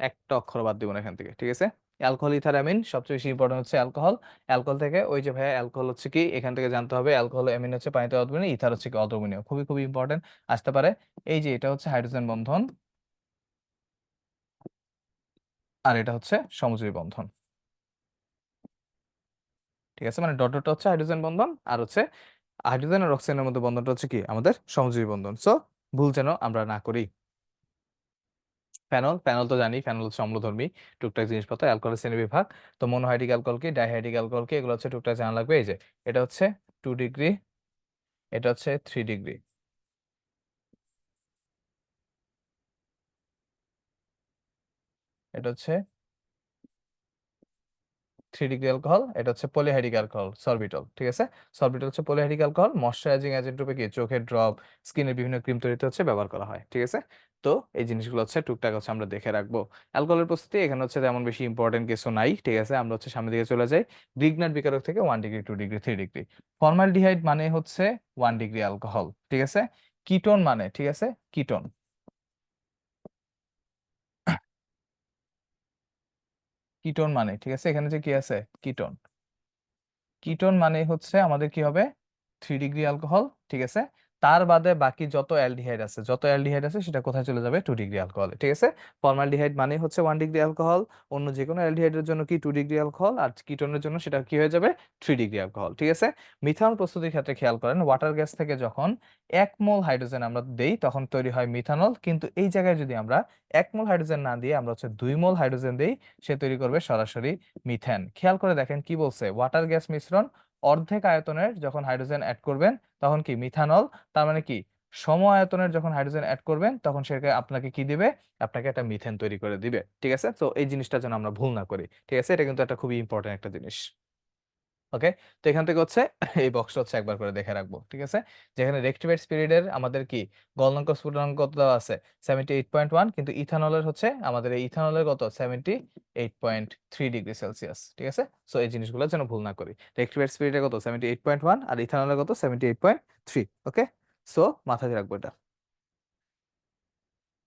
একটা অক্ষর বাদ দিব না এখান থেকে, ঠিক আছে। অ্যালকোহল ইথার অ্যামিন, সবচেয়ে বেশি ইম্পর্টেন্ট হচ্ছে অ্যালকোহল। অ্যালকোহল থেকে ওই যে ভাইয়া অ্যালকোহল হচ্ছে কি, এখান থেকে জানতে হবে অ্যালকোহল অ্যামিন হচ্ছে পানিতে অদ্রবণীয়, ইথার হচ্ছে কি অদ্রবণীয়, খুবই খুবই ইম্পর্টেন্ট আসতে পারে। এই যে এটা হচ্ছে হাইড্রোজেন বন্ধন, আর এটা হচ্ছে সমযোজী বন্ধন, ঠিক আছে, মানে ডট ডট হচ্ছে হাইড্রোজেন বন্ধন, আর হচ্ছে হাইড্রোজেন আর অক্সিজেনের মধ্যে বন্ধনটা হচ্ছে কি আমাদের সমযোজী বন্ধন। সো ভুল যেন আমরা না করি। ফেনল, ফেনল তো জানি, ফেনল হচ্ছে অম্লধর্মী টুকটাক জিনিসপত্র, অ্যালকোহল শ্রেণী বিভাগ। তো মনোহাইড্রিক অ্যালকোহল কি, ডাইহাইড্রিক অ্যালকোহল কি, এগুলো হচ্ছে টুকটাক জানা লাগবে। এই যে এটা হচ্ছে 2 ডিগ্রি, এটা হচ্ছে 3 ডিগ্রি, এটা হচ্ছে 3 ডিগ্রি অ্যালকোহল, এটা হচ্ছে পলিহাইড্রিক অ্যালকোহল সরবিটল, ঠিক আছে। সরবিটল হচ্ছে পলিহাইড্রিক অ্যালকোহল, ময়শ্চারাইজিং এজেন্ট রূপে কি চোখের ড্রপ, স্কিনের বিভিন্ন ক্রিম তৈরিতে হচ্ছে ব্যবহার করা হয়, ঠিক আছে। তো এই জিনিসগুলো হচ্ছে টুকটাক হচ্ছে আমরা দেখে রাখবো। অ্যালকোহলের প্রস্তুতি এখানে হচ্ছে তেমন বেশি ইম্পর্টেন্ট কিছু নাই, ঠিক আছে। আমরা হচ্ছে সামনের দিকে চলে যাই। গ্রিগনার বিকারক থেকে 1 ডিগ্রি, 2 ডিগ্রি, 3 ডিগ্রি। ফর্মালডিহাইড মানে হচ্ছে 1 ডিগ্রি অ্যালকোহল, ঠিক আছে। কিটোন মানে, ঠিক আছে, কিটোন, কিটোন মানে, ঠিক আছে, এখানে যে কি আছে, কিটোন, কিটোন মানে হচ্ছে আমাদের কি হবে, 3 ডিগ্রি অ্যালকোহল, ঠিক আছে। তার বাদে বাকি যত অ্যালডিহাইড আছে, যত অ্যালডিহাইড আছে সেটা কোথায় চলে যাবে, 2 ডিগ্রি অ্যালকোহল, ঠিক আছে। ফর্মালডিহাইড মানে হচ্ছে 1 ডিগ্রি অ্যালকোহল, অন্য যে কোনো অ্যালডিহাইডের জন্য কি 2 ডিগ্রি অ্যালকোহল, আর কিটোনের জন্য সেটা কি হয়ে যাবে, 3 ডিগ্রি অ্যালকোহল, ঠিক আছে। মিথানল প্রস্তুতির ক্ষেত্রে খেয়াল করেন, ওয়াটার গ্যাস থেকে যখন 1 মোল হাইড্রোজেন আমরা দেই তখন তৈরি হয় মিথানল, কিন্তু এই জায়গায় যদি আমরা 1 মোল হাইড্রোজেন না দিয়ে আমরা হচ্ছে 2 মোল হাইড্রোজেন দেই, সে তৈরি করবে সরাসরি মিথেন। খেয়াল করে দেখেন কি বলছে, ওয়াটার গ্যাস মিশ্রণ অর্ধেক আয়তনের যখন হাইড্রোজেন অ্যাড করবেন তখন কি মিথানল, তার মানে কি সম আয়তনের যখন হাইড্রোজেন অ্যাড করবেন তখন সেটা আপনাকে কি দিবে, আপনাকে একটা মিথেন তৈরি করে দিবে, ঠিক আছে। তো এই জিনিসটা যেন আমরা ভুল না করি, ঠিক আছে, এটা কিন্তু একটা খুবই ইম্পর্টেন্ট একটা জিনিস। ওকে, তো এখান থেকে হচ্ছে এই বক্সটা হচ্ছে একবার করে দেখে রাখবো, ঠিক আছে। যেখানে রেক্টিফাইড স্পিরিটের আমাদের কি গলনাঙ্ক স্ফুটনাঙ্ক কত দেওয়া আছে, 78.1, কিন্তু ইথানলের হচ্ছে আমাদের এই ইথানলের কত, 78.3 ডিগ্রি সেলসিয়াস, ঠিক আছে। সো এই জিনিসগুলো যেন ভুল না করি, রেক্টিফাইড স্পিরিটের কত 78.1 আর ইথানলের কত 78.3। ওকে, সো মাথায় রাখবো এটা।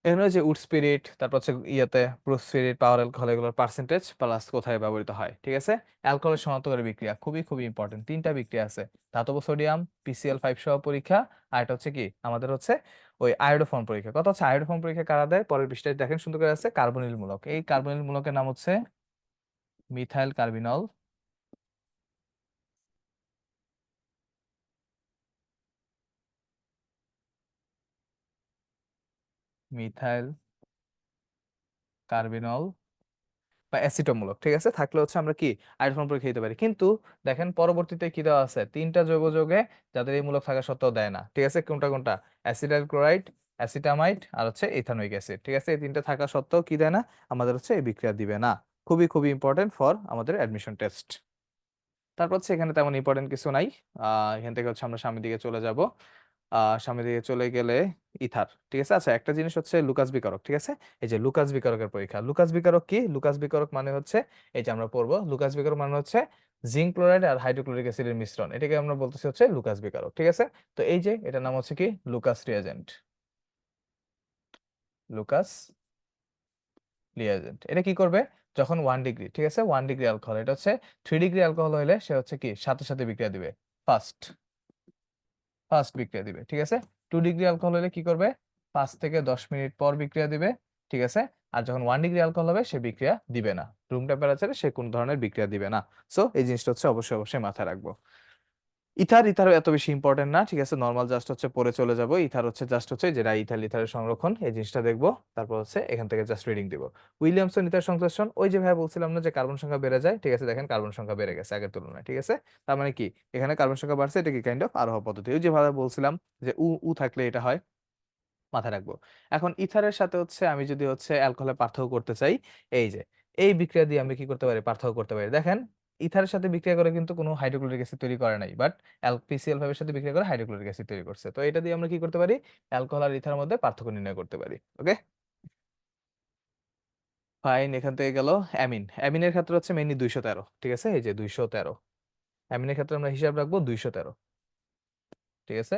এখানে যে উড স্পিরিট, তারপর হচ্ছে ইয়েতে প্রুফ স্পিরিট, পাওয়ার অ্যালকোহল, এগুলোর পার্সেন্টেজ প্লাস কোথায় ব্যবহৃত হয়, ঠিক আছে। অ্যালকোহলের শনাক্তকারী বিক্রিয়া খুবই খুবই ইম্পর্টেন্ট, 3টা বিক্রিয়া আছে, ধাতব সোডিয়াম PCl5 সহ পরীক্ষা, আর এটা হচ্ছে কি আমাদের হচ্ছে ওই আয়োডোফর্ম পরীক্ষা। কত হচ্ছে আয়োডোফর্ম পরীক্ষা কারা দেয়, পরের পৃষ্ঠায় দেখেন সুন্দর করে আছে, কার্বনিল মূলক। এই কার্বনিল মূলকের নাম হচ্ছে মিথাইল কার্বিনল, মিথাইল কার্বিনল বা অ্যাসিটোমূলক, ঠিক আছে, থাকলে হচ্ছে আমরা কি আইডোফর্ম পরীক্ষা দিতে পারি। কিন্তু দেখেন পরবর্তীতে কি দেওয়া আছে, 3টা জৈব যৌগে যাদের এই মূলক থাকা সত্ত্বেও দেয় না, ঠিক আছে। কোনটা কোনটা, অ্যাসিটাইল ক্লোরাইড, অ্যাসিটামাইড, আর হচ্ছে ইথানোয়িক অ্যাসিড, ঠিক আছে। এই 3টা থাকা সত্ত্বেও কি দেয় না, আমাদের হচ্ছে এই বিক্রিয়া দিবে না। খুবই খুবই ইম্পর্টেন্ট ফর আমাদের অ্যাডমিশন টেস্ট। তারপর হচ্ছে এখানে তেমন ইম্পর্টেন্ট কিছু নাই। এখান থেকে হচ্ছে আমরা সামনের দিকে চলে যাব। সামনের দিকে চলে গেলে ইথার, ঠিক আছে। আচ্ছা, একটা জিনিস হচ্ছে লুকাস বিকারক, ঠিক আছে। এই যে লুকাস বিকারকের পরীক্ষা, লুকাস বিকারক কি, লুকাস বিকারক মানে হচ্ছে এই যে আমরা পড়বো, লুকাস বিকারক মানে হচ্ছে জিঙ্ক ক্লোরাইড আর হাইড্রোক্লোরিক অ্যাসিডের মিশ্রণ, এটাকে আমরা বলতেছি হচ্ছে লুকাস বিকারক, ঠিক আছে। তো এই যে এটার নাম হচ্ছে কি লুকাস রিয়েজেন্ট, লুকাস রিয়েজেন্ট। এটা কি করবে, যখন 1 ডিগ্রি, ঠিক আছে, 1 ডিগ্রি অ্যালকোহল, এটা হচ্ছে 3 ডিগ্রি অ্যালকোহল হলে সে হচ্ছে কি সাথে সাথে বিক্রিয়া দিবে, ফার্স্ট ফার্স্ট বিক্রিয়া দিবে, ঠিক আছে। 2 ডিগ্রি অ্যালকোহল হলে কি করবে, 5 থেকে 10 মিনিট পর বিক্রিয়া দিবে, ঠিক আছে। আর যখন 1 ডিগ্রি অ্যালকোহল হবে সে বিক্রিয়া দিবে না, রুম টেম্পারেচারে সে কোন ধরনের বিক্রিয়া দিবে না। সো এই জিনিসটা হচ্ছে অবশ্যই অবশ্যই মাথায় রাখবো। ইথার, ইথারও এত বেশি ইম্পর্টেন্ট না, ঠিক আছে, নর্মাল জাস্ট হচ্ছে পরে চলে যাব। ইথার হচ্ছে জাস্ট হচ্ছে যেটা ইথাইল ইথারের সংরক্ষণ, এই জিনিসটা দেখবো। তারপর হচ্ছে এখান থেকে জাস্ট রিডিং দিব। উইলিয়ামসন ইথার সংশ্লেষণ, ওই যে ভাই বলছিলাম না যে কার্বন সংখ্যা বেড়ে যায়, ঠিক আছে, দেখেন কার্বন সংখ্যা বেড়ে গেছে আগের তুলনায়, ঠিক আছে। তার মানে কি এখানে কার্বন সংখ্যা বাড়ছে, এটা কি কাইন্ড অফ আরোহ পদ্ধতি, ওই যে ভাবে বলছিলাম যে উ উ থাকলে এটা হয়, মাথায় রাখবো। এখন ইথারের সাথে হচ্ছে আমি যদি হচ্ছে অ্যালকোহলের পার্থক্য করতে চাই, এই যে এই বিক্রিয়া দিয়ে আমি কি করতে পারি, পার্থক্য করতে পারি। দেখেন ইথারের সাথে বিক্রিয়া করে কিন্তু কোনো হাইড্রোক্লোরিক অ্যাসিড তৈরি করে নাই, বাট PCl5 এর সাথে বিক্রিয়া করে হাইড্রোক্লোরিক অ্যাসিড তৈরি করছে। তো এটা দিয়ে আমরা কি করতে পারি, অ্যালকোহল আর ইথার মধ্যে পার্থক্য নির্ণয় করতে পারি। ওকে, ফাইন। এখান থেকে গেল অ্যামিন, অ্যামিনের ক্ষেত্রে হচ্ছে মেইনলি 213, ঠিক আছে, এই যে 213, অ্যামিনের ক্ষেত্রে আমরা হিসাব রাখবো 213, ঠিক আছে।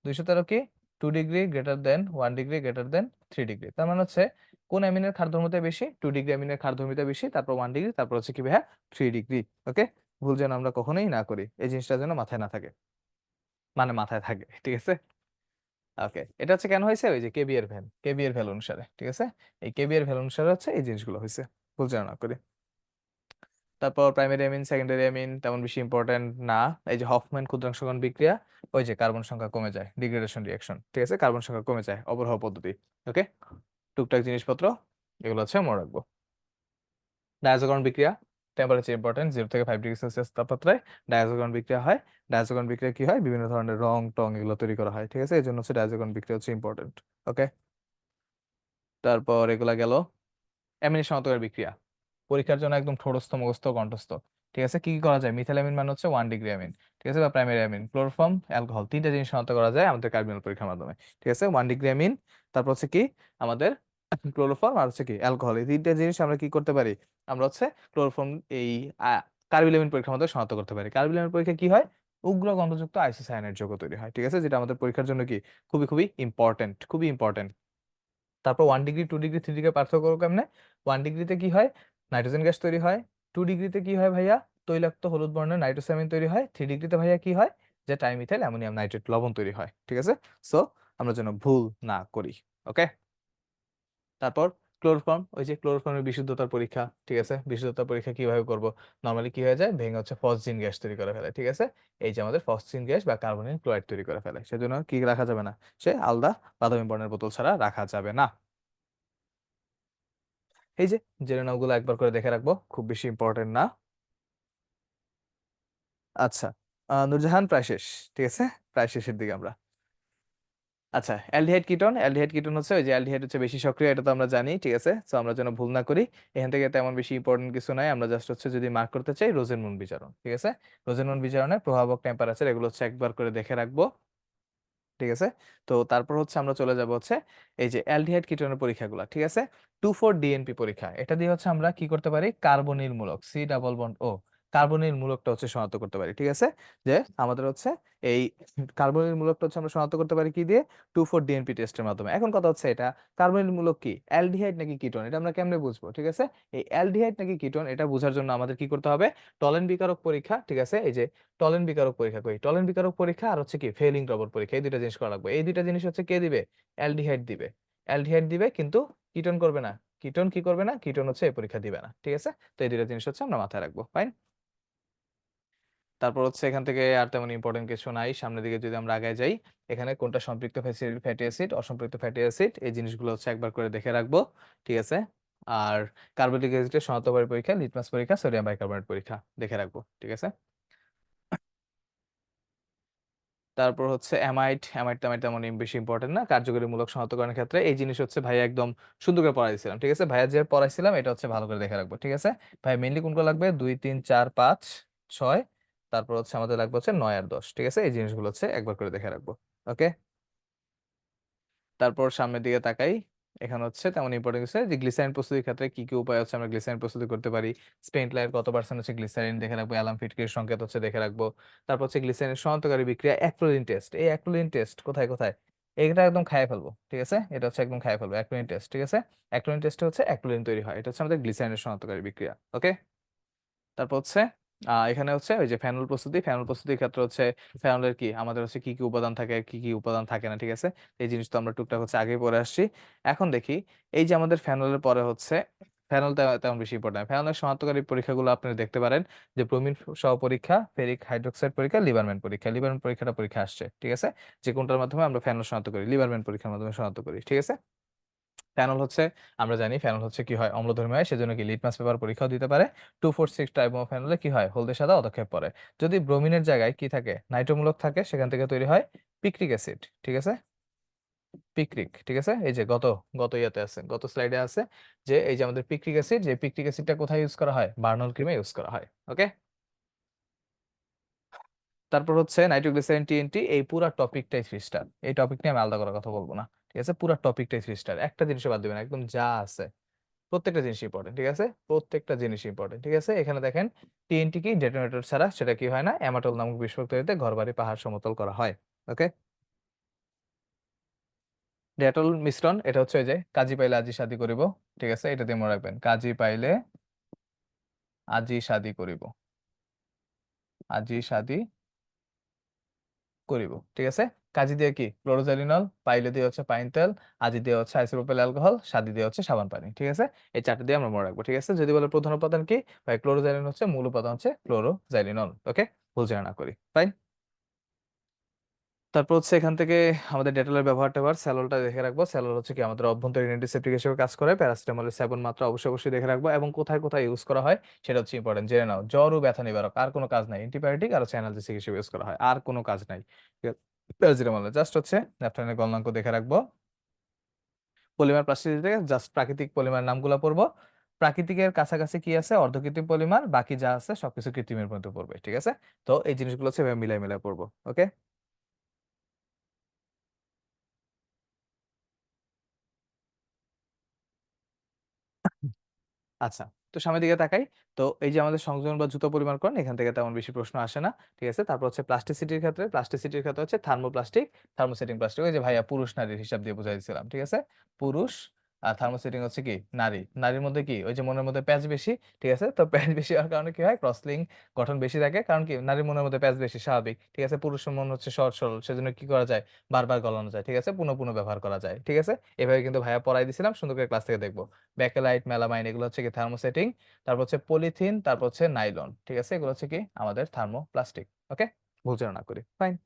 213 কি 2 degree greater than 1 degree greater than 3 degree, তার মানে হচ্ছে কোন অ্যামিনের ক্ষারধর্মিতা বেশি, 2 ডিগ্রি অ্যামিনের ক্ষারধর্মিতা বেশি, তারপর 1 ডিগ্রি, তারপর হচ্ছে কি ভাইয়া 3 ডিগ্রি। ওকে, ভুল যেন আমরা কখনোই না করি, এই জিনিসটা যেন মাথায় না থাকে, মানে মাথায় থাকে, ঠিক আছে। ওকে, এটা হচ্ছে কেন হয়েছে, ওই যে কেবি এর ভ্যাল, কেবি এর ভ্যাল অনুসারে, ঠিক আছে। এই কেবি এর ভ্যাল অনুসারে হচ্ছে এই জিনিসগুলো হয়েছে, ভুল যেন না করি। তারপর প্রাইমারি অ্যামিন, সেকেন্ডারি অ্যামিন তেমন বেশি ইম্পর্টেন্ট না। এই যে হফম্যান ক্ষুদ্রাংশকরণ বিক্রিয়া, ওই যে কার্বন সংখ্যা কমে যায়, ডিগ্রেডেশন রিঅ্যাকশন, ঠিক আছে, কার্বন সংখ্যা কমে যায়, অবরোহ পদ্ধতি। ওকে, টুকটাক জিনিসপত্র এগুলো হচ্ছে মনে রাখবো। ডায়াজোগরণ বিক্রিয়া, টেম্পারেচার ইম্পর্টেন্ট, 0 থেকে 5 ডিগ্রি সেলসিয়াস তাপমাত্রায় ডায়াজোগরণ বিক্রিয়া হয়। ডায়াজোগরণ বিক্রিয়া কি হয়, বিভিন্ন ধরনের রং টং এগুলো তৈরি করা হয়, ঠিক আছে, এই জন্য হচ্ছে ডায়াজোগরণ বিক্রিয়া হচ্ছে ইম্পর্টেন্ট। ওকে, তারপর এগুলা গেল। অ্যামিনের সমান্তরাল বিক্রিয়া, পরীক্ষার জন্য একদম ঠোঁটস্থ মুখস্থ কণ্ঠস্থ, ঠিক আছে। কি কি করা যায়, মিথাইল অ্যামিন মানে হচ্ছে 1 ডিগ্রি অ্যামিন, ঠিক আছে, বা প্রাইমারি অ্যামিন, ক্লোরোফর্ম, অ্যালকোহল, তিনটা জিনিস শনাক্ত করা যায় আমাদের কার্বনিক পরীক্ষার মাধ্যমে, ঠিক আছে। 1 ডিগ্রি অ্যামিন, তারপর হচ্ছে কি আমাদের ক্লোরোফর্ম, আর হচ্ছে কি অ্যালকোহল, এই তিনটা জিনিস আমরা কি করতে পারি, আমরা হচ্ছে ক্লোরোফর্ম এই কার্বনিক অ্যামিন পরীক্ষার মাধ্যমে শনাক্ত করতে পারি। কার্বনিক অ্যামিন পরীক্ষা কি হয়, উগ্র গন্ধযুক্ত আইসোসায়ানাইড যৌগ তৈরি হয়, ঠিক আছে, যেটা আমাদের পরীক্ষার জন্য কি খুবই খুবই ইম্পর্টেন্ট, খুবই ইম্পর্টেন্ট। তারপর 1 ডিগ্রি 2 ডিগ্রি 3 ডিগ্রি পার্থক্য কেমনে, 1 ডিগ্রিতে কি হয়, নাইট্রোজেন গ্যাস তৈরি হয়। 2 ডিগ্রিতে কি হয় ভাইয়া, তৈলাক্ত হলুদ বর্ণের নাইট্রোসামিন তৈরি হয়। 3 ডিগ্রিতে ভাইয়া কি হয়, যে ট্রাইমিথাইল অ্যামোনিয়াম নাইট্রেট লবণ তৈরি হয়, ঠিক আছে। সো আমরা যেন ভুল না করি। ওকে, তারপর ক্লোরোফর্ম, ওই যে ক্লোরোফর্মের বিশুদ্ধতার পরীক্ষা, ঠিক আছে, বিশুদ্ধতার পরীক্ষা কিভাবে করব, নর্মালি কি হয়ে যায়, ভেঙে হচ্ছে ফসজিন গ্যাস তৈরি করে ফেলে, ঠিক আছে। এই যে আমাদের ফসজিন গ্যাস বা কার্বনিক ক্লোরাইড তৈরি করে ফেলে, সেজন্য কি রাখা যাবে না, সে আলাদা বাদামি বর্ণের বোতল ছাড়া রাখা যাবে না। এই যে জেনে নাও, গুলো একবার করে দেখে রাখবো, খুব বেশি ইম্পর্টেন্ট না। আচ্ছা, নূরজাহান প্রায় শেষ, ঠিক আছে, প্রায় শেষের দিকে আমরা। আচ্ছা, অ্যালডিহাইড কিটোন, অ্যালডিহাইড কিটোন হচ্ছে ওই যে অ্যালডিহাইড হচ্ছে বেশি সক্রিয়, এটা তো আমরা জানি, ঠিক আছে। সো আমরা যেন ভুল না করি, এখান থেকে তেমন বেশি ইম্পর্টেন্ট কিছু নাই, আমরা জাস্ট হচ্ছে যদি মার্ক করতে চাই রোজেনমুন বিজারণ, ঠিক আছে। রোজেনমুন বিজারণের প্রভাবক, টেম্পারেচার, এগুলো হচ্ছে একবার করে দেখে রাখবো, ঠিক আছে। তো তারপর হচ্ছে আমরা চলে যাব হচ্ছে এই যে অ্যালডিহাইড কিটোনের পরীক্ষাগুলো, ঠিক আছে। 2,4-DNP পরীক্ষা, এটা দিয়ে হচ্ছে আমরা কি করতে পারি, কার্বনিল মূলক, সি ডাবল বন্ড ও, কার্বনিল মূলকটা হচ্ছে শনাক্ত করতে পারি, ঠিক আছে। যে আমাদের হচ্ছে এই কার্বনিল মূলকটা হচ্ছে আমরা শনাক্ত করতে পারি কি দিয়ে, 2,4-DNP টেস্টের মাধ্যমে। এখন কথা হচ্ছে এটা কার্বনিল মূলক কি, অ্যালডিহাইড নাকি কিটোন, এটা আমরা কেমনে বুঝবো, ঠিক আছে। এই অ্যালডিহাইড নাকি কিটোন এটা বোঝার জন্য আমাদের কি করতে হবে, টলেন বিকারক পরীক্ষা, ঠিক আছে। এই যে টলেন বিকারক পরীক্ষা, কই টলেন বিকারক পরীক্ষা, আর হচ্ছে কি ফেলিং রবর পরীক্ষা, এই দুইটা জিনিস করা লাগবে। এই দুইটা জিনিস হচ্ছে কে দিবে, অ্যালডিহাইড দিবে, অ্যালডিহাইড দিবে, কিন্তু কিটোন করবে না। কিটোন কি করবে না, কিটোন হচ্ছে এই পরীক্ষা দিবে না, ঠিক আছে। তো এই দুইটা জিনিস হচ্ছে আমরা মাথায় রাখবো, ফাইন। তারপর হচ্ছে এখান থেকে আর তেমন ইম্পর্টেন্ট কিছু নাই, সামনের দিকে যদি আমরা আগায় যাই, এখানে কোনটা সম্পৃক্ত ফ্যাটি অ্যাসিড, অসম্পৃক্ত ফ্যাটি অ্যাসিড, এই জিনিসগুলো হচ্ছে একবার করে দেখে রাখবো, ঠিক আছে। আর কার্বলিক অ্যাসিডের শনাক্তকারী পরীক্ষা, লিটমাস পরীক্ষা, সোডিয়াম বাইকার্বনেট পরীক্ষা দেখে রাখবো, ঠিক আছে। তারপর হচ্ছে অ্যামাইড, অ্যামাইড ট্যামাইড তেমন বেশি ইম্পর্টেন্ট না কার্যকরী মূলক শনাক্তকরণের ক্ষেত্রে, এই জিনিস হচ্ছে ভাইয়া একদম সুন্দর করে পড়াইছিলাম, ঠিক আছে। ভাইয়া যে পড়াইছিলাম এটা হচ্ছে ভালো করে দেখে রাখবো, ঠিক আছে। ভাই মেইনলি কোনগুলো লাগবে, 2 3 4 5 6, তারপর হচ্ছে আমাদের লাগবে হচ্ছে 9 আর 10, ঠিক আছে, এই জিনিসগুলো হচ্ছে একবার করে দেখে রাখবো। ওকে, তারপর সামনের দিকে তাকাই, এখানে হচ্ছে তেমন ইম্পর্টেন্ট কিছু যে গ্লিসারিন প্রস্তুতির ক্ষেত্রে কি কি উপায় হচ্ছে আমরা গ্লিসারিন প্রস্তুতি করতে পারি, স্পেন্টলার কত পার্সেন্ট হচ্ছে গ্লিসারিন দেখে রাখবো, অ্যালার্ম ফিটকির সংকেত হচ্ছে দেখে রাখবো। তারপর হচ্ছে গ্লিসারিন শনাক্তকারী বিক্রিয়া, অ্যাক্রোলিন টেস্ট, এই অ্যাক্রোলিন টেস্ট কোথায় কোথায়, এটা একদম খাইয়ে ফেলবো, ঠিক আছে, এটা হচ্ছে একদম খাইয়ে ফেলবো অ্যাক্রোলিন টেস্ট, ঠিক আছে। অ্যাক্রোলিন টেস্টে হচ্ছে অ্যাক্রোলিন তৈরি হয়, এটা হচ্ছে আমাদের গ্লিসারিনের শনাক্তকারী বিক্রিয়া। ওকে, তারপর হচ্ছে এখানে হচ্ছে ওই যে ফেনল প্রস্তুতি, ফেনল প্রস্তুতির ক্ষেত্রে হচ্ছে ফেনলের কি আমাদের হচ্ছে কি কি উপাদান থাকে, কি কি উপাদান থাকে না, ঠিক আছে। এই জিনিস তো আমরা টুকটাক হচ্ছে আগে পড়ে আসছি। এখন দেখি এই যে আমাদের ফেনলের পরে হচ্ছে ফেনল তেমন বেশি ইম্পর্টেন্ট, ফেনলের শনাক্তকারী পরীক্ষাগুলো আপনারা দেখতে পারেন, যে ব্রোমিন সহ পরীক্ষা, ফেরিক হাইড্রোক্সাইড পরীক্ষা, লিবারম্যান পরীক্ষা, লিবারম্যান পরীক্ষাটা পরীক্ষা আসছে, ঠিক আছে। যে কোনটার মাধ্যমে আমরা ফেনল শনাক্ত করি, লিবারম্যান পরীক্ষার মাধ্যমে শনাক্ত করি, ঠিক আছে। ফেনল হচ্ছে আমরা জানি ফেনল হচ্ছে কি হয়, অম্লধর্মী হয়, সেজন্য কি লিটমাস পেপার পরীক্ষাও দিতে পারে। 2,4,6 ট্রাইব্রোমোফেনলে কি হয়, হলদে সাদা পদক্ষেপ পড়ে। যদি ব্রোমিনের জায়গায় কি থাকে, নাইট্রোমূলক থাকে, সেখান থেকে তৈরি হয় পিক্রিক অ্যাসিড, ঠিক আছে, পিক্রিক, ঠিক আছে। এই যে গত গত ইয়াতে আছে, গত স্লাইডে আছে, যে এই যে আমাদের পিক্রিক অ্যাসিড, যে পিক্রিক অ্যাসিডটা কোথায় ইউজ করা হয়, বার্নল ক্রিমে ইউজ করা হয়। ওকে, তারপর হচ্ছে নাইট্রোগ্লিসারিন টিএনটি, এই পুরো টপিকটাই 3 স্টার, এই টপিক নিয়ে আমি আলাদা করার কথা বলবো না, ঠিক আছে। পুরো টপিকটাই 3 স্টার, একটা জিনিসও বাদ দিবেন, একদম যা আছে প্রত্যেকটা জিনিস ইম্পর্টেন্ট, ঠিক আছে, প্রত্যেকটা জিনিস ইম্পর্টেন্ট, ঠিক আছে। এখানে দেখেন টিএনটি কি, ডেটোনেটর ছাড়া সেটা কি হয় না, অ্যামাটল নামক বিস্ফোরক তৈরিতে ঘরবাড়ি পাহাড় সমতল করা হয়। ওকে, ডেটল মিশ্রণ এটা হচ্ছে ওই যে কাজী পাইলে আজি শাদি করিব, ঠিক আছে, এটা দিয়ে মনে রাখবেন, কাজী পাইলে আজি শাদি করিব, আজি শাদি করিব, ঠিক আছে। কাজী দিয়ে কি ক্লোরোজাইলিনল, পাইলে দিয়ে হচ্ছে পাইন তেল, আজি দিয়ে হচ্ছে আইসোপ্রোপাইল অ্যালকোহল, শাদি দিয়ে হচ্ছে সাবান পানি, ঠিক আছে। এই চারটে দিয়ে আমরা মনে রাখবো, ঠিক আছে। যদি বলে প্রধান উপাদান কি, ভাই ক্লোরোজাইলিন হচ্ছে মূল উপাদান হচ্ছে ক্লোরোজাইলিনল। ওকে, ভুল যেন না করি, ফাইন। তারপর হচ্ছে এখান থেকে আমাদের ডেটলের ব্যবহার ট্যাবহার, স্যাললটা দেখে রাখবো। স্যালল হচ্ছে কি আমাদের অভ্যন্তরীণ অ্যান্টিসেপ্টিক হিসেবে কাজ করে। প্যারাসিটামলের সেবন মাত্রা অবশ্যই অবশ্যই দেখে রাখবো, এবং কোথায় কোথায় ইউজ করা হয় সেটা হচ্ছে ইম্পর্টেন্ট, জেনে নাও। জ্বর ও ব্যথা নিবারক, আর কোনো কাজ নাই। অ্যান্টিবায়োটিক আর হচ্ছে অ্যানালজেসিক হিসেবে ইউজ করা হয়, আর কোনো কাজ নাই। প্যারাসিটামলের জাস্ট হচ্ছে ন্যাপথলিনের গলনাঙ্ক দেখে রাখবো। পলিমার প্লাস্টিসিটি থেকে জাস্ট প্রাকৃতিক পলিমার নামগুলো পড়বো। প্রাকৃতিকের কাছাকাছি কি আছে, অর্ধকৃত্রিম পলিমার, বাকি যা আছে সবকিছু কৃত্রিমের মধ্যে পড়বে, ঠিক আছে। তো এই জিনিসগুলো হচ্ছে এভাবে মিলাই মিলাই পড়বো। ওকে, আচ্ছা। তো সামনের দিকে তাকাই। তো এই যে আমাদের সংযোজন বা দ্রুত পরিমাপকরণ, এখান থেকে তেমন বেশি প্রশ্ন আসে না, ঠিক আছে। তারপর হচ্ছে প্লাস্টিসিটির ক্ষেত্রে হচ্ছে থার্মোপ্লাস্টিক, থার্মোসেটিং প্লাস্টিক, ওই যে ভাইয়া পুরুষ নারীর হিসাব দিয়ে বুঝাই দিয়েছিলাম, ঠিক আছে। পুরুষ, আর থার্মোসেটিং হচ্ছে কি নারী। নারীর মধ্যে কি ওই যে মনের মধ্যে প্যাচ বেশি, ঠিক আছে। তো প্যাচ বেশি হওয়ার কারণে কি হয়, ক্রসলিঙ্ক গঠন বেশি থাকে, কারণ কি নারীর মনের মধ্যে প্যাচ বেশি, স্বাভাবিক, ঠিক আছে। পুরুষের মন হচ্ছে সহজ সরল, সেজন্য কি করা যায়, বারবার গলানো যায়, ঠিক আছে, পুনঃ পুনঃ ব্যবহার করা যায়, ঠিক আছে। এভাবে কিন্তু ভাইয়া পড়াই দিছিলাম, সুন্দর করে ক্লাস থেকে দেখবো। ব্যাকেলাইট, মেলামাইন, এগুলো হচ্ছে কি থার্মোসেটিং। তারপর হচ্ছে পলিথিন, তারপর হচ্ছে নাইলন, ঠিক আছে, এগুলো হচ্ছে কি আমাদের থার্মোপ্লাস্টিক। ওকে, ভুল যেন না করি, ফাইন।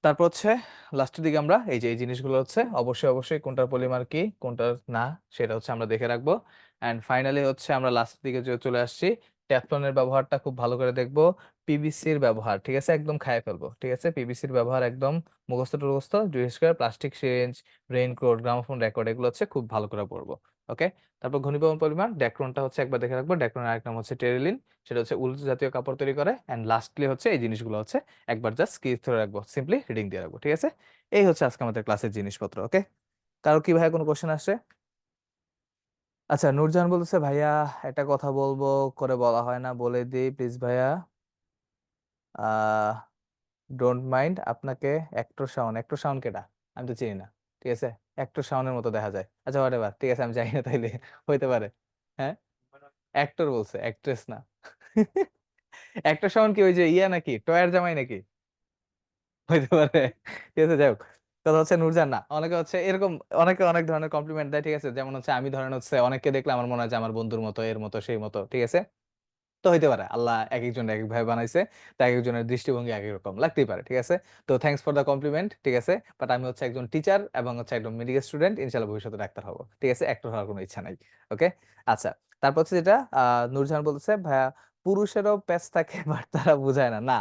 তারপর হচ্ছে লাস্টের দিকে আমরা এই যে এই জিনিসগুলো হচ্ছে অবশ্যই অবশ্যই কোনটার পলিমার কি কোনটার না, সেটা হচ্ছে আমরা দেখে রাখবো। অ্যান্ড ফাইনালি হচ্ছে আমরা লাস্টের দিকে যে চলে আসছি, টেফলনের ব্যবহারটা খুব ভালো করে দেখবো। পিভিসির ব্যবহার, ঠিক আছে, একদম খায় ফেলবো, ঠিক আছে। পিভিসির ব্যবহার একদম মুখস্থ টুখস্থ, বিশেষ করে plastic syringe, raincoat, gramophone record, এগুলো হচ্ছে খুব ভালো করে পড়বো। ওকে, তারপর ঘনীভবন পরিমাণ, ড্যাক্রনটা হচ্ছে একবার দেখে রাখবো। ড্যাক্রনের আরেক নাম হচ্ছে টেরিলিন, সেটা হচ্ছে উল জাতীয় কাপড় তৈরি করে। অ্যান্ড লাস্টলি হচ্ছে এই জিনিসগুলো হচ্ছে একবার জাস্ট কি ধরে রাখবো, সিম্পলি রিডিং দিয়ে রাখবো, ঠিক আছে। এই হচ্ছে আজকে আমাদের ক্লাসের জিনিসপত্র। ওকে, কারো কি ভাইয়া কোনো কোশ্চেন আসছে? আচ্ছা, নূরজাহান বলতেছে ভাইয়া একটা কথা বলবো, করে বলা হয় না, বলে দিই প্লিজ ভাইয়া। আহ ডোন্ট মাইন্ড আপনাকে। অ্যাক্টর শাওন কেডা? আমি তো চিনি না, ঠিক আছে। অ্যাক্টর শাওনের মতো দেখা যায়, আচ্ছা হোয়াট এভার, ঠিক আছে, আমি জানি না তাইলে হইতে পারে। হ্যাঁ, অ্যাক্টর বলছে, অ্যাক্ট্রেস না। অ্যাক্টর শাওন কি ওই যে ইয়া নাকি, টয়ের জামাই নাকি? হইতে পারে, ঠিক আছে, যাই হোক। কথা হচ্ছে নূরজান না, অনেকে হচ্ছে এরকম, অনেকে অনেক ধরনের কমপ্লিমেন্ট দেয়, ঠিক আছে। যেমন হচ্ছে আমি ধরেন হচ্ছে অনেককে দেখলে আমার মনে হয় যে আমার বন্ধুর মতো, এর মতো, সেই মতো, ঠিক আছে। তো হইতে পারে, আল্লাহ এক একজন এক এক ভাবে বানাইছে, তাই এক একজনের দৃষ্টিভঙ্গি এক এক রকম লাগতেই পারে, ঠিক আছে। তো থ্যাঙ্কস ফর দ্য কমপ্লিমেন্ট, ঠিক আছে। বাট আমি হচ্ছে একজন টিচার এবং হচ্ছে একজন মেডিকেল স্টুডেন্ট, ইনশাল্লাহ ভবিষ্যতে ডাক্তার হবো, ঠিক আছে। অ্যাক্টর হওয়ার কোনো ইচ্ছা নাই। ওকে, আচ্ছা। তারপর হচ্ছে যেটা নূরজাহান বলতেছে ভাইয়া, পুরুষেরও প্যাচ থাকে বাট তারা বুঝায় না। না,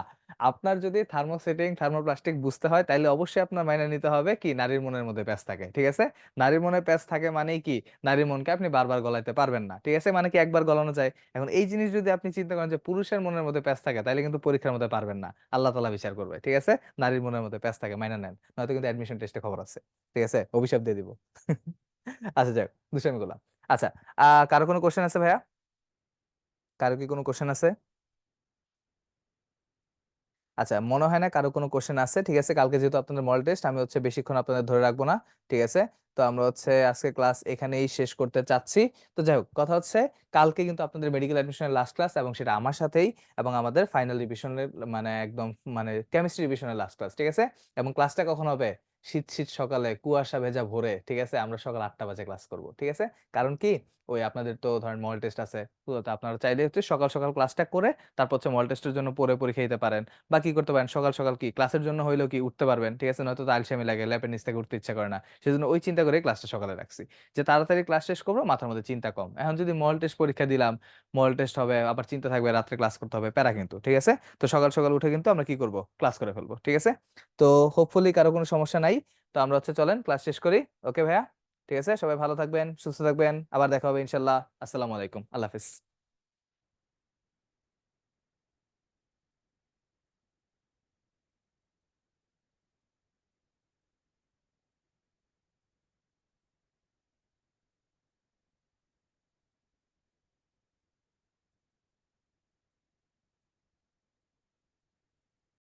আপনার যদি থার্মোসেটিং থার্মোপ্লাস্টিক বুঝতে হয় তাহলে অবশ্যই আপনার মাইনে নিতে হবে কি নারীর মনের মধ্যে প্যাচ থাকে, ঠিক আছে। নারীর মনে প্যাচ থাকে মানেই কি, নারীর মনকে আপনি বারবার গলাইতে পারবেন না, ঠিক আছে, মানে কি একবার গলানো যায়। এখন এই জিনিস যদি আপনি চিন্তা করেন যে পুরুষের মনের মধ্যে প্যাচ থাকে, তাহলে কিন্তু পরীক্ষার মধ্যে পারবেন না, আল্লাহ তাআলা বিচার করবে, ঠিক আছে। নারীর মনের মধ্যে প্যাচ থাকে মাইনা নেন, নয়তো কিন্তু অ্যাডমিশন টেস্টে খবর আছে, ঠিক আছে, অভিশাপ দিয়ে দিব। আচ্ছা, যাক, দুষ্টামি করলাম। আচ্ছা, কারো কোনো কোশ্চেন আছে ভাইয়া? কারো কি কোনো কোশ্চেন আছে? আচ্ছা, মনে হয় না কারো কোনো কোশ্চেন আছে, ঠিক আছে। কালকে যেহেতু আপনাদের মডেল টেস্ট, আমি হচ্ছে বেশিক্ষণ আপনাদের ধরে রাখবো না, ঠিক আছে। তো আমরা হচ্ছে আজকে ক্লাস এখানেই শেষ করতে চাচ্ছি। তো যাই হোক, কথা হচ্ছে কালকে কিন্তু আপনাদের মেডিকেল অ্যাডমিশনের লাস্ট ক্লাস, এবং সেটা আমার সাথেই, এবং আমাদের ফাইনাল রিভিশনের মানে একদম মানে কেমিস্ট্রি রিভিশনের লাস্ট ক্লাস, ঠিক আছে। এবং ক্লাসটা কখন হবে, শীত শীত সকালে, কুয়াশা ভেজা ভোরে, ঠিক আছে। আমরা সকাল 8টা বাজে ক্লাস করব, ঠিক আছে। কারণ কি, ওই আপনাদের তো ধরেন মডেল টেস্ট আছে, তো আপনারা চাইলে হচ্ছে সকাল সকাল ক্লাসটা করে তারপর হচ্ছে মডেল টেস্টের জন্য পড়ে পরীক্ষা দিতে পারেন। বা কি করতে পারেন, সকাল সকাল কি ক্লাসের জন্য হইলেও কি উঠতে পারবেন, ঠিক আছে, নয়তো তো আলসেমি লাগে, ল্যাপের নিচ থেকে উঠতে ইচ্ছা করে না। সেজন্য ওই চিন্তা করে ক্লাসটা সকালে রাখছি, যে তাড়াতাড়ি ক্লাস শেষ করবো, মাথার মধ্যে চিন্তা কম। এখন যদি মডেল টেস্ট পরীক্ষা দিলাম, মডেল টেস্ট হবে, আবার চিন্তা থাকবে, রাত্রে ক্লাস করতে হবে, প্যারা কিন্তু, ঠিক আছে। তো সকাল সকাল উঠে কিন্তু আমরা কি করব, ক্লাস করে ফেলবো, ঠিক আছে। তো হোপফুলি কারো কোনো সমস্যা নাই। তো আমরা হচ্ছে চলেন ক্লাস শেষ করি। ওকে ভাইয়া, ঠিক আছে, সবাই ভালো থাকবেন, সুস্থ থাকবেন, আবার দেখা হবে ইনশাল্লাহ। আসসালামু আলাইকুম, আল্লাহ হাফিজ।